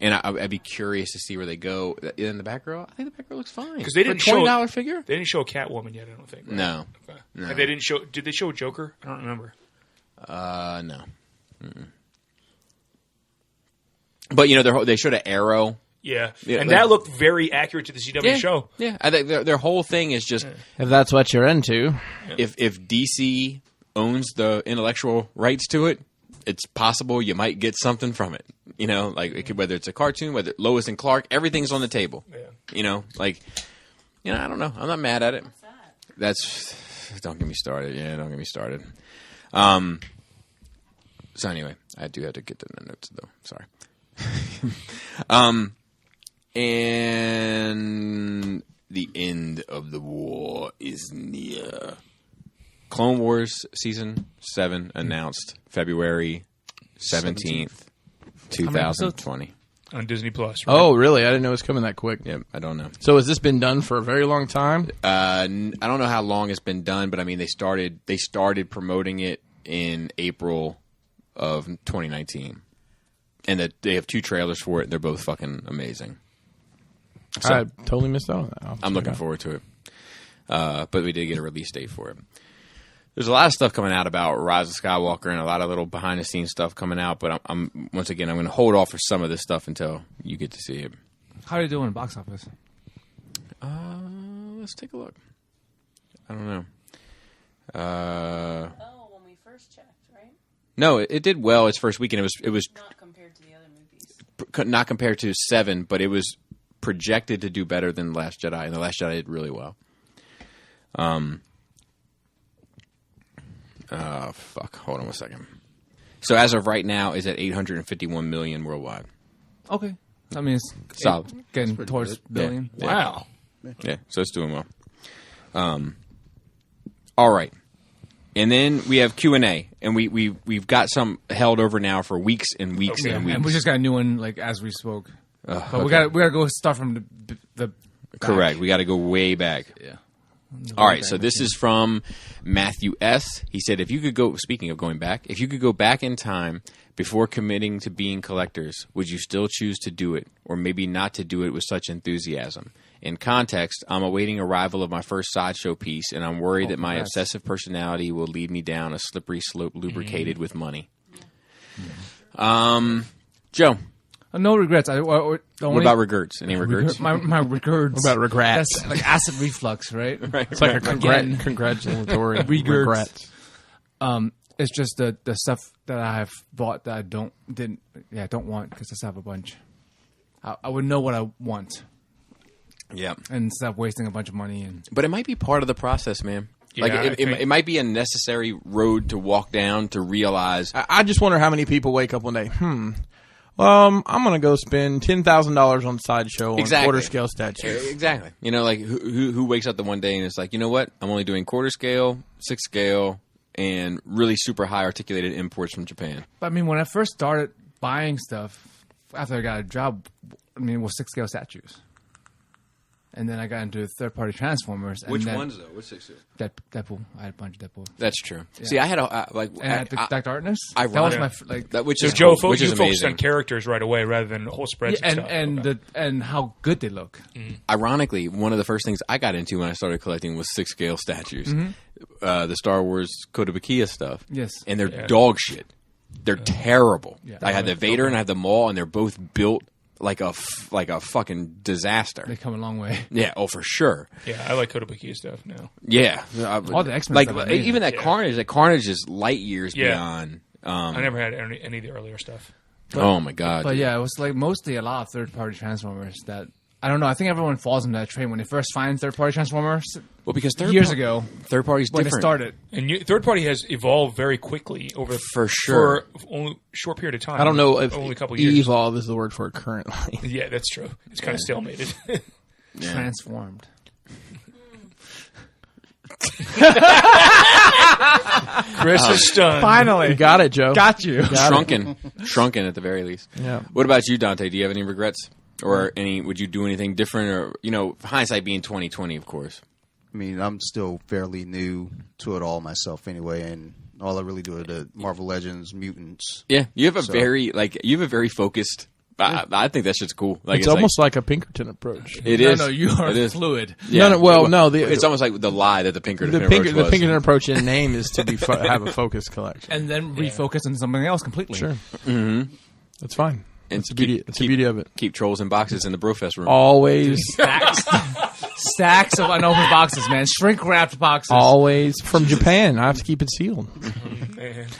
And I'd be curious to see where they go. In the Batgirl, I think the Batgirl looks fine. Because they didn't show $20 figure. They didn't show a Catwoman yet. I don't think. Right? No. Okay. No. And they didn't show. Did they show Joker? I don't remember. No. Mm-mm. But they showed an Arrow. Yeah, and that looked very accurate to the CW show. Yeah, I think their whole thing is just if that's what you're into. If DC owns the intellectual rights to it, it's possible you might get something from it. Whether it's a cartoon, whether Lois and Clark, everything's on the table. Yeah. I don't know. I'm not mad at it. What's that? That's don't get me started. Yeah, don't get me started. So anyway, I do have to get to the notes though. Sorry. And the end of the war is near. Clone Wars Season 7 announced February 17th, 2020. On Disney Plus. Right? Oh, really? I didn't know it was coming that quick. Yeah, I don't know. So has this been done for a very long time? I don't know how long it's been done, but I mean they started promoting it in April of 2019. And that they have 2 trailers for it. They're both fucking amazing. So, I totally missed out on that. I'm looking forward to it. But we did get a release date for it. There's a lot of stuff coming out about Rise of Skywalker and a lot of little behind-the-scenes stuff coming out. But I'm going to hold off for some of this stuff until you get to see it. How are you doing in box office? Let's take a look. I don't know. When we first checked, right? No, it did well its first weekend. It was not compared to the other movies. Not compared to 7, but it was projected to do better than The Last Jedi, and The Last Jedi did really well. Fuck. Hold on 1 second. So as of right now, is at 851 million worldwide. Okay, that means solid. Getting towards billion. Yeah. Wow. Yeah, so it's doing well. All right. And then we have Q&A, and we've got some held over now for weeks and weeks and weeks. And we just got a new one as we spoke. But we gotta go start from the correct. We got to go way back. Yeah. All right. So this is from Matthew S. He said, "If you could go, speaking of going back, if you could go back in time before committing to being collectors, would you still choose to do it, or maybe not to do it with such enthusiasm? In context, I'm awaiting arrival of my first sideshow piece, and I'm worried that my obsessive personality will lead me down a slippery slope lubricated with money." Joe. No regrets. What about regrets? Any regrets? My regrets. What about regrets? That's like acid reflux, right? Right. It's like a congratulatory regrets. It's just the stuff that I have bought that I don't want because I still have a bunch. I would know what I want. Yeah. And stop wasting a bunch of money. But it might be part of the process, man. Yeah, it might be a necessary road to walk down to realize. I just wonder how many people wake up one day. I'm going to go spend $10,000 on Sideshow on quarter scale statues. Exactly. Who wakes up the one day and it's like, you know what? I'm only doing quarter scale, 6 scale, and really super high articulated imports from Japan. But I mean, when I first started buying stuff after I got a job, it was 6 scale statues. And then I got into third-party Transformers. And Which ones, though? Which 6 scale? Deadpool. I had a bunch of Deadpool. That's true. Yeah. See, I had the Darkness. That was my Joe, you focused on characters right away rather than whole spreads and stuff. And how good they look. Mm-hmm. Ironically, one of the first things I got into when I started collecting was 6 scale statues. Mm-hmm. The Star Wars Kotobukiya stuff. Yes. And they're dog shit. They're terrible. Yeah. I had the Vader and I had the Maul, and they're both built like a fucking disaster. They come a long way. Yeah, for sure. Yeah, I like Kotobukiya stuff now. Yeah. All the X-Men stuff. Even that Carnage. That Carnage is light years beyond. I never had any of the earlier stuff. Oh, my God. But yeah, it was mostly a lot of third-party Transformers that... I don't know. I think everyone falls into that train when they first find third-party Transformers. Well, because years ago, third party's when different. It started, and third party has evolved very quickly over for I don't know if only a couple years. Evolve is the word for it currently. Yeah, that's true. It's kind of stalemated. Transformed. Chris is stunned. Finally, you got it, Joe. Got you. Shrunken at the very least. Yeah. What about you, Dante? Do you have any regrets? Or would you do anything different? Or, hindsight being 20/20, of course. I mean, I'm still fairly new to it all myself anyway, and all I really do are the Marvel Legends, Mutants. Yeah, you have a very focused I think that shit's cool. Like, it's almost like a Pinkerton approach. It is. No, you are fluid. Yeah. No. It's almost like the lie that the Pinkerton approach was. The Pinkerton approach in name is to be have a focused collection. And then refocus on something else completely. Sure. Mm-hmm. That's fine. It's the beauty of it. Keep trolls in boxes in the Brofest room. Always. Stacks of unopened boxes, man. Shrink-wrapped boxes. Always. From Japan. I have to keep it sealed.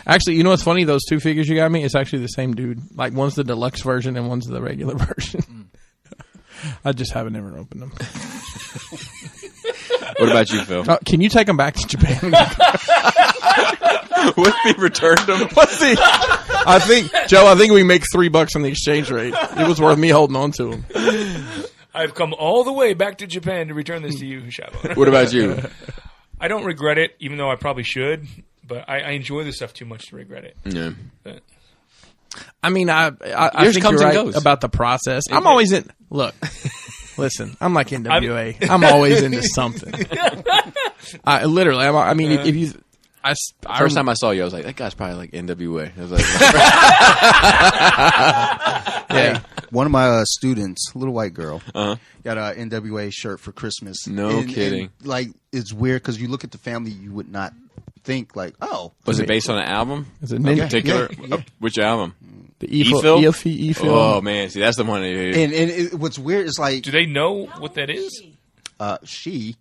Actually, you know what's funny? Those two figures you got me, it's actually the same dude. Like, one's the deluxe version and one's the regular version. I just haven't ever opened them. What about you, Phil? Can you take them back to Japan? What if he returned them? I think we make $3 on the exchange rate. It was worth me holding on to them. I've come all the way back to Japan to return this to you, Shabo. What about you? I don't regret it, even though I probably should. But I enjoy this stuff too much to regret it. Yeah. But. I mean, I think you're right about the process. I'm always in. Look, listen. I'm like NWA. I'm always into something. Literally. I mean, if you. First time I saw you, I was like, that guy's probably like NWA. I was like, yeah. One of my students, a little white girl, got an NWA shirt for Christmas. No kidding. And, like, it's weird because you look at the family, you would not think like, oh. Was it based on an album? Is it in particular? Yeah. Which album? The E-Phil? Oh, man. See, that's the one. And what's weird is like. Do they know what that is? She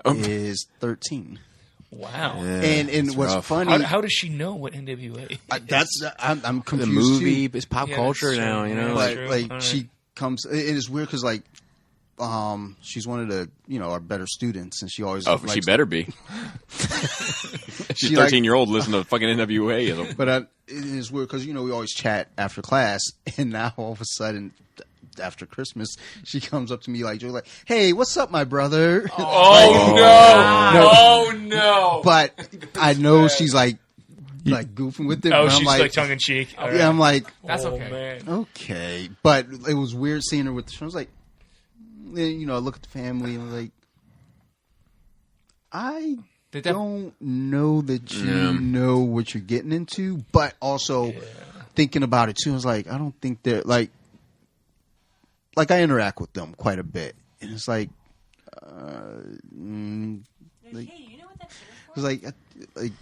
is 13. Wow. Yeah, and what's rough. funny. How does she know what NWA is? I'm confused. The movie, too. it's pop culture now, you know? Like she comes, and it's weird because like, she's one of the, our better students, and she always. She better be. She's 13-year-old listening to fucking NWA. But it is weird because, we always chat after class, and now all of a sudden, after Christmas, she comes up to me like, hey, what's up, my brother? Oh, no. But I know she's like goofing with it. Oh, she's like tongue in cheek. Yeah, right. I'm like, that's okay. Man. Okay. But it was weird seeing her with the show. I was like, I look at the family and I was like, I don't know that you know what you're getting into, but also thinking about it too, I was like, I don't think they're like I interact with them quite a bit, and it's like, hey, you know what that it was like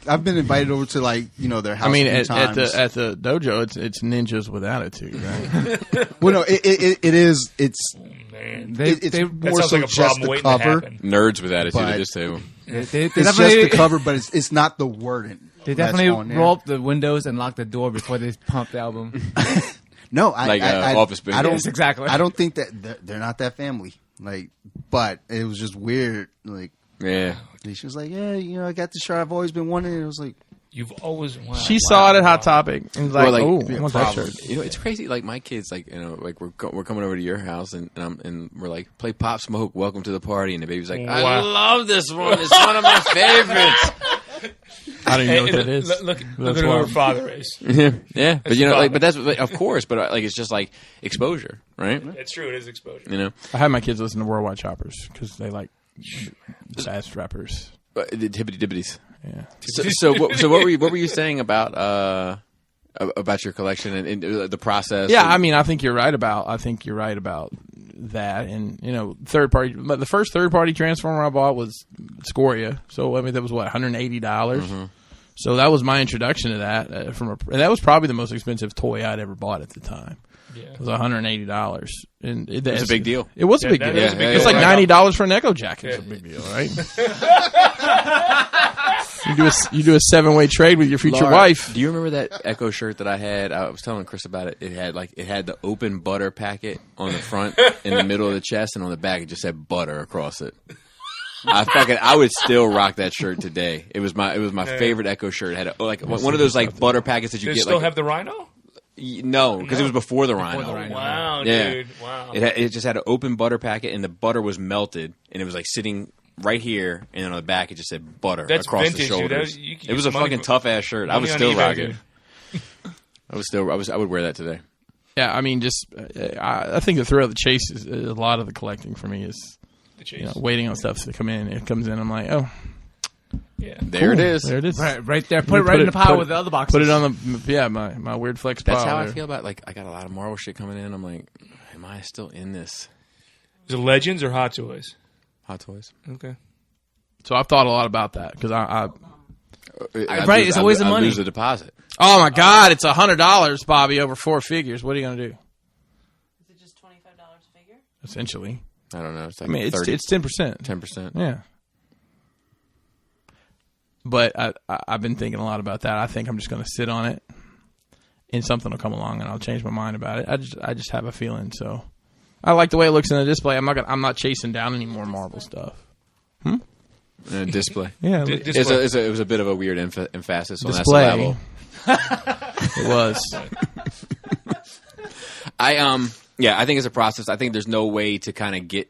I've been invited over to their house. I mean, at the dojo, it's ninjas with attitude, right? Well, no, it is. It's it's more so like just the cover. Nerds with attitude at this table. It's just the cover, but it's not the wording. They definitely roll up the windows and lock the door before they pump the album. No, I Office Space. I don't yes, exactly. I don't think that they're not that family. But it was just weird. Yeah. She was like, I got the shirt I've always been wanting. And it was like, you've always wanted. She saw it at Hot Topic and was like, I want that shirt. It's crazy. Like my kids, we're coming over to your house and we're like, play Pop Smoke, Welcome to the Party, and the baby's like, I love this one. It's one of my favorites. I don't even know what that is. Look at who her father is. Yeah, but but that's of course. But it's just like exposure, right? It's true. It is exposure. I had my kids listen to Worldwide Choppers because they like fast rappers. The hibbity dibbities. Yeah. So what were you saying about your collection and the process? Yeah, I mean, I think you're right about that, and third party. But the first third party Transformer I bought was Scoria, so I mean that was what $180. Mm-hmm. So that was my introduction to that. And that was probably the most expensive toy I'd ever bought at the time. Yeah. It was $180, and it was a big deal. It was a big deal. It's like $90 for an Echo jacket. It's a big deal, right? You do a 7-way trade with your future wife. Do you remember that Echo shirt that I had? I was telling Chris about it. It had the open butter packet on the front, in the middle of the chest, and on the back it just said butter across it. I would still rock that shirt today. It was my favorite Echo shirt. It had one of those butter packets that you get. Still have the Rhino? No, because it was before the Rhino. Wow, yeah. Dude! Wow. It just had an open butter packet, and the butter was melted, and it was sitting right here, and then on the back it just said butter across vintage, the shoulders. Dude. It was a fucking tough ass shirt. I would still rock it. I would wear that today. Yeah, I mean, I think the thrill of the chase is a lot of the collecting for me is waiting on stuff to come in. It comes in, I'm like, oh, Yeah, there it is. There it is. Right there. Put it right in the pile with the other boxes. Put it on the my weird flex pile. That's how there. I feel about like I got a lot of Marvel shit coming in. I'm like, am I still in this? Is it Legends or Hot Toys? Hot Toys. Okay. So I've thought a lot about that because I it's always the money. I lose the deposit. oh my God, it's $100, Bobby, over 4 figures. What are you gonna do? Is it just $25 a figure? Essentially, I don't know. It's like I mean, 30, it's 10%. 10%. Yeah. But I've been thinking a lot about that. I think I'm just going to sit on it, and something will come along, and I'll change my mind about it. I just have a feeling. So I like the way it looks in the display. I'm not chasing down any more Marvel stuff. Display. Yeah, it was a bit of a weird emphasis on display. that level. It was. I think it's a process. I think there's no way to kind of get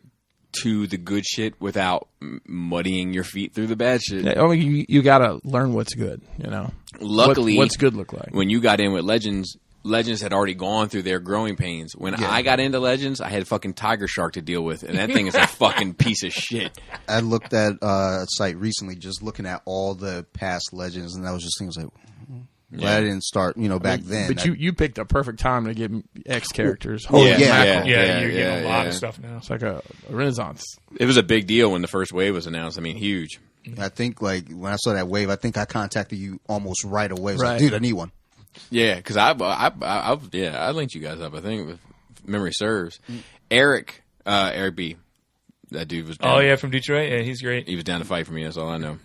to the good shit without muddying your feet through the bad shit. I mean, you got to learn what's good, you know. Luckily, what's good look like? When you got in with Legends had already gone through their growing pains. When I got into Legends, I had fucking Tiger Shark to deal with, and that thing is a fucking piece of shit. I looked at a site recently just looking at all the past Legends, and I was just thinking, like, glad I didn't start, back then. But you picked a perfect time to get X characters. You're getting a lot of stuff now. It's like a renaissance. It was a big deal when the first wave was announced. I mean, huge. I think, like, when I saw that wave, I think I contacted you almost right away. I was right. like, dude, I need one. Yeah, because I linked you guys up, I think, if memory serves. Eric B. That dude was down. Oh, yeah, from Detroit? Yeah, he's great. He was down to fight for me, that's all I know.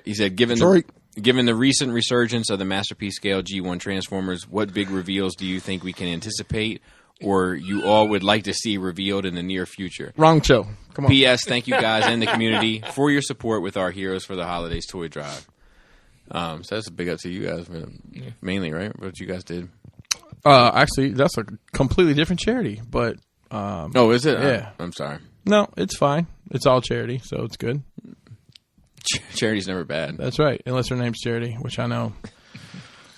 He said, given the recent resurgence of the Masterpiece Scale G1 Transformers, what big reveals do you think we can anticipate or you all would like to see revealed in the near future? Wrong show. Come on. P.S. Thank you guys and the community for your support with our Heroes for the Holidays toy drive. So that's a big up to you guys, mainly, right? What you guys did. Actually, that's a completely different charity, but... oh, is it? Yeah. I'm sorry. No, it's fine. It's all charity, so it's good. Charity's never bad. That's right, unless her name's Charity, which I know.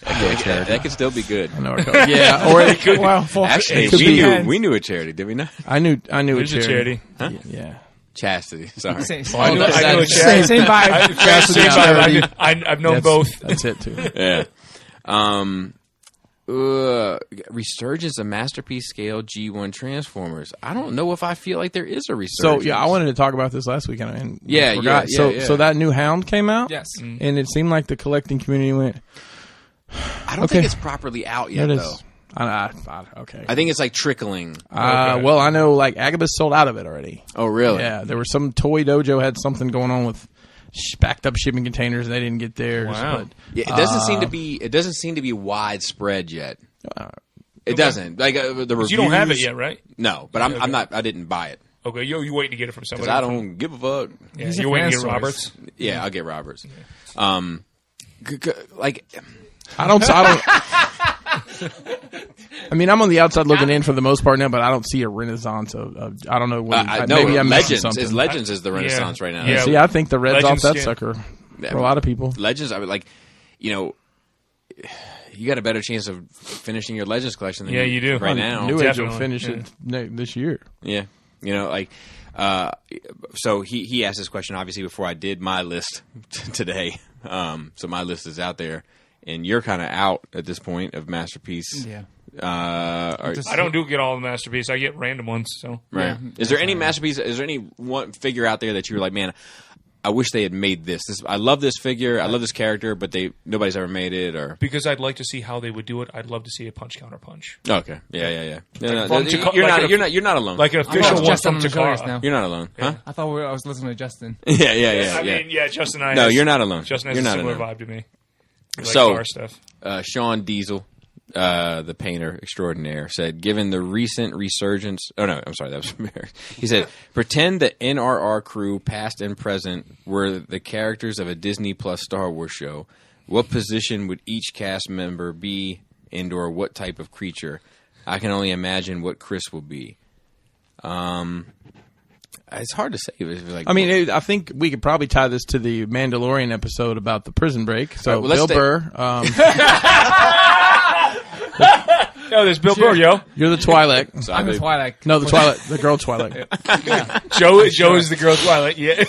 That could still be good. I know her code. Yeah, or it could. Well, actually, we knew a Charity, did we not? I knew a charity. Huh? Yeah. Chastity. Sorry. I know a charity. Same vibe. Same vibe. I've known both. That's it too. Yeah. Resurgence of Masterpiece Scale G1 Transformers. I don't know if I feel like there is a resurgence. So, I wanted to talk about this last week. And forgot. So that new Hound came out? Yes. And it seemed like the collecting community went... I don't think it's properly out yet, though. Okay. I think it's like trickling. Well, I know like Agabus sold out of it already. Oh, really? Yeah. There was some Toy Dojo had something going on with backed up shipping containers and they didn't get theirs. Wow. But, yeah, it doesn't seem to be widespread yet. It doesn't. Like the reviews. You don't have it yet, right? No, but I'm not. I didn't buy it. Okay, you're waiting to get it from somebody. I don't give a fuck. Yeah, you're waiting to get Roberts. Yeah, I'll get Roberts. Yeah. Like. I don't. I mean, I'm on the outside looking in for the most part now, but I don't see a renaissance of I don't know. Maybe I'm missing something. Legends is the renaissance right now. Yeah. See, I think the Red's off that sucker for a lot of people. Legends, I mean, like, you got a better chance of finishing your Legends collection than you do right now. New Age will finish it this year. Yeah, so he asked this question obviously before I did my list today. So my list is out there. And you're kind of out at this point of Masterpiece. Yeah. I don't get all the Masterpiece. I get random ones. So right. Yeah. Is there any Masterpiece? Is there any one figure out there that you're like, man, I wish they had made this. I love this figure. I love this character, but nobody's ever made it. Or because I'd like to see how they would do it. I'd love to see a punch counter punch. Okay. Yeah. You're not alone. Like an official one from Takara. You're not alone, huh? I thought I was listening to Justin. Yeah. I mean, Justin. No, you're not alone. Justin has a similar vibe to me. So, Sean Diesel, the painter extraordinaire, said, given the recent resurgence... Oh, no, I'm sorry, that was Mary. He said, pretend the NRR crew, past and present, were the characters of a Disney Plus Star Wars show. What position would each cast member be and/or what type of creature? I can only imagine what Chris will be. It's hard to say. I mean, I think we could probably tie this to the Mandalorian episode about the prison break. So, Bill Burr. Yo, there's Bill Burr, yo. You're the Twi'lek. I'm the Twi'lek. No, the Twi'lek. The girl Twi'lek. Joe is the girl Twi'lek. Yeah.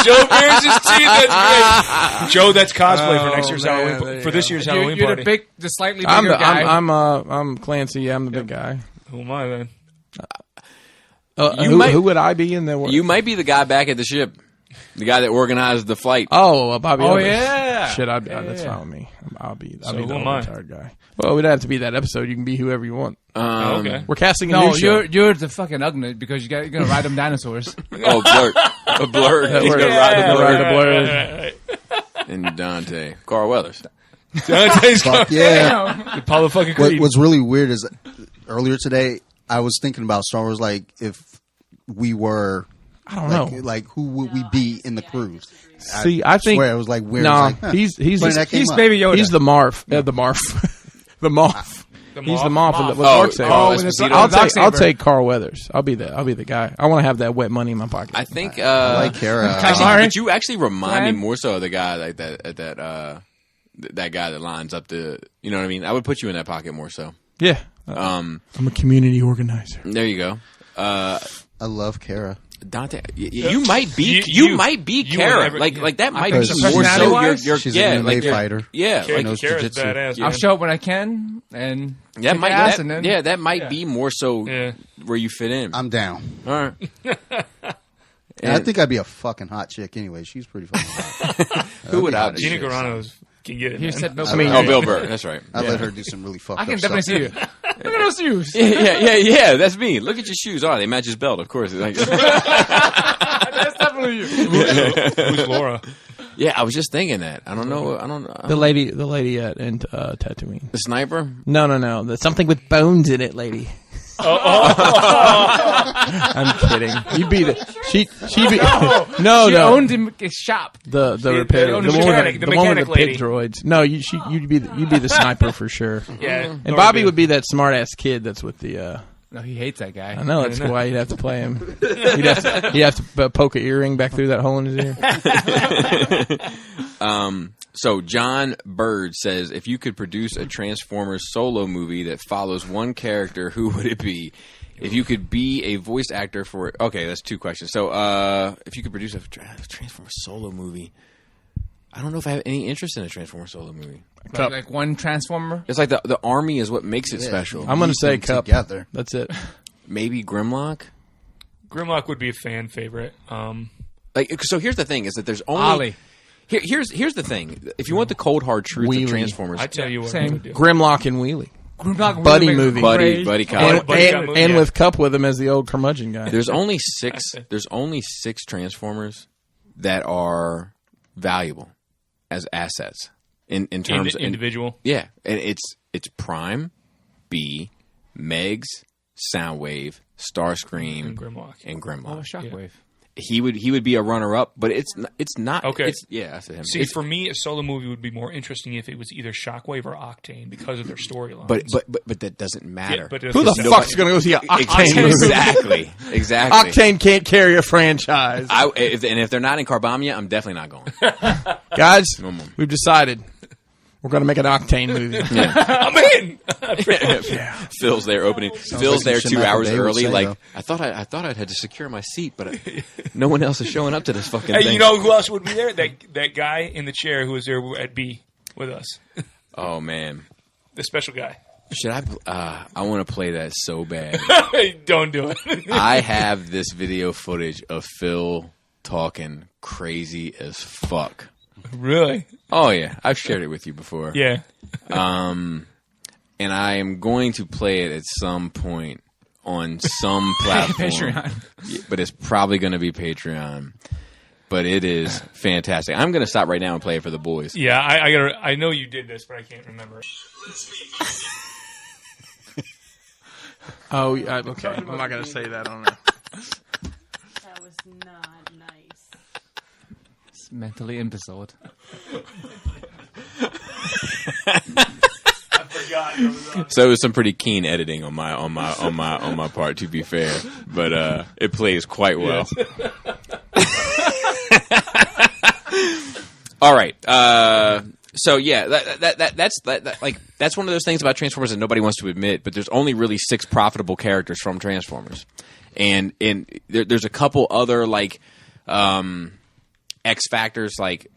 Joe bears his teeth. That's great. Joe, that's cosplay for next year's Halloween. For this year's Halloween party. You're the slightly bigger guy. I'm Clancy. Yeah, I'm the big guy. Who am I then? Who would I be in there? You might be the guy back at the ship. The guy that organized the flight. Oh, Bobby. Oh, Otis. yeah. Shit, that's fine with me. I'll be the retired guy. Well, we'd have to be that episode. You can be whoever you want. Okay. We're casting a new show. You're the fucking Ugnaught because you're going to ride them dinosaurs. Oh, Blurt. A Blurt. He's going to ride the Blurt. Right. And Dante. Carl Weathers. Dante's yeah. Apollo fucking Creed. What's really weird is earlier today, I was thinking about Star Wars, like, if we were... I don't know. Like, who would we be in the cruise? See, I think it was like weird. No, like, he's Baby Yoda. He's the Marf. The Marf. the Moff. He's the Moff of the Darksaber. I'll take Carl Weathers. I'll be the guy. I want to have that wet money in my pocket. I think. I like Kara. Did you actually remind me more so of the guy like that guy that lines up the? You know what I mean? I would put you in that pocket more so. Yeah. I'm a community organizer. There you go. I love Kara. Dante, you might be Kara. Like that might be more so she's an MMA fighter. Yeah, like Kara's badass. I'll show up when I can, and that might be more so where you fit in. I'm down. All right. And I think I'd be a fucking hot chick anyway. She's pretty fucking hot. Who would I be? Gina Carano's can get it. Bill Burr. That's right. I'd let her do some really fucked up stuff. I can definitely see you. Look at those shoes. Yeah. That's me. Look at your shoes. Oh, they match his belt, of course. That's definitely you. Who's Laura? Yeah, I was just thinking that. I don't know. The lady at Tatooine. The sniper? No. There's something with bones in it, lady. I'm kidding. You'd be she be no. She owned a shop. The repair the one with the pig droids. No, you'd be the sniper for sure. Yeah, and Bobby would be that smart ass kid that's with the. No, he hates that guy. I know that's why you'd have to play him. You'd have to poke an earring back through that hole in his ear. So John Bird says, if you could produce a Transformers solo movie that follows one character, who would it be? If you could be a voice actor for it. Okay, that's two questions. So if you could produce a Transformers solo movie, I don't know if I have any interest in a Transformers solo movie. Like one Transformer? It's like the army is what makes it special. I'm going to say Cup. Together. That's it. Maybe Grimlock? Grimlock would be a fan favorite. So here's the thing, is that there's only... Ollie. Here's the thing. If you want the cold hard truth of Transformers, I tell you what, same. Grimlock and Wheelie. Grimlock buddy movie, buddy cop, and with Cup with him as the old curmudgeon guy. There's only six Transformers that are valuable as assets in terms of individual. Yeah, and it's Prime, B, Megs, Soundwave, Starscream, and Grimlock. Oh, Shockwave. Yeah. He would be a runner up, but it's not. Okay. That's him. See, for me, a solo movie would be more interesting if it was either Shockwave or Octane because of their storylines. But that doesn't matter. Yeah, who the fuck's going to go see an Octane movie? Exactly. Octane can't carry a franchise. If they're not in Carbamia, I'm definitely not going. Guys, we've decided. We're going to make an Octane movie. Yeah. I'm in. Phil's there opening. Phil's there 2 hours early. Like I thought I'd had to secure my seat, but no one else is showing up to this fucking thing. Hey, you know who else would be there? That guy in the chair who was there at B with us. Oh man, the special guy. Should I? I want to play that so bad. Don't do it. I have this video footage of Phil talking crazy as fuck. Really? Oh yeah, I've shared it with you before. Yeah. And I am going to play it at some point on some platform. Patreon. But it's probably going to be Patreon. But it is fantastic. I'm going to stop right now and play it for the boys. Yeah, I know you did this, but I can't remember. Okay. I'm not going to say that on there. That was not nice. It's mentally imbecile. So it was some pretty keen editing on my part, to be fair, but it plays quite well. Yes. All right, So yeah, that's one of those things about Transformers that nobody wants to admit. But there's only really 6 profitable characters from Transformers, and there's a couple other like X factors like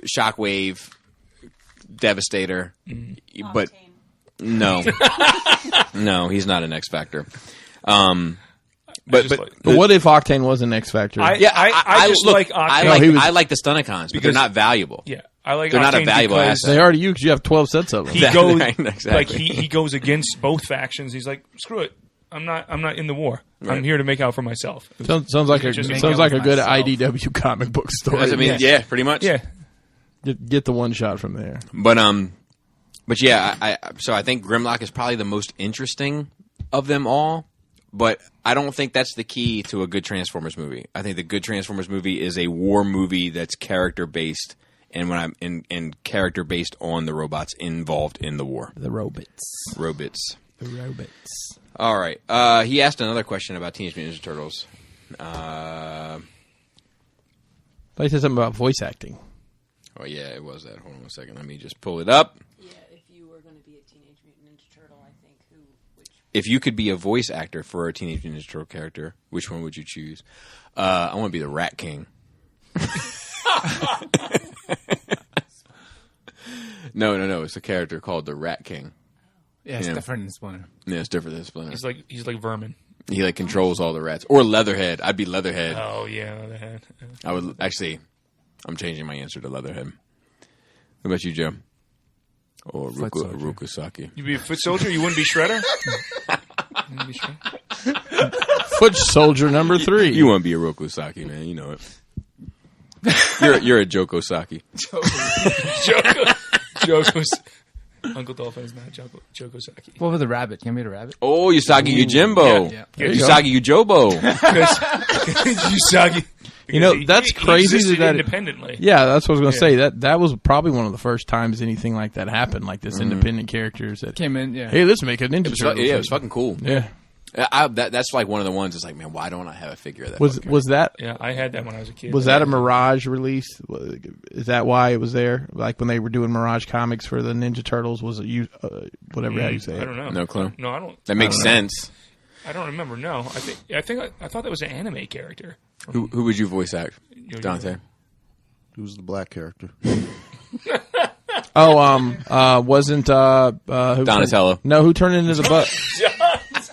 Shockwave, Devastator, but no, no, he's not an X factor. But what if Octane was an X factor? I like Octane. I like the Stunticons, but they're not valuable. Yeah, I like. They're Octane not a valuable asset. They are to you because you have 12 sets of them. He goes exactly. like he goes against both factions. He's like, screw it. I'm not in the war. Right. I'm here to make out for myself. Sounds like a good IDW comic book story. I mean, yeah, pretty much. Yeah, get the one shot from there. But yeah, so I think Grimlock is probably the most interesting of them all. But I don't think that's the key to a good Transformers movie. I think the good Transformers movie is a war movie that's character based, and when I'm in character based on the robots involved in the war. The robots. The robots. All right. He asked another question about Teenage Mutant Ninja Turtles. He said something about voice acting. Oh yeah, it was that. Hold on a second. Let me just pull it up. Yeah, if you were going to be a Teenage Mutant Ninja Turtle, I think If you could be a voice actor for a Teenage Mutant Ninja Turtle character, which one would you choose? I want to be the Rat King. No. It's a character called the Rat King. Yeah, it's different than Splinter. Yeah, it's different than Splinter. He's like Vermin. He like controls all the rats. Or Leatherhead. I'd be Leatherhead. Oh yeah, Leatherhead. I would actually. I'm changing my answer to Leatherhead. What about you, Joe? Or Rukusaki? You'd be a foot soldier. You wouldn't be Shredder. Foot soldier number 3. You want to be a Rokusaki, man. You know it. You're a Jokosaki. Joko's Uncle Dolphin is not Jokosaki. What about the rabbit? Can we be the rabbit? Oh, Usagi Yojimbo. Yeah. Usagi Ujobo. Usagi. You know, that's crazy that independently. Yeah, that's what I was going to say. That was probably one of the first times anything like that happened, like this independent characters that came in. Yeah, hey, let's make a Ninja Turtle. Yeah, it was fucking cool. Yeah, that's like one of the ones. It's like, man, why don't I have a figure of that? Was that? Yeah, I had that when I was a kid. Was that a Mirage release? Is that why it was there? Like when they were doing Mirage comics for the Ninja Turtles? Was it whatever how you say it? I don't know. No clue. No, I don't. That makes sense. I don't remember. No, I thought that was an anime character. Who would you voice act? Dante. Who's the black character? Wasn't Donatello? Who turned into the butt?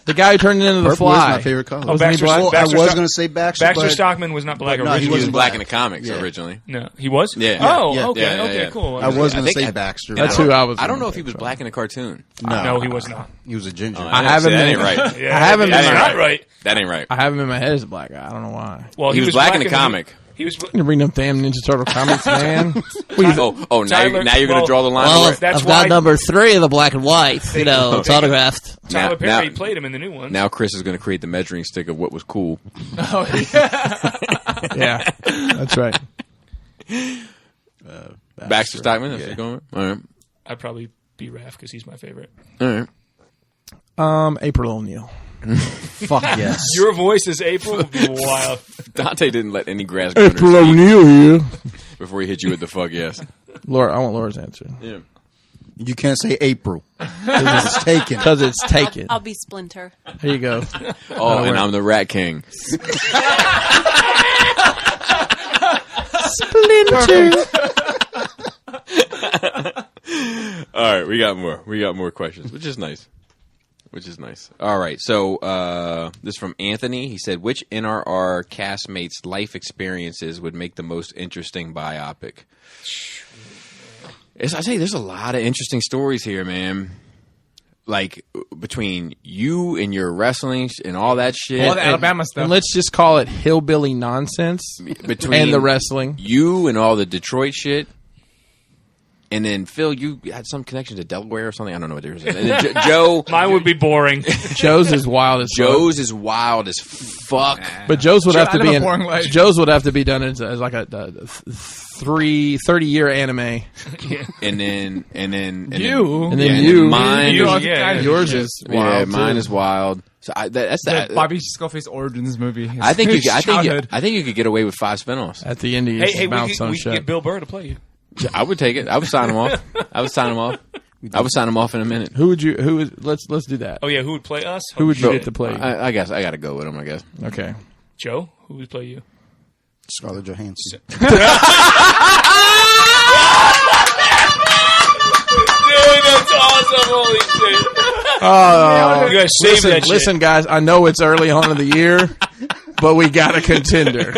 The guy who turned into the Purple fly. is my favorite color. Oh, Baxter, I was going to say Baxter. Baxter Stockman was not black originally. He wasn't black in the comics originally. No, he was? Yeah. Oh, okay, cool. I was going to say Baxter. That's who I was. I don't know if he was black in the cartoon. No, he was not. He was a ginger. I have him. That ain't right. Yeah, I have him. That's not right. That ain't right. I have him in my head as a black guy. I don't know why. Well, he was black in the comic. He was. You bring them damn Ninja Turtle comics, man. Now you're going to draw the line. Well, I've got number 3 of the black and white. It's autographed. Tyler Perry played him in the new one. Now Chris is going to create the measuring stick of what was cool. Oh, yeah, that's right. Baxter Stockman. That's going. All right. I'd probably be Raph because he's my favorite. All right. April O'Neil. Fuck yes. Your voice as April would be wild. Dante didn't let any grass go April O'Neil here. Before he hit you with the fuck yes. Laura, I want Laura's answer. Yeah. You can't say April. Because it's taken. Because it's taken. I'll be Splinter. There you go. And I'm the Rat King. Splinter. All right, we got more. We got more questions, which is nice. All right, so this is from Anthony. He said, which NRR castmates' life experiences would make the most interesting biopic? I say there's a lot of interesting stories here, man. Like, between you and your wrestling and all that shit. All the Alabama stuff. And let's just call it hillbilly nonsense. Between the wrestling. You and all the Detroit shit. And then, Phil, you had some connection to Delaware or something. I don't know what there is. And then Joe. Mine would be boring. Joe's is wild as fuck. Joe's is wild as fuck. But Joe's would have to be Joe's would have to be done as like a 30-year anime. Yeah. And then mine. Yours is wild. Yeah, mine is wild. So that's that. Bobby Scarface Origins movie. I think you could get away with 5 spinoffs at the end. Hey, we could get Bill Burr to play you. I would take it. I would sign him off. I would sign him off in a minute. Let's do that. Oh yeah, who would play us? Who would you get to play? I guess I got to go with him. I guess. Okay. Joe, who would play you? Scarlett Johansson. Dude, that's awesome! Holy shit! You guys save that shit. Listen, guys. I know it's early on in the year, but we got a contender.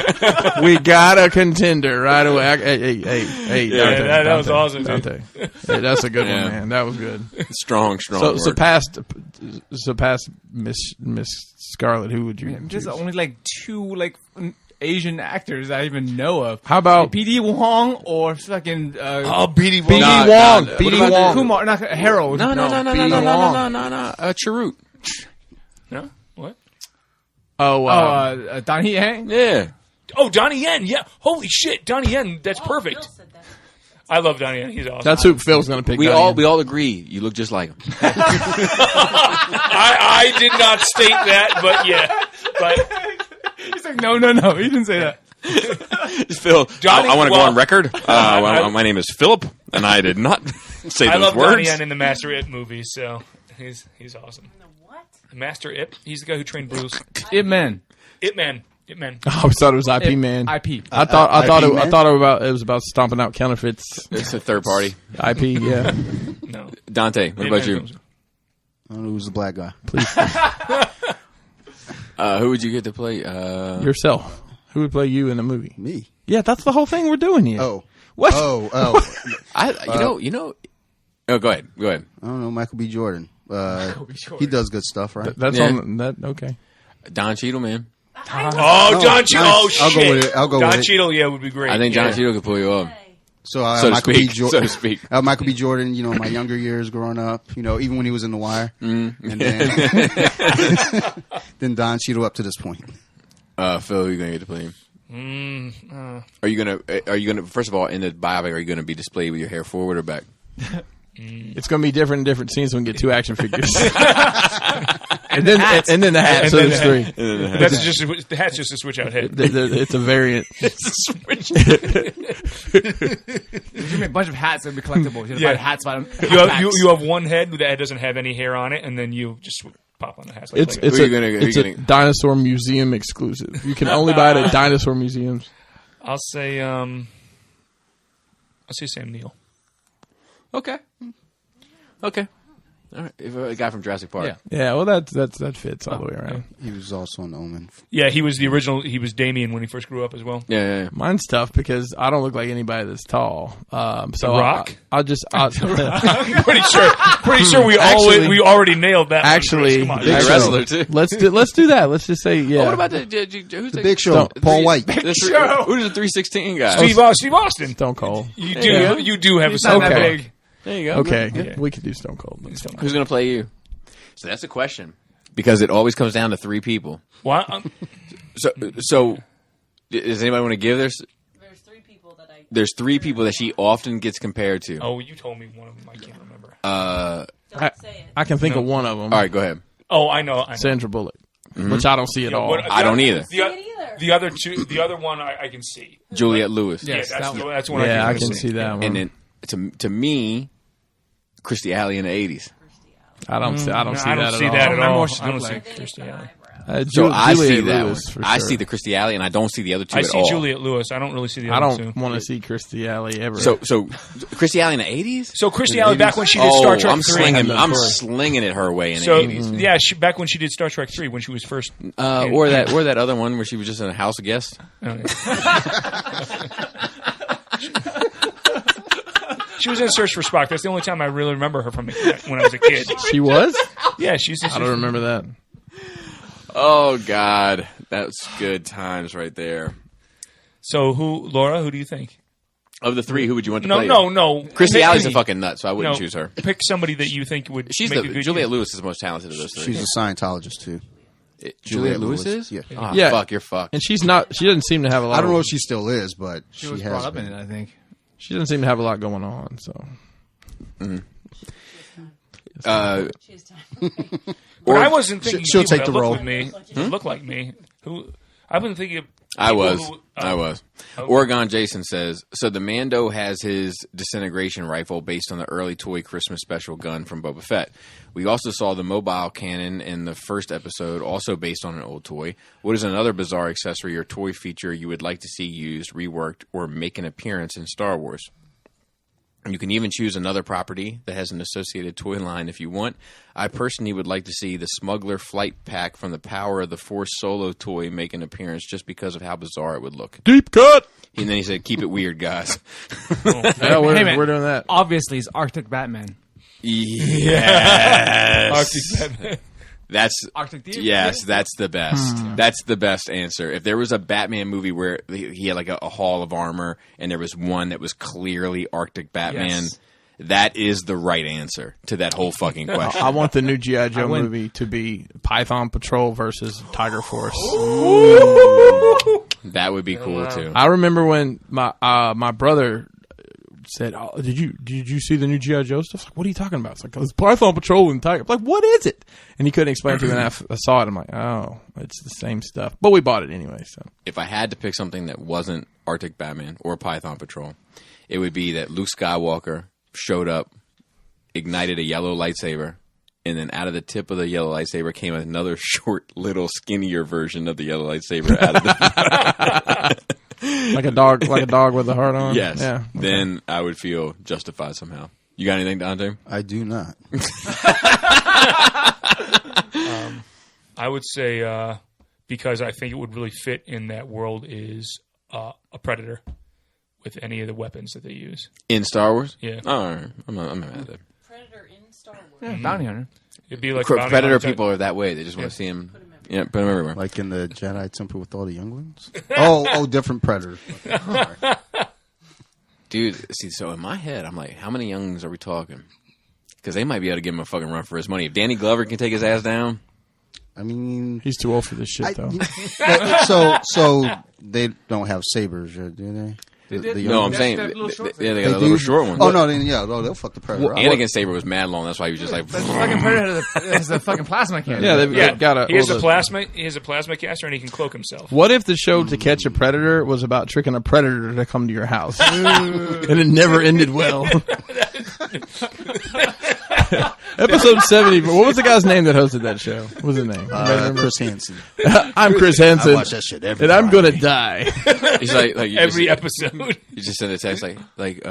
We got a contender right away. Hey, Dante, that was awesome. Dante. Hey, that's a good one, man. That was good. Strong. So surpassed Miss Scarlett. Who would you? There's only like 2 Asian actors I even know of. How about BD Wong or fucking BD Wong? BD Wong. BD Wong. Kumar, not Harold. No. Charut. No. What? Donnie Yang? Yeah. Oh, Donnie Yen. Yeah. Holy shit, Donnie Yen. That's perfect. I love Donnie Yen. He's awesome. That's who Phil's going to pick. We all agree. You look just like him. I did not state that, but yeah. But he's like, no. He didn't say that. Phil, I want to go on record. My name is Philip, and I did not say those words. I love Donnie Yen in the Master Ip movies, so he's awesome. The what? Master Ip. He's the guy who trained Bruce. Ip Man. I always thought it was IP Man. IP. I thought it was about stomping out counterfeits. It's a third party. IP. Yeah. No. Dante, what about you? I don't know who's the black guy. Please. Who would you get to play? Yourself. Who would play you in a movie? Me. Yeah, that's the whole thing we're doing here. Oh. What? Oh. You know. Oh, go ahead. I don't know. Michael B. Jordan. He does good stuff, right? That's on that. Okay. Don Cheadle, man. Don Cheadle. Nice. Oh, shit. I'll go Don with it. Cheadle, yeah, would be great. I think Don Cheadle could pull you up. So, so to speak. Michael B. Jordan, my younger years growing up, even when he was in The Wire. And then Don Cheadle up to this point. Phil, who are you going to get to play him? Are you gonna first of all, in the biopic, are you gonna be displayed with your hair forward or back? It's gonna be different in different scenes when we get 2 action figures. and then the hat, so there's 3. The hat's just a switch out head. It's a variant. There's gonna be a bunch of hats that'll be collectibles. You have hats by them. You have one head that doesn't have any hair on it, and then you just pop on the hat. It's a Dinosaur Museum exclusive. You can only buy it at Dinosaur Museums. I'll say Sam Neill. Okay. All right. A guy from Jurassic Park. Yeah. Well, that fits all the way around. He was also in Omen. Yeah, he was the original. He was Damien when he first grew up as well. Yeah. Mine's tough because I don't look like anybody that's tall. So Rock. I'll just. I'm pretty sure we already nailed that. Actually, one, Big wrestler too. Let's do that. Let's just say Oh, what about who's the Big Show? Paul White. Show. Who's the 316 guy? Steve Austin. Stone Cold. You do have He's a not that big. There you go. Okay, we could do Stone Cold. Who's going to play you? So that's a question because it always comes down to 3 people. What? So does anybody want to give There's 3 people that I. There's 3 people that she often gets compared to. Oh, you told me one of them. I can't remember. Don't say it. I can think of one of them. All right, go ahead. Oh, I know. Sandra Bullock, which I don't see at all. I don't either. The other two, the other one, I can see. Juliette Lewis. Yes, that's one. Yeah, I can see that one. And then to me, Christy Alley in the 80s. I don't see that at all. I don't see Christy Alley. So I see that Lewis, one. for I sure. see the Christy Alley, and I don't see the other 2 I at see all. Juliette Lewis. I don't really see the I other 2. don't want to see Christy Alley ever. So Christy Alley in the 80s? So Christy Alley back when she did Star Trek 3. I'm slinging it her way in the 80s. Yeah, back when she did Star Trek 3 when she was first. Or that other one where she was just in a house guest. She was in Search for Spock. That's the only time I really remember her from when I was a kid. She was? Yeah, she's. I don't remember that. Oh God, that's good times right there. So Laura? Who do you think? Of the 3, who would you want to play? No. Christy Alley's a fucking nut, so I wouldn't choose her. Pick somebody that you think would. She's make a good Juliette Lewis is the most talented of those 3. She's a Scientologist too. Juliette Lewis is? Yeah. Oh, Yeah. Fuck, you're fucked. And she's not. She doesn't seem to have a lot. I don't know if she still is, but She was brought up in it, I think. She doesn't seem to have a lot going on. So. She's time. But I wasn't thinking she'll people take that the role. look like me. Who? I've been thinking of I was. Oregon Jason says, so the Mando has his disintegration rifle based on the early toy Christmas special gun from Boba Fett. We also saw the mobile cannon in the first episode, also based on an old toy. What is another bizarre accessory or toy feature you would like to see used, reworked, or make an appearance in Star Wars? You can even choose another property that has an associated toy line if you want. I personally would like to see the Smuggler Flight Pack from the Power of the Force solo toy make an appearance just because of how bizarre it would look. Deep cut! And then he said, keep it weird, guys. Yeah, we're doing that. Obviously, it's Arctic Batman. Yes. Arctic Batman. That's Arctic Deer? Yes, that's the best. That's the best answer. If there was a Batman movie where he had like a hall of armor and there was one that was clearly Arctic Batman, that is the right answer to that whole fucking question. I want the new G.I. Joe movie to be Python Patrol versus Tiger Force. That would be cool too. I remember when my brother said, did you see the new G.I. Joe stuff? Like, what are you talking about? It's like, it's Python Patrol and Tiger. I'm like, what is it? And he couldn't explain to me, and I saw it. I'm like, oh, it's the same stuff. But we bought it anyway. So if I had to pick something that wasn't Arctic Batman or Python Patrol, it would be that Luke Skywalker showed up, ignited a yellow lightsaber, and then out of the tip of the yellow lightsaber came another short, little, skinnier version of the yellow lightsaber out of the like a dog with a heart on? Yes. Yeah. Okay. Then I would feel justified somehow. You got anything, Dante? I do not. I would say, because I think it would really fit in that world, is a Predator with any of the weapons that they use. In Star Wars? Yeah. All right. I'm not mad at that. Predator in Star Wars. Yeah, bounty hunter. It'd be like Predator people are that way. They just want to see him. Yeah, put them everywhere. Like in the Jedi Temple with all the younglings? Oh, different Predators. Okay. Dude, see, so in my head, I'm like, how many younglings are we talking? Because they might be able to give him a fucking run for his money. If Danny Glover can take his ass down. I mean... He's too old for this shit, though. So they don't have sabers, do they? No, I'm saying, they got a little short one. Oh, no, they'll fuck the Predator. Anakin's saber was mad long. That's why he was just like... The fucking Predator has a fucking plasma cannon. Yeah, they've got a... He has a plasma caster, and he can cloak himself. What if the show To Catch a Predator was about tricking a predator to come to your house? And it never ended well. Episode 70. What was the guy's name that hosted that show? What was his name? Chris Hansen. I'm Chris Hansen. I watch that shit every and I'm Friday. Gonna die. He's like every episode. You just send a text like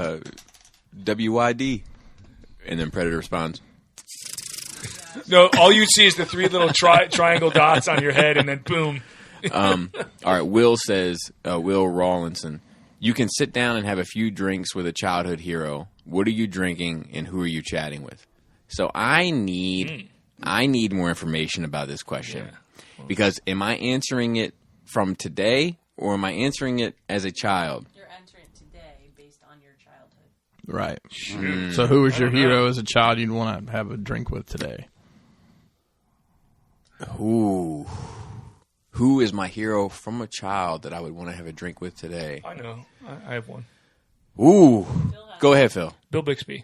WYD, and then Predator responds. No, all you see is the three little triangle dots on your head, and then boom. All right, Will says, Will Rawlinson, you can sit down and have a few drinks with a childhood hero. What are you drinking, and who are you chatting with? So I need more information about this question. Yeah. Because am I answering it from today, or am I answering it as a child? You're answering it today based on your childhood. Right. So who was your hero as a child you'd want to have a drink with today? Ooh. Who is my hero from a child that I would want to have a drink with today? I know. I have one. Ooh. Go ahead, Phil. Bill Bixby.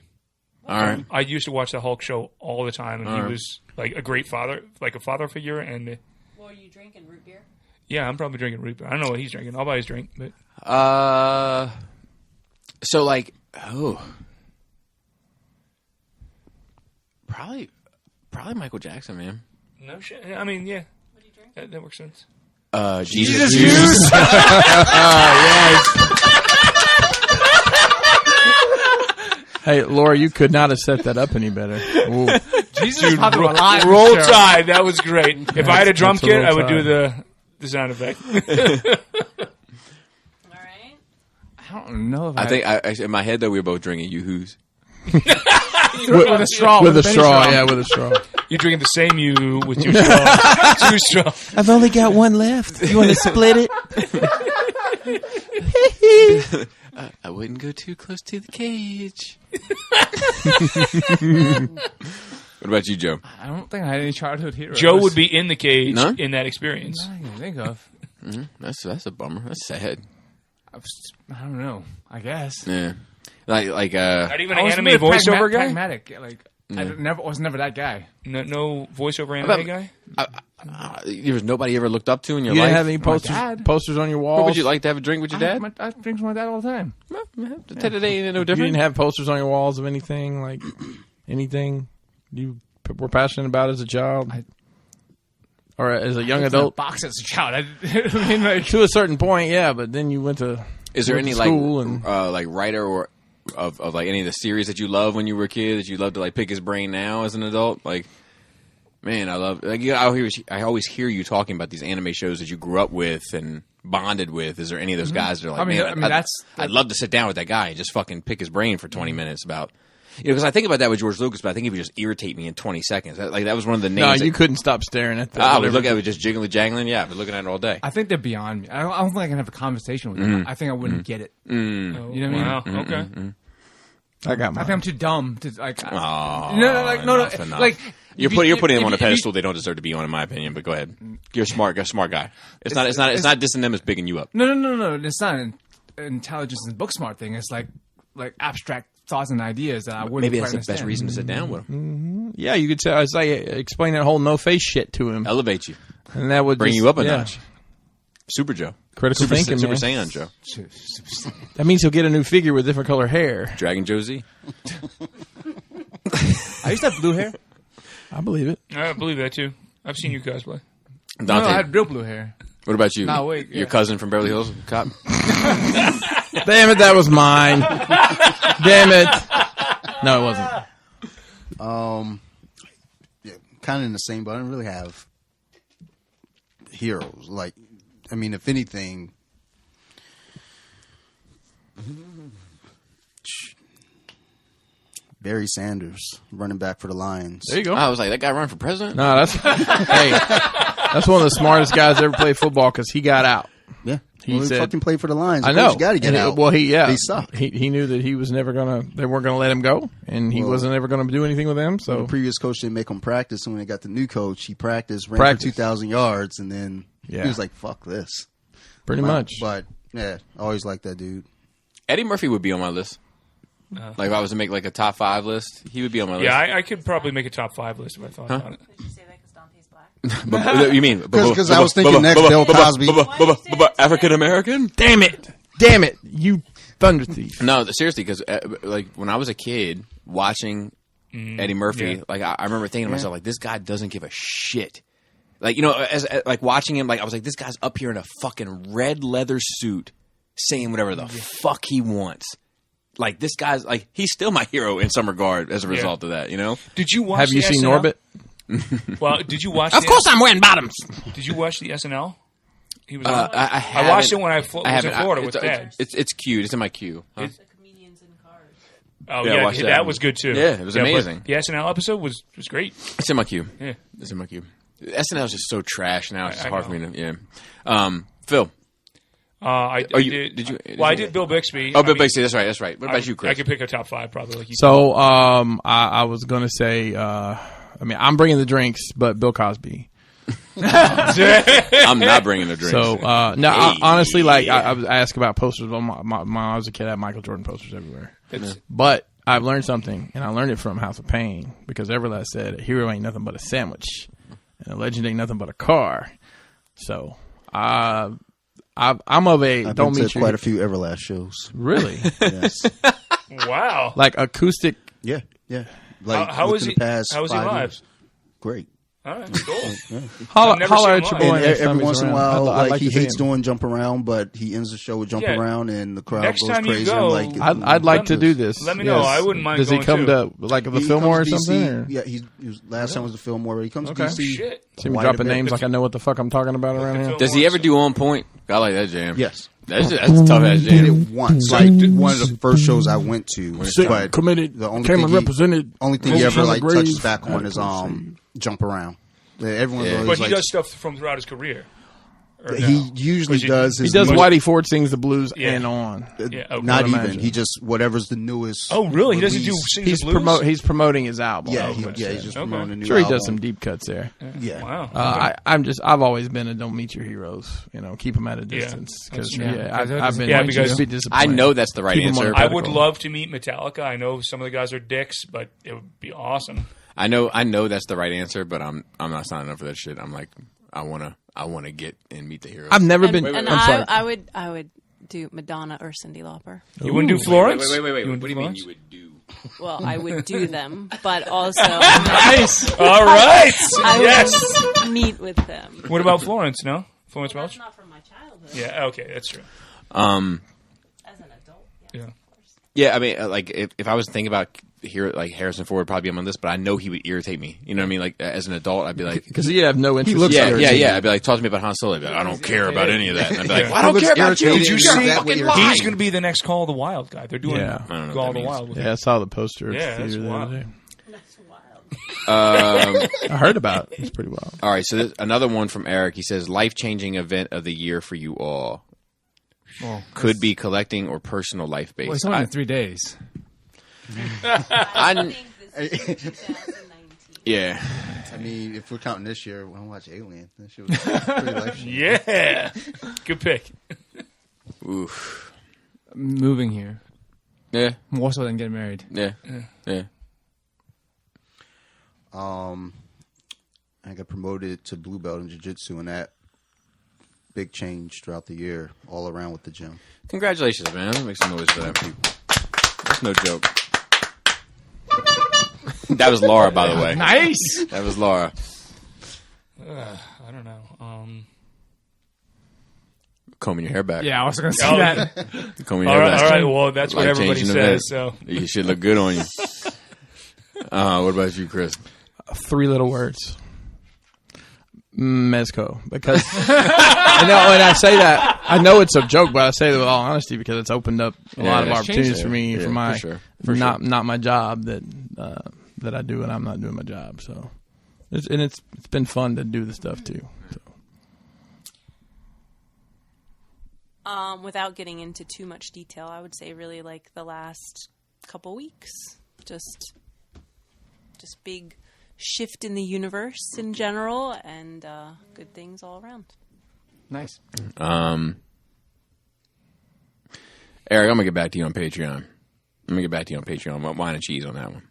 All right. I used to watch the Hulk show all the time, and he was like a great father, like a father figure. And what are you drinking? Root beer? Yeah, I'm probably drinking root beer. I don't know what he's drinking. I'll buy his drink. But so like, probably Michael Jackson, man. No shit. I mean, yeah. What do you drink? That works sense. Jesus juice. Yes. Hey, Laura, you could not have set that up any better. Ooh. Jesus, dude, roll Tide. That was great. If I had a drum kit, I would do the sound effect. All right. I don't know. If I think in my head though we were both drinking Yoo-Hoos. with a straw. With a straw, yeah, with a straw. You're drinking the same you with your straw. 2 straws. I've only got one left. You want to split it? I wouldn't go too close to the cage. What about you, Joe? I don't think I had any childhood heroes. Joe would be in the cage in that experience. I can think of. That's a bummer. That's sad. I don't know. I guess. Yeah. Like not even an anime voiceover guy. Pragmatic. Like I was never that guy. No voiceover anime guy? There was nobody ever looked up to in your life? You didn't have any posters on your walls? Would you like to have a drink with your dad? I drink with my dad all the time. Today ain't no different. You didn't have posters on your walls of anything? Like, anything you were passionate about as a child? Or as a young adult? Box as a child. I mean, like, to a certain point, yeah, but then you went to Is there any like writer or of like any of the series that you love when you were a kid that you love to like pick his brain now as an adult? Like, man, I love like I always hear you talking about these anime shows that you grew up with and bonded with. Is there any of those guys that are like, I'd love to sit down with that guy and just fucking pick his brain for 20 minutes about. Because I think about that with George Lucas, but I think he would just irritate me in 20 seconds. That was one of the names. No, you couldn't stop staring at that. I would look at it just jiggly jangling. Yeah, I've been looking at it all day. I think they're beyond me. I don't think I can have a conversation with them. I think I wouldn't get it. You know what I mean? Wow. Okay. I got mine. I think I'm too dumb to like. No. Like you're putting them on a pedestal they don't deserve to be on, in my opinion. But go ahead. You're a smart guy. It's not dissing them. It's bigging you up. No. It's not an intelligence and book smart thing. It's like abstract thoughts and ideas that I wouldn't. Maybe that's understand. the best reason to sit down with him. Mm-hmm. Yeah, you could say it's like explain that whole no face shit to him, elevate you, and that would bring you up a notch. Super Joe, critical thinking, Super Saiyan Joe. That means he'll get a new figure with different color hair. Dragon Josie. I used to have blue hair. I believe it. I believe that too. I've seen you cosplay. Dante. No, I had real blue hair. What about you? No, wait. Your cousin from Beverly Hills Cop? Damn it, that was mine. Damn it. No, it wasn't. Yeah, kind of in the same, but I don't really have heroes. Like, I mean, if anything, Barry Sanders, running back for the Lions. There you go. I was like, that guy run for president? No, that's that's one of the smartest guys ever played football because he got out. Yeah, he said, fucking played for the Lions. I know. You got to get out. Well, he sucked. He knew that he was never they weren't gonna let him go, and he wasn't ever gonna do anything with them. So the previous coach didn't make him practice, and when they got the new coach, he ran for 2,000 yards, and then he was like, "Fuck this." Pretty much. But yeah, I always liked that dude. Eddie Murphy would be on my list. Like if I was to make like a top 5 list, he would be on my list. Yeah, I could probably make a top 5 list if I thought about it. Did you say that because Dante's black? You mean because I was thinking next Bill Cosby, African American? Damn it, you thunder thief! No, seriously, because like when I was a kid watching Eddie Murphy, like I remember thinking to myself, like this guy doesn't give a shit. Like as like watching him, like I was like, this guy's up here in a fucking red leather suit, saying whatever the fuck he wants. Like this guy's like he's still my hero in some regard as a result of that. You know? Did you watch? Have you seen SNL? Norbit? Well, did you watch? Of course, I'm wearing bottoms. Did you watch the SNL? He was. I watched it when I was in Florida with Dad. It's cute. It's in my queue. Huh? The comedians in cars. Oh yeah, that was good too. Yeah, it was amazing. The SNL episode was great. It's in my queue. Yeah, it's in my queue. SNL is just so trash now. It's just hard for me to. Yeah. Phil. I did Bill Bixby. Oh, Bill Bixby. That's right. What about you, Chris? I could pick a top 5 probably. Like you. So, I was gonna say, I'm bringing the drinks, but Bill Cosby. I'm not bringing the drinks. So, honestly, like I was asked about posters. When I was a kid, I had Michael Jordan posters everywhere. But I've learned something, and I learned it from House of Pain because Everlast said, "A hero ain't nothing but a sandwich, and a legend ain't nothing but a car." So, I'm of a. I've don't been meet to quite a few Everlast shows. Really? Yes. Wow. Like acoustic. Yeah. Like how was he? Past how was he 5 live? years. Great. All right, cool. Holler at your boy. And every once in a while, like he hates doing jump around, but he ends the show with jump around, and the crowd goes crazy. I'd like to do this. Let me know. I wouldn't mind. Does he come to like the Fillmore or something? Yeah, he was, last time was the Fillmore. He comes to DC. See me dropping names like I know what the fuck I'm talking about around here. Does he ever do On Point? I like that jam. Yes. That's a tough ass jam. Did it once, like one of the first shows I went to. But committed, the only came thing represented. Only thing he ever like touches back on is jump around. Everyone's but he does stuff from throughout his career. Or he usually does. He does Whitey Ford Sings the Blues and on. Yeah, okay. Not even. He just whatever's the newest. Oh, really? He doesn't do Sings the Blues? He's promoting his album. Yeah, he's just promoting a new sure, album. he does some deep cuts there. Yeah. Wow. I've always been a don't meet your heroes. Keep them at a distance. Because I've been because I know that's the right answer. I would love to meet Metallica. I know some of the guys are dicks, but it would be awesome. I know that's the right answer, but I'm not signing up for that shit. I'm like, I wanna get and meet the heroes. I've never been. And I would do Madonna or Cyndi Lauper. You wouldn't do Florence? Wait. What do you mean you would do? Well, I would do them, but also nice. All right. I would meet with them. What about Florence? No, Florence Welch. That's not from my childhood. Yeah. Okay, that's true. As an adult. Yeah. Of course. Yeah, I mean, like if I was thinking about Harrison Ford would probably be on this, but I know he would irritate me. You know what I mean? Like as an adult, I'd be like, because he'd have no interest. Yeah. I'd be like, talk to me about Han Solo. I'd be like, I don't care about any of that. And I'd be like, well, I don't care about you. Did you see? He's going to be the next Call of the Wild guy. They're doing Call of the Wild. Yeah, I saw the poster. Yeah, that's wild. That's wild. I heard about it. It's pretty wild. All right, so another one from Eric. He says, life-changing event of the year for you all. Could be collecting or personal life-based. Well, it's only 3 days. I think this is 2019. Yeah. I mean, if we're counting this year, we'll watch Alien. That shit was pretty life-changing. Yeah. Good pick. Oof. Moving here. Yeah. More so than getting married. Yeah. I got promoted to blue belt in jiu-jitsu, and that big change throughout the year all around with the gym. Congratulations, man. Make some noise for that, people. That's no joke. That was Laura, by the way. Nice. That was Laura. I don't know. Combing your hair back. Yeah, I was going to say that. Combing your hair back. All right. Well, that's what everybody says. So you should look good on you. What about you, Chris? 3 little words. Mezco. Because and I say that, I know it's a joke, but I say it with all honesty because it's opened up a lot of opportunities for me for my not my job that I do, and I'm not doing my job. So it's been fun to do the stuff too. So. Without getting into too much detail, I would say really like the last couple weeks, just big shift in the universe in general, and good things all around. Nice. Eric, I'm gonna get back to you on Patreon. Wine and cheese on that one.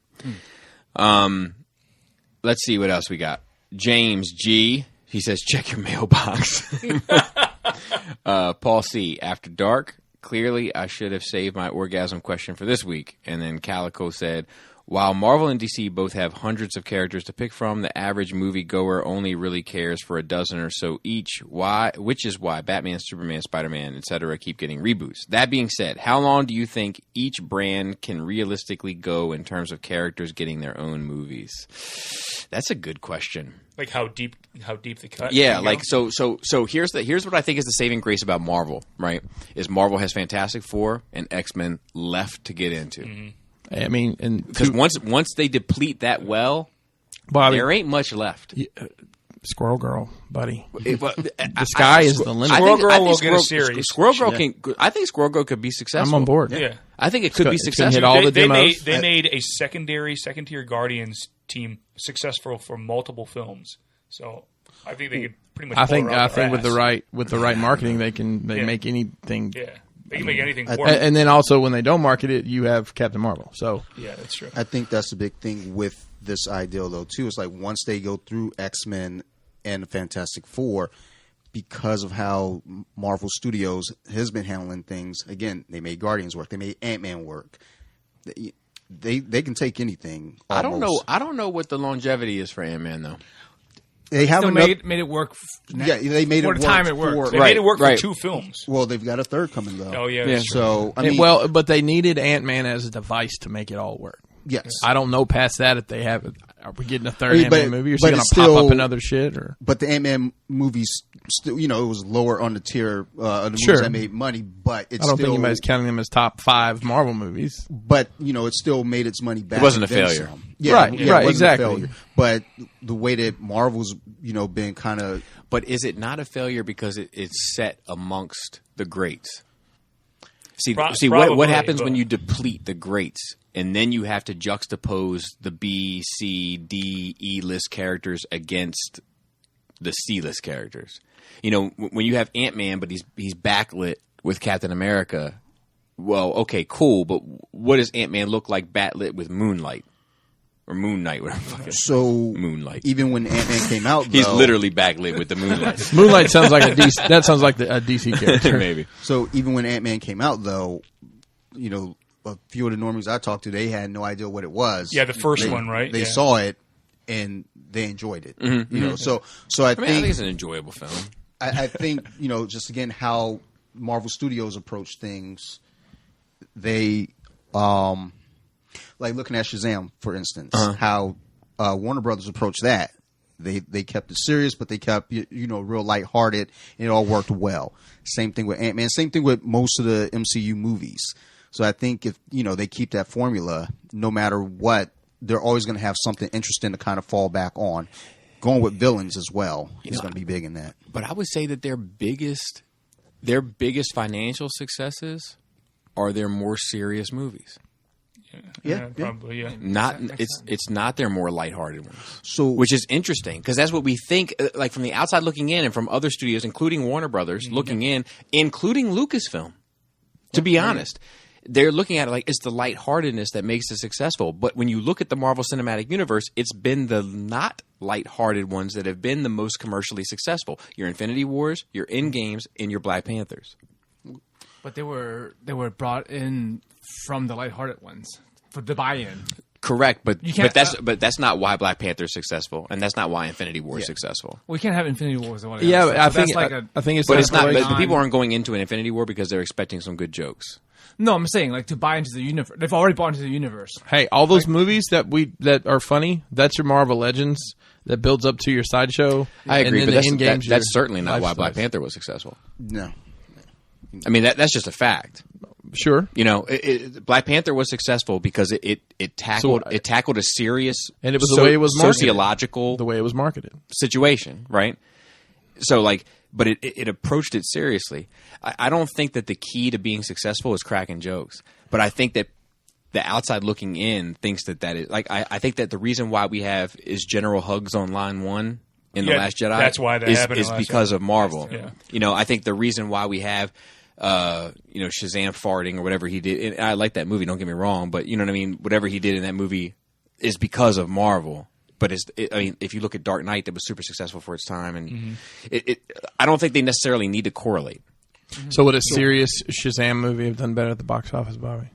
Let's see what else we got. James G. He says, check your mailbox. Paul C. After dark. Clearly, I should have saved my orgasm question for this week. And then Calico said, while Marvel and DC both have hundreds of characters to pick from, the average moviegoer only really cares for a dozen or so each, which is why Batman, Superman, Spider-Man, etc. keep getting reboots. That being said, how long do you think each brand can realistically go in terms of characters getting their own movies? That's a good question. Like how deep the cut? Yeah, like so here's what I think is the saving grace about Marvel, right? Is Marvel has Fantastic Four and X-Men left to get into. Mm-hmm. I mean, because once they deplete that Bobby, there ain't much left. Squirrel Girl, buddy. The sky is the limit. Squirrel Girl will get a series. Squirrel Girl I think Squirrel Girl could be successful. I'm on board. Yeah. I think it could be successful. Hit all the demos. They made a second tier Guardians team successful for multiple films. So I think they could pretty much. I think with the right marketing, they make anything. Yeah. They can make anything for and then also when they don't market it, you have Captain Marvel. So yeah, that's true. I think that's the big thing with this ideal though too. It's like once they go through X-Men and the Fantastic Four, because of how Marvel Studios has been handling things. Again, they made Guardians work. They made Ant-Man work. They can take anything. Almost. I don't know what the longevity is for Ant-Man though. They haven't made it work. Yeah, they made it work. For the time it worked. They made it work for 2 films. Well, they've got a third coming though. Oh yeah. So I mean, but they needed Ant-Man as a device to make it all work. Yes. I don't know past that if they have it. Are we getting a third Ant-Man movie? Or is it going to pop up in other shit? Or? But the Ant-Man movies, still, it was lower on the tier of the movies that made money. But I don't think anybody's counting them as top 5 Marvel movies. But it still made its money back. It wasn't a failure. Yeah, right, exactly. But the way that Marvel's been kind of But is it not a failure because it's set amongst the greats? See, what happens when you deplete the greats, and then you have to juxtapose the B, C, D, E list characters against the C list characters. You know, when you have Ant-Man, but he's backlit with Captain America. Well, okay, cool, but what does Ant-Man look like backlit with Moonlight? Or Moon Knight, whatever. So Moonlight. Even when Ant-Man came out, he's literally backlit with the moonlight. Moonlight sounds like a DC. That sounds like a DC character, maybe. So even when Ant-Man came out, though, you know, a few of the normies I talked to, they had no idea what it was. Yeah, the first one, right? They saw it and they enjoyed it. You know, so I think it's an enjoyable film. I think, you know, just again how Marvel Studios approach things, they. Like looking at Shazam, for instance, how Warner Brothers approached that. They kept it serious, but they kept real lighthearted, and it all worked well. Same thing with Ant-Man. Same thing with most of the MCU movies. So I think if they keep that formula, no matter what, they're always going to have something interesting to kind of fall back on. Going with villains as well is going to be big in that. But I would say that their biggest financial successes are their more serious movies. Yeah, probably. Yeah, it's not their more lighthearted ones. So, which is interesting because that's what we think. Like from the outside looking in, and from other studios, including Warner Brothers, looking in, including Lucasfilm. To be honest, they're looking at it like it's the lightheartedness that makes it successful. But when you look at the Marvel Cinematic Universe, it's been the not lighthearted ones that have been the most commercially successful. Your Infinity Wars, your Endgames, and your Black Panthers. But they were brought in from the lighthearted ones for the buy-in. Correct, but that's not why Black Panther is successful, and that's not why Infinity War is successful. We can't have Infinity Wars. Yeah, I think it's. But it's not. But people aren't going into an Infinity War because they're expecting some good jokes. No, I'm saying like to buy into the universe. They've already bought into the universe. Hey, all those movies that are funny, that's your Marvel Legends that builds up to your sideshow. I agree, and but that's certainly not why Black Panther was successful. No. I mean, that's just a fact. Sure. Black Panther was successful because it tackled a serious and it was the way it was marketed, sociological, the way it was marketed situation, right? So but it approached it seriously. I don't think that the key to being successful is cracking jokes, but I think that the outside looking in thinks that is like I think that the reason why we have is General Hugs on line 1 in The Last Jedi. That's why that happened is because of Marvel. Yeah. I think the reason why we have Shazam farting or whatever he did. And I like that movie, don't get me wrong, but you know what I mean? Whatever he did in that movie is because of Marvel. But if you look at Dark Knight, that was super successful for its time, and I don't think they necessarily need to correlate. So would a serious Shazam movie have done better at the box office, Bobby?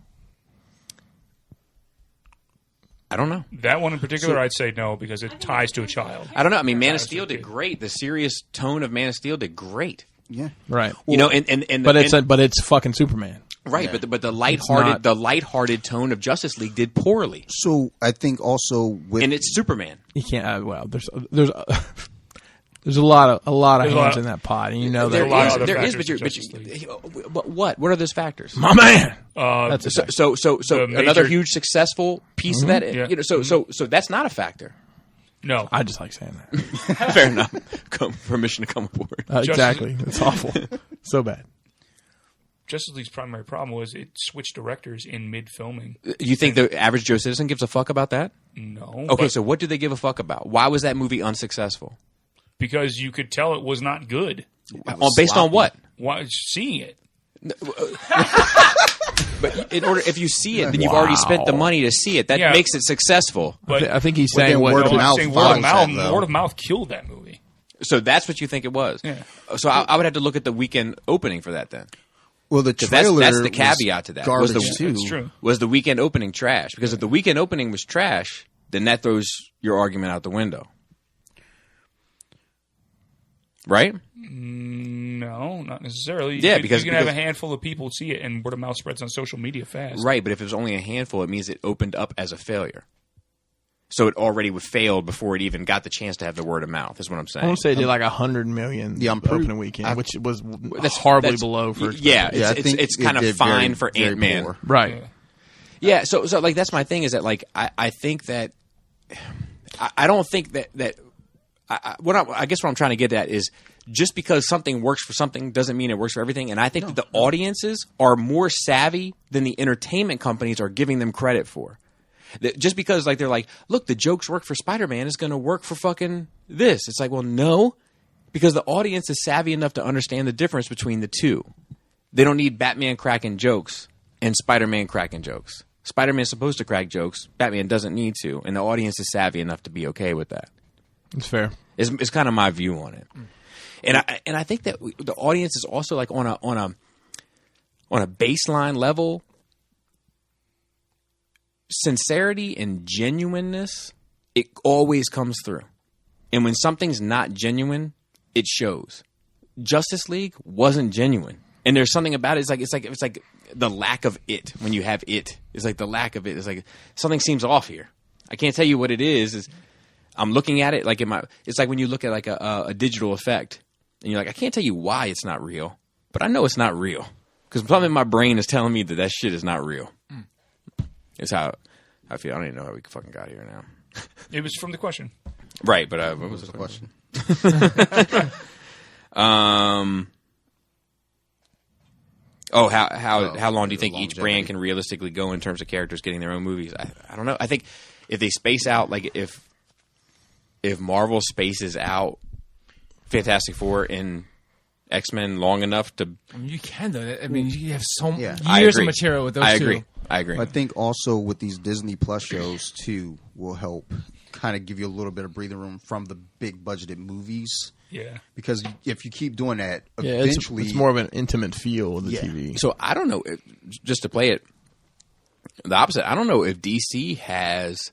I don't know. That one in particular, I'd say no, because it ties to a child. I don't know. I mean, Man of Steel did great. The serious tone of Man of Steel did great. Yeah, right. But it's fucking Superman. Right, yeah. but the lighthearted tone of Justice League did poorly. So I think also and it's Superman. You can't. There's a lot of hands in that pot, and there is. But what? What are those factors? My man. So another huge successful piece of that. Yeah. So that's not a factor. No, I just like saying that. Fair enough. Permission to come aboard. Exactly. It's awful. So bad. Justice League's primary problem was it switched directors in mid-filming. You think the average Joe citizen gives a fuck about that? No. Okay, so what do they give a fuck about? Why was that movie unsuccessful? Because you could tell it was not good. Based on what? Why seeing it? But if you see it, then you've already spent the money to see it. That makes it successful. But I think he's saying word of mouth killed that movie. So that's what you think it was. Yeah. So I would have to look at the weekend opening for that then. Well, the trailer that's the caveat to that. Garbage too. That's true. Was the weekend opening trash? Because if the weekend opening was trash, then that throws your argument out the window. Right? No, not necessarily. Because you can have a handful of people see it, and word of mouth spreads on social media fast. Right, but if it was only a handful, it means it opened up as a failure. So it already failed before it even got the chance to have the word of mouth, is what I'm saying. I want to say it did like 100 million opening weekend, which was horribly below for. It's kind of fine for Ant-Man. Poor. Right. Yeah, so that's my thing is that I think that I don't think that I guess what I'm trying to get at is just because something works for something doesn't mean it works for everything. And I think that the audiences are more savvy than the entertainment companies are giving them credit for. Just because like they're like, look, the jokes work for Spider-Man is going to work for fucking this. It's like, well, no, because the audience is savvy enough to understand the difference between the two. They don't need Batman cracking jokes and Spider-Man cracking jokes. Spider-Man is supposed to crack jokes. Batman doesn't need to, and the audience is savvy enough to be okay with that. It's fair. It's kind of my view on it, and I think that the audience is also like on a baseline level. Sincerity and genuineness, it always comes through, and when something's not genuine, it shows. Justice League wasn't genuine, and there's something about it. It's like the lack of it when you have it. It's like the lack of it. It's like something seems off here. I can't tell you what it is. I'm looking at it like it's like when you look at like a digital effect and you're like, I can't tell you why it's not real, but I know it's not real because something in my brain is telling me that shit is not real. It's how I feel. I don't even know how we fucking got here now. It was from the question. Right, but what was the question? How long do you think each brand can realistically go in terms of characters getting their own movies? I don't know. I think if they space out, like if Marvel spaces out Fantastic Four and X-Men long enough to... I mean, you can, though. I mean, you have so years of material with those two. I agree. I think also with these Disney Plus shows, too, will help kind of give you a little bit of breathing room from the big budgeted movies. Yeah. Because if you keep doing that, eventually... It's more of an intimate feel of the TV. So I don't know, just to play it the opposite, I don't know if DC has...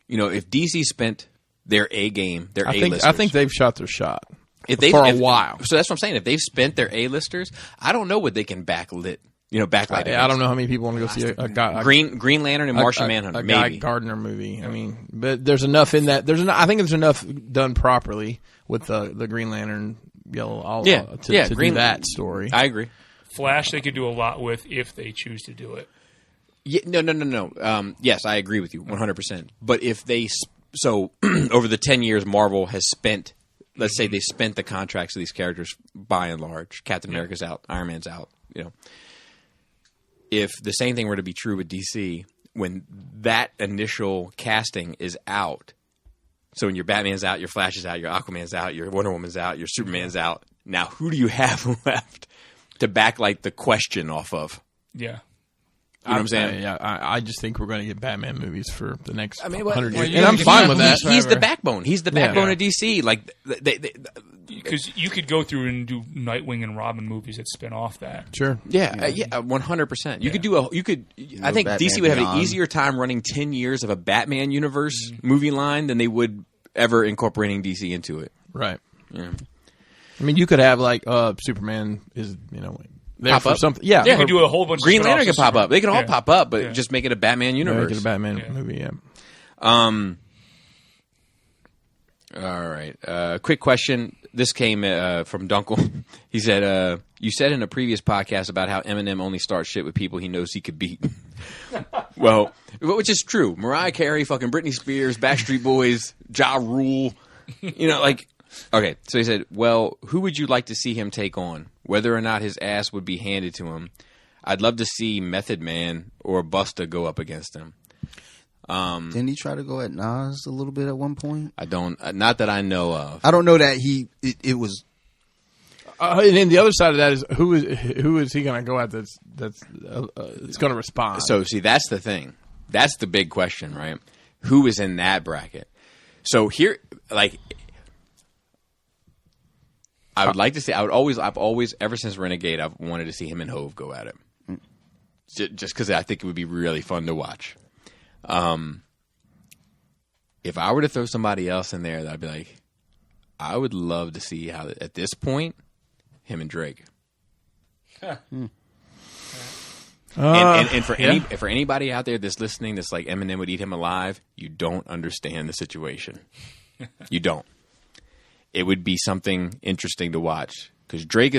if DC spent their A-game, their A-listers... I think they've shot their shot for a while. So that's what I'm saying. If they've spent their A-listers, I don't know what they can backlight. I don't know how many people want to go see a guy, Green Lantern and Martian Manhunter, a Guy Gardner movie. I mean, but there's enough in that. I think there's enough done properly with the Green Lantern Yellow to do that story. I agree. Flash, they could do a lot with if they choose to do it. Yeah, no. Yes, I agree with you 100%. But if they over the 10 years, Marvel has spent. Let's say they spent the contracts of these characters by and large. Captain America's out, Iron Man's out. If the same thing were to be true with DC, when that initial casting is out, so when your Batman's out, your Flash is out, your Aquaman's out, your Wonder Woman's out, your Superman's out, now who do you have left to backlight the question off of? Yeah. You know what I'm saying? Yeah, I just think we're going to get Batman movies for the next 100 years. And I'm fine with that. He's the backbone. He's the backbone of DC. Like because you could go through and do Nightwing and Robin movies that spin off that. Sure. Yeah, 100%. You could do I think Batman DC would have Beyond. an easier time running 10 years of a Batman universe movie line than they would ever incorporating DC into it. Right. Yeah. I mean, you could have like Superman is there pop for up. something. Yeah. You could do a whole bunch Green of Lantern spin-offs can pop up. They can all Yeah. pop up, but just make it a Batman universe. Make it a Batman movie. Yeah. All right. Quick question. This came from Dunkel. He said, you said in a previous podcast about how Eminem only starts shit with people he knows he could beat. Well, which is true. Mariah Carey, fucking Britney Spears, Backstreet Boys, Ja Rule. Okay. So he said, well, who would you like to see him take on? Whether or not his ass would be handed to him. I'd love to see Method Man or Busta go up against him. Didn't he try to go at Nas a little bit at one point? I don't, not that I know of. I don't know that it was. And then the other side of that is who is he going to go at that's going to respond? So see, that's the thing. That's the big question, right? Who is in that bracket? So here, like, I would like to see. I've always, ever since Renegade, I've wanted to see him and Hove go at it. Just because I think it would be really fun to watch. If I were to throw somebody else in there, I'd be like, I would love to see how at this point, him and Drake. And for anybody out there that's listening, that's like Eminem would eat him alive, you don't understand the situation. You don't. It would be something interesting to watch because Drake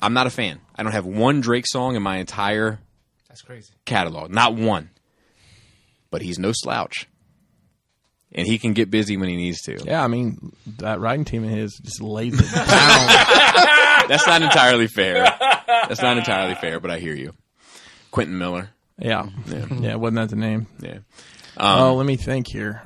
I'm not a fan. I don't have one Drake song in my entire That's crazy catalog, not one. But he's no slouch. and he can get busy when he needs to. Yeah, I mean, that writing team of his just lays it down. That's not entirely fair. That's not entirely fair, but I hear you. Quentin Miller. Yeah. Wasn't that the name? Yeah. Let me think here.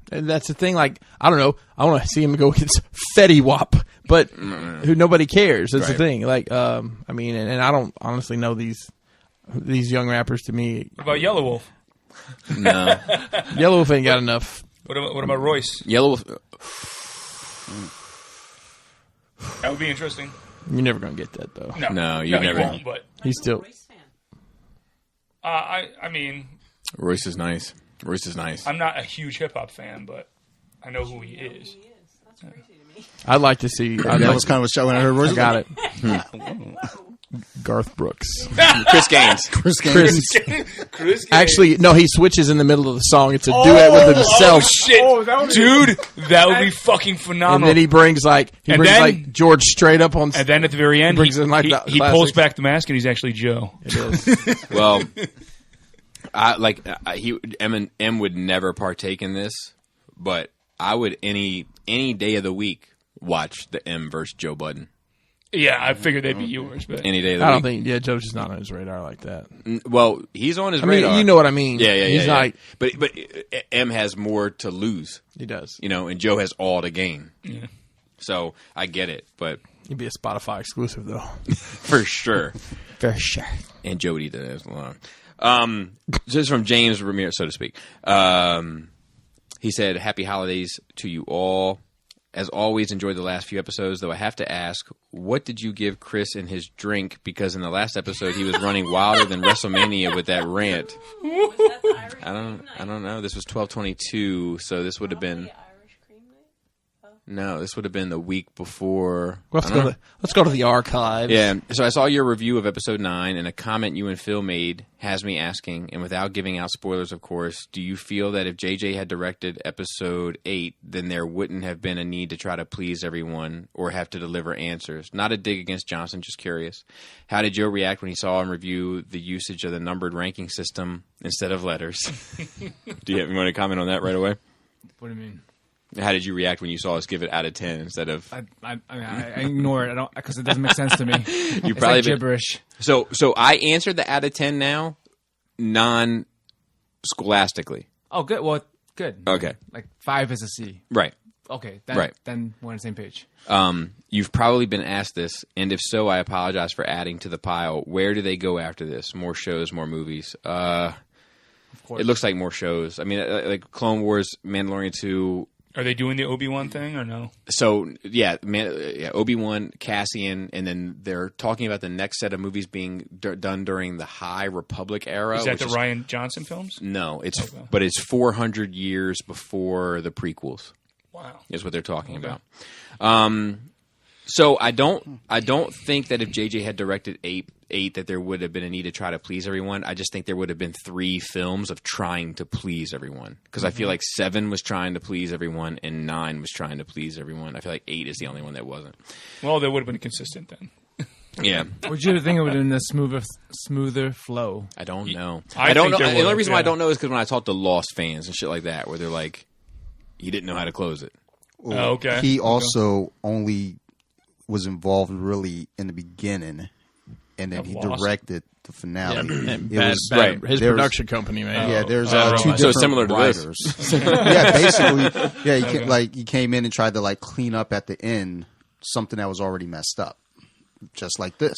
That's the thing. Like, I don't know. I want to see him go against Fetty Wap, but who nobody cares. That's the thing. Like, I mean, and I don't honestly know these young rappers. To me, what about Yellow Wolf? No, Yellow Wolf ain't got enough. What about Royce? Yellow Wolf. That would be interesting. You're never gonna get that though. No, you never. He won't, but he's still. I mean, Royce is nice. I'm not a huge hip hop fan, but I know who he is. That's crazy to me. I'd like to see. That was kind of a shock when I heard Royce. I got it. Garth Brooks. Chris Gaines. Chris Gaines. Actually, no, he switches in the middle of the song. It's a duet with himself. Oh, shit. Dude, that would be fucking phenomenal. And then he brings George straight up on. And then at the very end, he pulls back the mask and he's actually Joe. It is. Well, Eminem would never partake in this, but I would any day of the week watch the M versus Joe Budden. Yeah, I figured they'd be yours, but any day of the week. I don't think. Yeah, Joe's just not on his radar like that. Well, he's on his radar. I mean, you know what I mean. Yeah. He's like, but M has more to lose. He does. And Joe has all to gain. Yeah. So I get it, but he'd be a Spotify exclusive though, for sure. For sure. And Joe would eat that as long. Just from James Ramirez, so to speak. He said, "Happy holidays to you all. As always, enjoyed the last few episodes, though I have to ask, what did you give Chris in his drink? Because in the last episode, he was running wilder than WrestleMania with that rant." Was that the Irish I don't know. This was 12/22, so this would have been... No, this would have been the week before. Let's go to the archives. Yeah, so I saw your review of episode 9, and a comment you and Phil made has me asking, and without giving out spoilers, of course, do you feel that if JJ had directed episode 8, then there wouldn't have been a need to try to please everyone or have to deliver answers? Not a dig against Johnson, just curious. How did Joe react when he saw and review the usage of the numbered ranking system instead of letters? Do you want to comment on that right away? What do you mean? How did you react when you saw us give it out of 10 instead of? I ignore it. I don't, because it doesn't make sense to me. You probably like gibberish. So I answered the out of 10 now, non-scholastically. Oh, good. Well, good. Okay. Like 5 is a C. Right. Okay. Then we're on the same page. You've probably been asked this, and if so, I apologize for adding to the pile. Where do they go after this? More shows, more movies? Of course. It looks like more shows. I mean, like Clone Wars, Mandalorian 2. Are they doing the Obi-Wan thing or no? So, Obi-Wan, Cassian, and then they're talking about the next set of movies being done during the High Republic era. Is that the Rian Johnson films? No, but it's 400 years before the prequels. Wow. Is what they're talking about. So I don't think that if JJ had directed 8 that there would have been a need to try to please everyone. I just think there would have been 3 films of trying to please everyone. Because I feel like 7 was trying to please everyone and 9 was trying to please everyone. I feel like 8 is the only one that wasn't. Well, they would have been consistent then. Yeah. Would you think it would have been a smoother flow? I don't know. I don't know. The only reason why I don't know is because when I talk to Lost fans and shit like that, where they're like, he didn't know how to close it. Well, okay. He also only was involved really in the beginning, and then he directed the finale. Yeah, his production company, man. Yeah, there's 2 different so similar to writers. Yeah, basically, he came in and tried to clean up at the end something that was already messed up, just like this.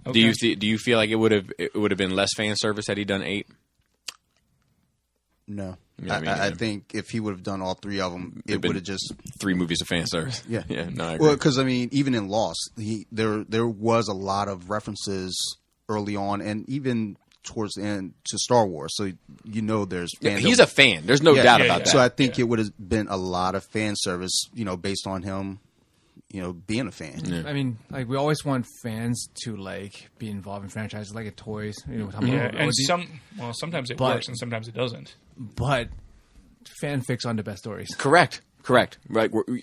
Okay. Do you feel like it would have been less fan service had he done 8? No. I think if he would have done all 3 of them, it would have just 3 movies of fan service. Yeah. No, I agree. Well, because even in Lost, there was a lot of references early on, and even towards the end to Star Wars. So there's fandom. He's a fan. There's no doubt about that. So I think it would have been a lot of fan service, based on him, being a fan. Yeah. I mean, we always want fans to be involved in franchises, like toys. And sometimes it works and sometimes it doesn't. But fanfics aren't the best stories. Correct. Right.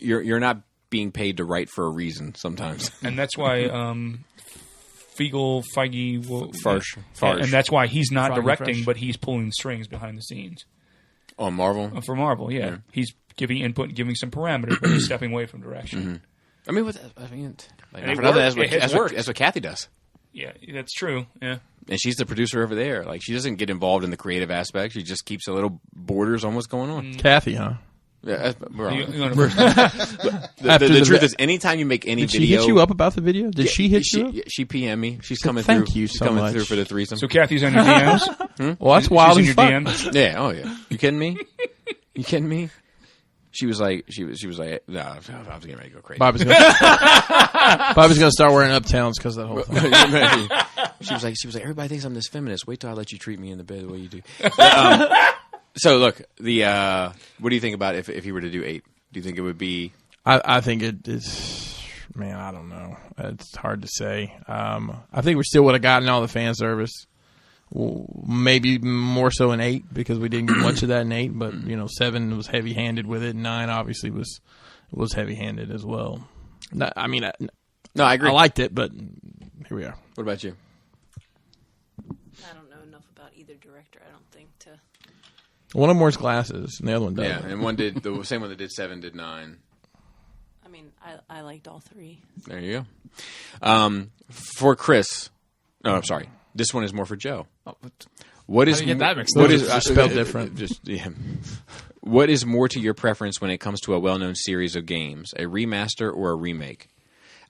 You're not being paid to write for a reason sometimes. And that's why Feige, Farsh. And that's why he's not directing, but he's pulling the strings behind the scenes. On Marvel? For Marvel, yeah. He's giving input and giving some parameters, but he's stepping away from direction. That's what Kathy does. Yeah, that's true. Yeah. And she's the producer over there. Like, she doesn't get involved in the creative aspect. She just keeps a little borders on what's going on. Kathy, huh? Yeah, the truth is, anytime you make any video, did she hit you up about the video? Did she hit you up? She PM me. She's coming through. Thank you so much. Coming through for the threesome. So Kathy's on your DMs. Well, that's wild as fuck. DMs? Yeah. Oh yeah. You kidding me? She was like, no, I was getting ready to go crazy. Bobby's gonna start wearing uptowns because of that whole thing. She was like, everybody thinks I'm this feminist. Wait till I let you treat me in the bed the way you do. So look, what do you think about if he were to do 8? Do you think it would be? I think it is. Man, I don't know. It's hard to say. I think we still would have gotten all the fan service. Well, maybe more so in 8 because we didn't get much of that in 8. But 7 was heavy-handed with it. 9 obviously was heavy-handed as well. I mean, no, I agree. I liked it, but here we are. What about you? I don't know enough about either director. I don't think to. One of them wears glasses, and the other one doesn't. Yeah, and one did the same one that did 7 did 9. I mean, I liked all 3. There you go. For Chris, no, I'm sorry. This one is more for Joe. What is spelled different? What is more to your preference when it comes to a well-known series of games, a remaster or a remake?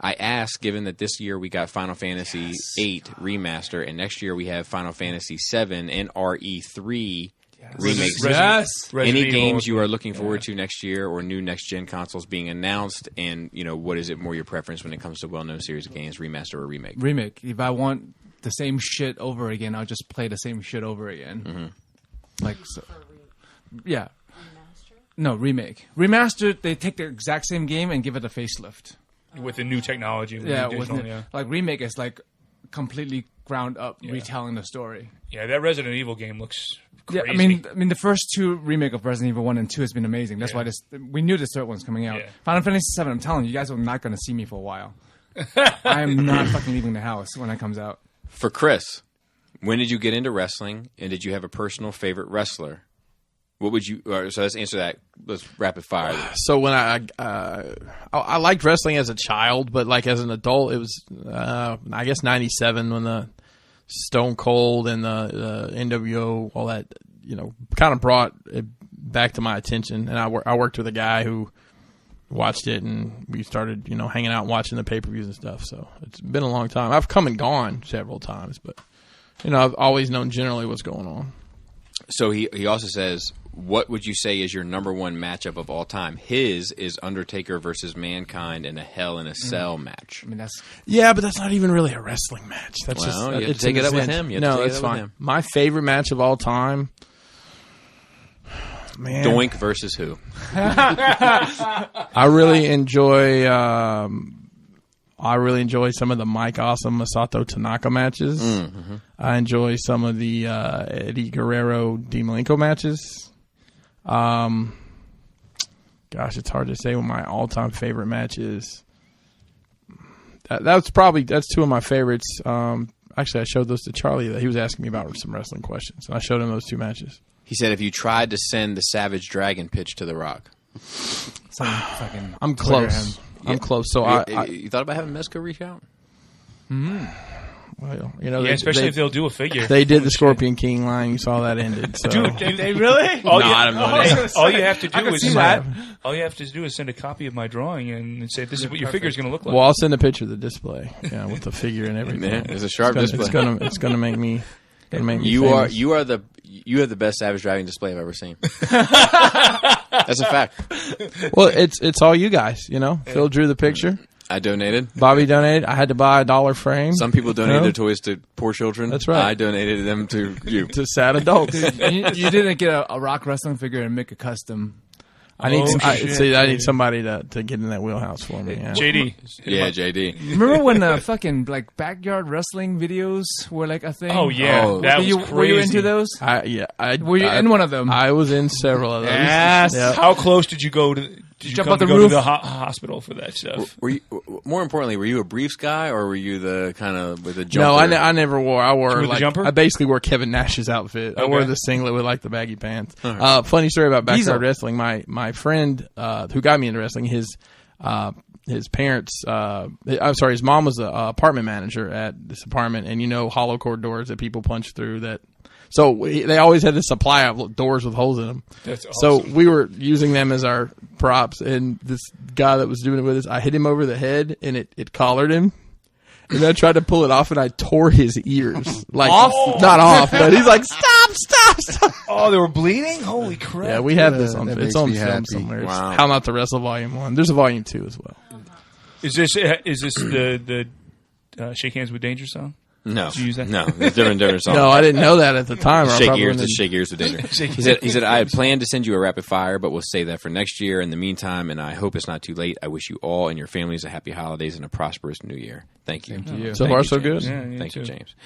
I ask, given that this year we got Final Fantasy VIII remaster, and next year we have Final Fantasy VII and RE3 remakes. Any games you are looking forward to next year, or new next-gen consoles being announced, and what is it more your preference when it comes to well-known series of games, remaster or remake? Remake. If I want the same shit over again, I'll just play the same shit over again. Yeah. Remaster? No, remake. Remaster, they take the exact same game and give it a facelift. With the new technology. Like remake is like completely ground up retelling the story. Yeah, that Resident Evil game looks crazy. Yeah, I mean the first 2 remake of Resident Evil 1 and 2 has been amazing. That's why we knew the third one's coming out. Yeah. Final Fantasy VII, I'm telling you guys are not going to see me for a while. I am not fucking leaving the house when that comes out. For Chris, when did you get into wrestling, and did you have a personal favorite wrestler? What would you? So let's answer that. Let's rapid fire. So when I liked wrestling as a child, but like as an adult, it was I guess 97 when the Stone Cold and the NWO, all that kind of brought it back to my attention. And I worked with a guy who watched it, and we started hanging out and watching the pay-per-views and stuff. So it's been a long time. I've come and gone several times, but I've always known generally what's going on. So he also says, what would you say is your number one matchup of all time? His is Undertaker versus Mankind in a Hell in a Cell match. I mean, that's but that's not even really a wrestling match. That's you have to take it up with him. No, it's fine. My favorite match of all time, man. Doink versus who? I really enjoy some of the Mike Awesome Masato Tanaka matches. Mm-hmm. I enjoy some of the Eddie Guerrero Dean Malenko matches. Gosh, it's hard to say what my all-time favorite match is. That's 2 of my favorites. Actually, I showed those to Charlie. He was asking me about some wrestling questions, and I showed him those 2 matches. He said, if you tried to send the Savage Dragon pitch to The Rock. I'm close. I'm close. So you thought about having Mesco reach out? Mm-hmm. Well, especially if they'll do a figure. They did the Scorpion King line. You saw that ended. So. Dude, did they really? I don't know. All you have to do is send a copy of my drawing and say, "This is what your figure is going to look like." Well, I'll send a picture of the display. Yeah, with the figure and everything. Man, it's a sharp display. It's going to make me. You have the best Savage Dragon display I've ever seen. That's a fact. Well, it's all you guys. Phil drew the picture. I donated. Bobby donated. I had to buy a $1 frame. Some people donated their toys to poor children. That's right. I donated them to you. To sad adults. You didn't get a Rock wrestling figure and make a custom. I need somebody to get in that wheelhouse for me. Yeah. JD. Yeah, JD. Remember when fucking backyard wrestling videos were like a thing? Oh yeah, that was crazy. Were you into those? Were you in one of them? I was in several of those. Yes. Yep. How close did you go to Did you come to go to the hospital for that stuff? Were you, more importantly, were you a briefs guy or were you the kind of with a jumper? No, I never wore. I wore like jumper? I basically wore Kevin Nash's outfit. I wore the singlet with like the baggy pants. Funny story about backyard wrestling. My friend who got me into wrestling, his parents, his mom was an apartment manager at this apartment, and hollow core doors that people punch through. So they always had this supply of doors with holes in them. That's awesome. So we were using them as our props, and this guy that was doing it with us, I hit him over the head, and it collared him. And I tried to pull it off, and I tore his ears. Like, not off, but he's like, stop. Oh, they were bleeding? Holy crap. Yeah, we have this on film somewhere. Wow. How Not to Wrestle Volume 1. There's a Volume 2 as well. Is this the Shake Hands with Danger song? No. Did you use that? No, it's different song. No, I didn't know that at the time. Shake ears with danger. He said, I had planned to send you a rapid fire, but we'll save that for next year. In the meantime, and I hope it's not too late, I wish you all and your families a happy holidays and a prosperous new year. Thank you. So far, so good. Yeah, thank you, James.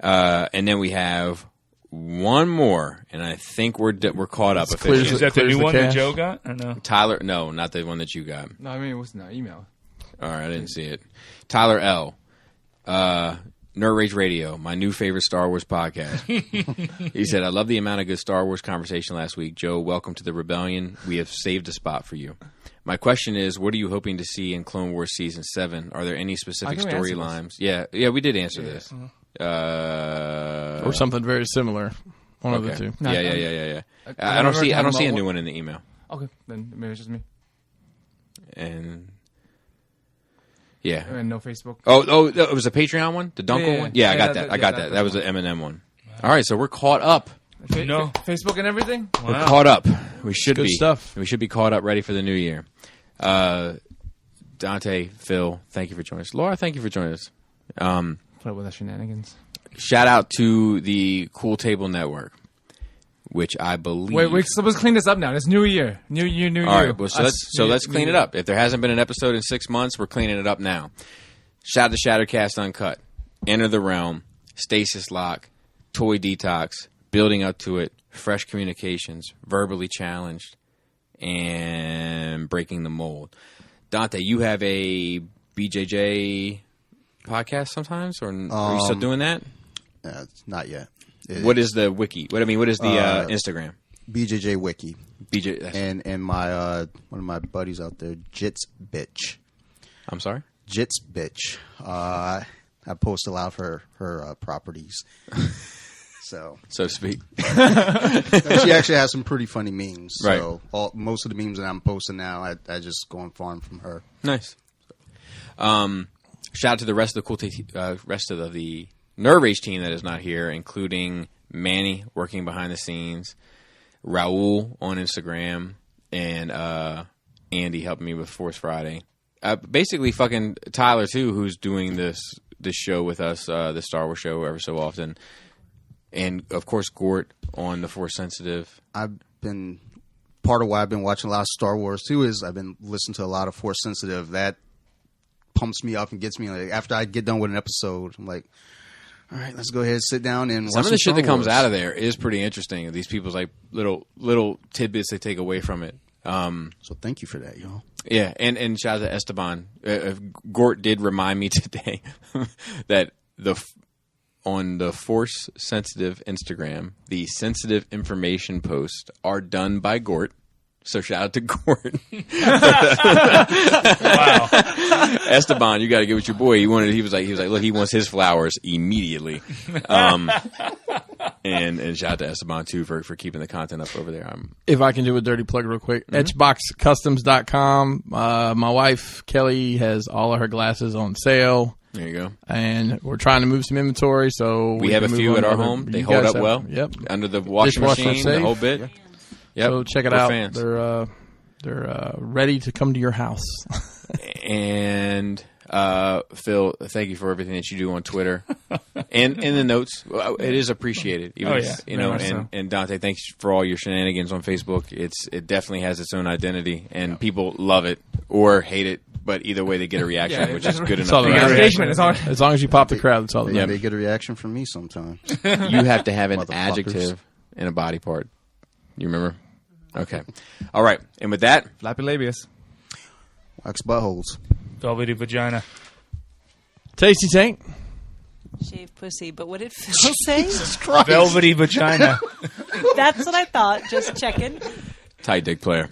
And then we have one more, and I think we're caught up officially. Is that the new one that Joe got? Or no? Tyler, no, not the one that you got. No, I mean, what's in the email? All right, I didn't see it. Tyler L. Nerd Rage Radio, my new favorite Star Wars podcast. He said, I love the amount of good Star Wars conversation last week. Joe, welcome to the Rebellion. We have saved a spot for you. My question is, what are you hoping to see in Clone Wars Season 7? Are there any specific storylines? Yeah, we did answer this. Or something very similar. One of the two. Yeah. I don't see a new one in the email. Okay, then maybe it's just me. And... yeah. And no Facebook. Oh, it was a Patreon one? The Dunkel one? Yeah, I got that. I got that. That was an Eminem one. All right, so we're caught up. Facebook and everything? Wow. We're caught up. We should be. Good stuff. We should be caught up, ready for the new year. Dante, Phil, thank you for joining us. Laura, thank you for joining us. Play with the shenanigans. Shout out to the Cool Table Network, which I believe... Wait, so let's clean this up now. It's New Year. New Year. All right, well, let's clean it up. If there hasn't been an episode in 6 months, we're cleaning it up now. Shout out to Shattercast Uncut, Enter the Realm, Stasis Lock, Toy Detox, Building Up to It, Fresh Communications, Verbally Challenged, and Breaking the Mold. Dante, you have a BJJ podcast sometimes, or are you still doing that? Not yet. What is the wiki? What is the Instagram? BJJ Wiki. BJ and my one of my buddies out there, Jits Bitch. I'm sorry? Jits Bitch. I post a lot of her properties. So to speak. She actually has some pretty funny memes. Right. So most of the memes that I'm posting now, I just go and farm from her. Nice. Shout out to the rest of the rest of the Nerd Rage team that is not here, including Manny working behind the scenes, Raul on Instagram, and Andy helping me with Force Friday. Basically, fucking Tyler too, who's doing this show with us, the Star Wars show, ever so often, and of course Gort on the Force Sensitive. Part of why I've been watching a lot of Star Wars too is I've been listening to a lot of Force Sensitive. That pumps me up and gets me like after I get done with an episode, I'm like, all right, let's go ahead and sit down and watch some of the shit that comes Wars. out of there is pretty interesting. These people's like little tidbits they take away from it. So thank you for that, y'all. Yeah, and shout out to Esteban. Gort did remind me today that on the Force Sensitive Instagram, the sensitive information posts are done by Gort. So shout out to Gort. Wow. Esteban, you got to get with your boy. He was like, look, he wants his flowers immediately. And shout out to Esteban too for keeping the content up over there. If I can do a dirty plug real quick, etchboxcustoms.com. My wife Kelly has all of her glasses on sale. There you go. And we're trying to move some inventory, so we have a few at our home. They hold up well. Yep. Under the washing machine, the whole bit. Yep. So check it out. Fans. They're ready to come to your house. And Phil, thank you for everything that you do on Twitter and in the notes. It is appreciated. And Dante, thanks for all your shenanigans on Facebook. It definitely has its own identity, and people love it or hate it. But either way, they get a reaction, which is good enough. As long as you pop the crowd, that's all that matters. They get a reaction from me sometimes. You have to have an adjective and a body part. You remember? Okay. All right. And with that, Flappy Labius. Wax buttholes. Velvety vagina. Tasty Tank. Shaved pussy. But what did Phil say? Velvety vagina. That's what I thought. Just checking. Tight dick player.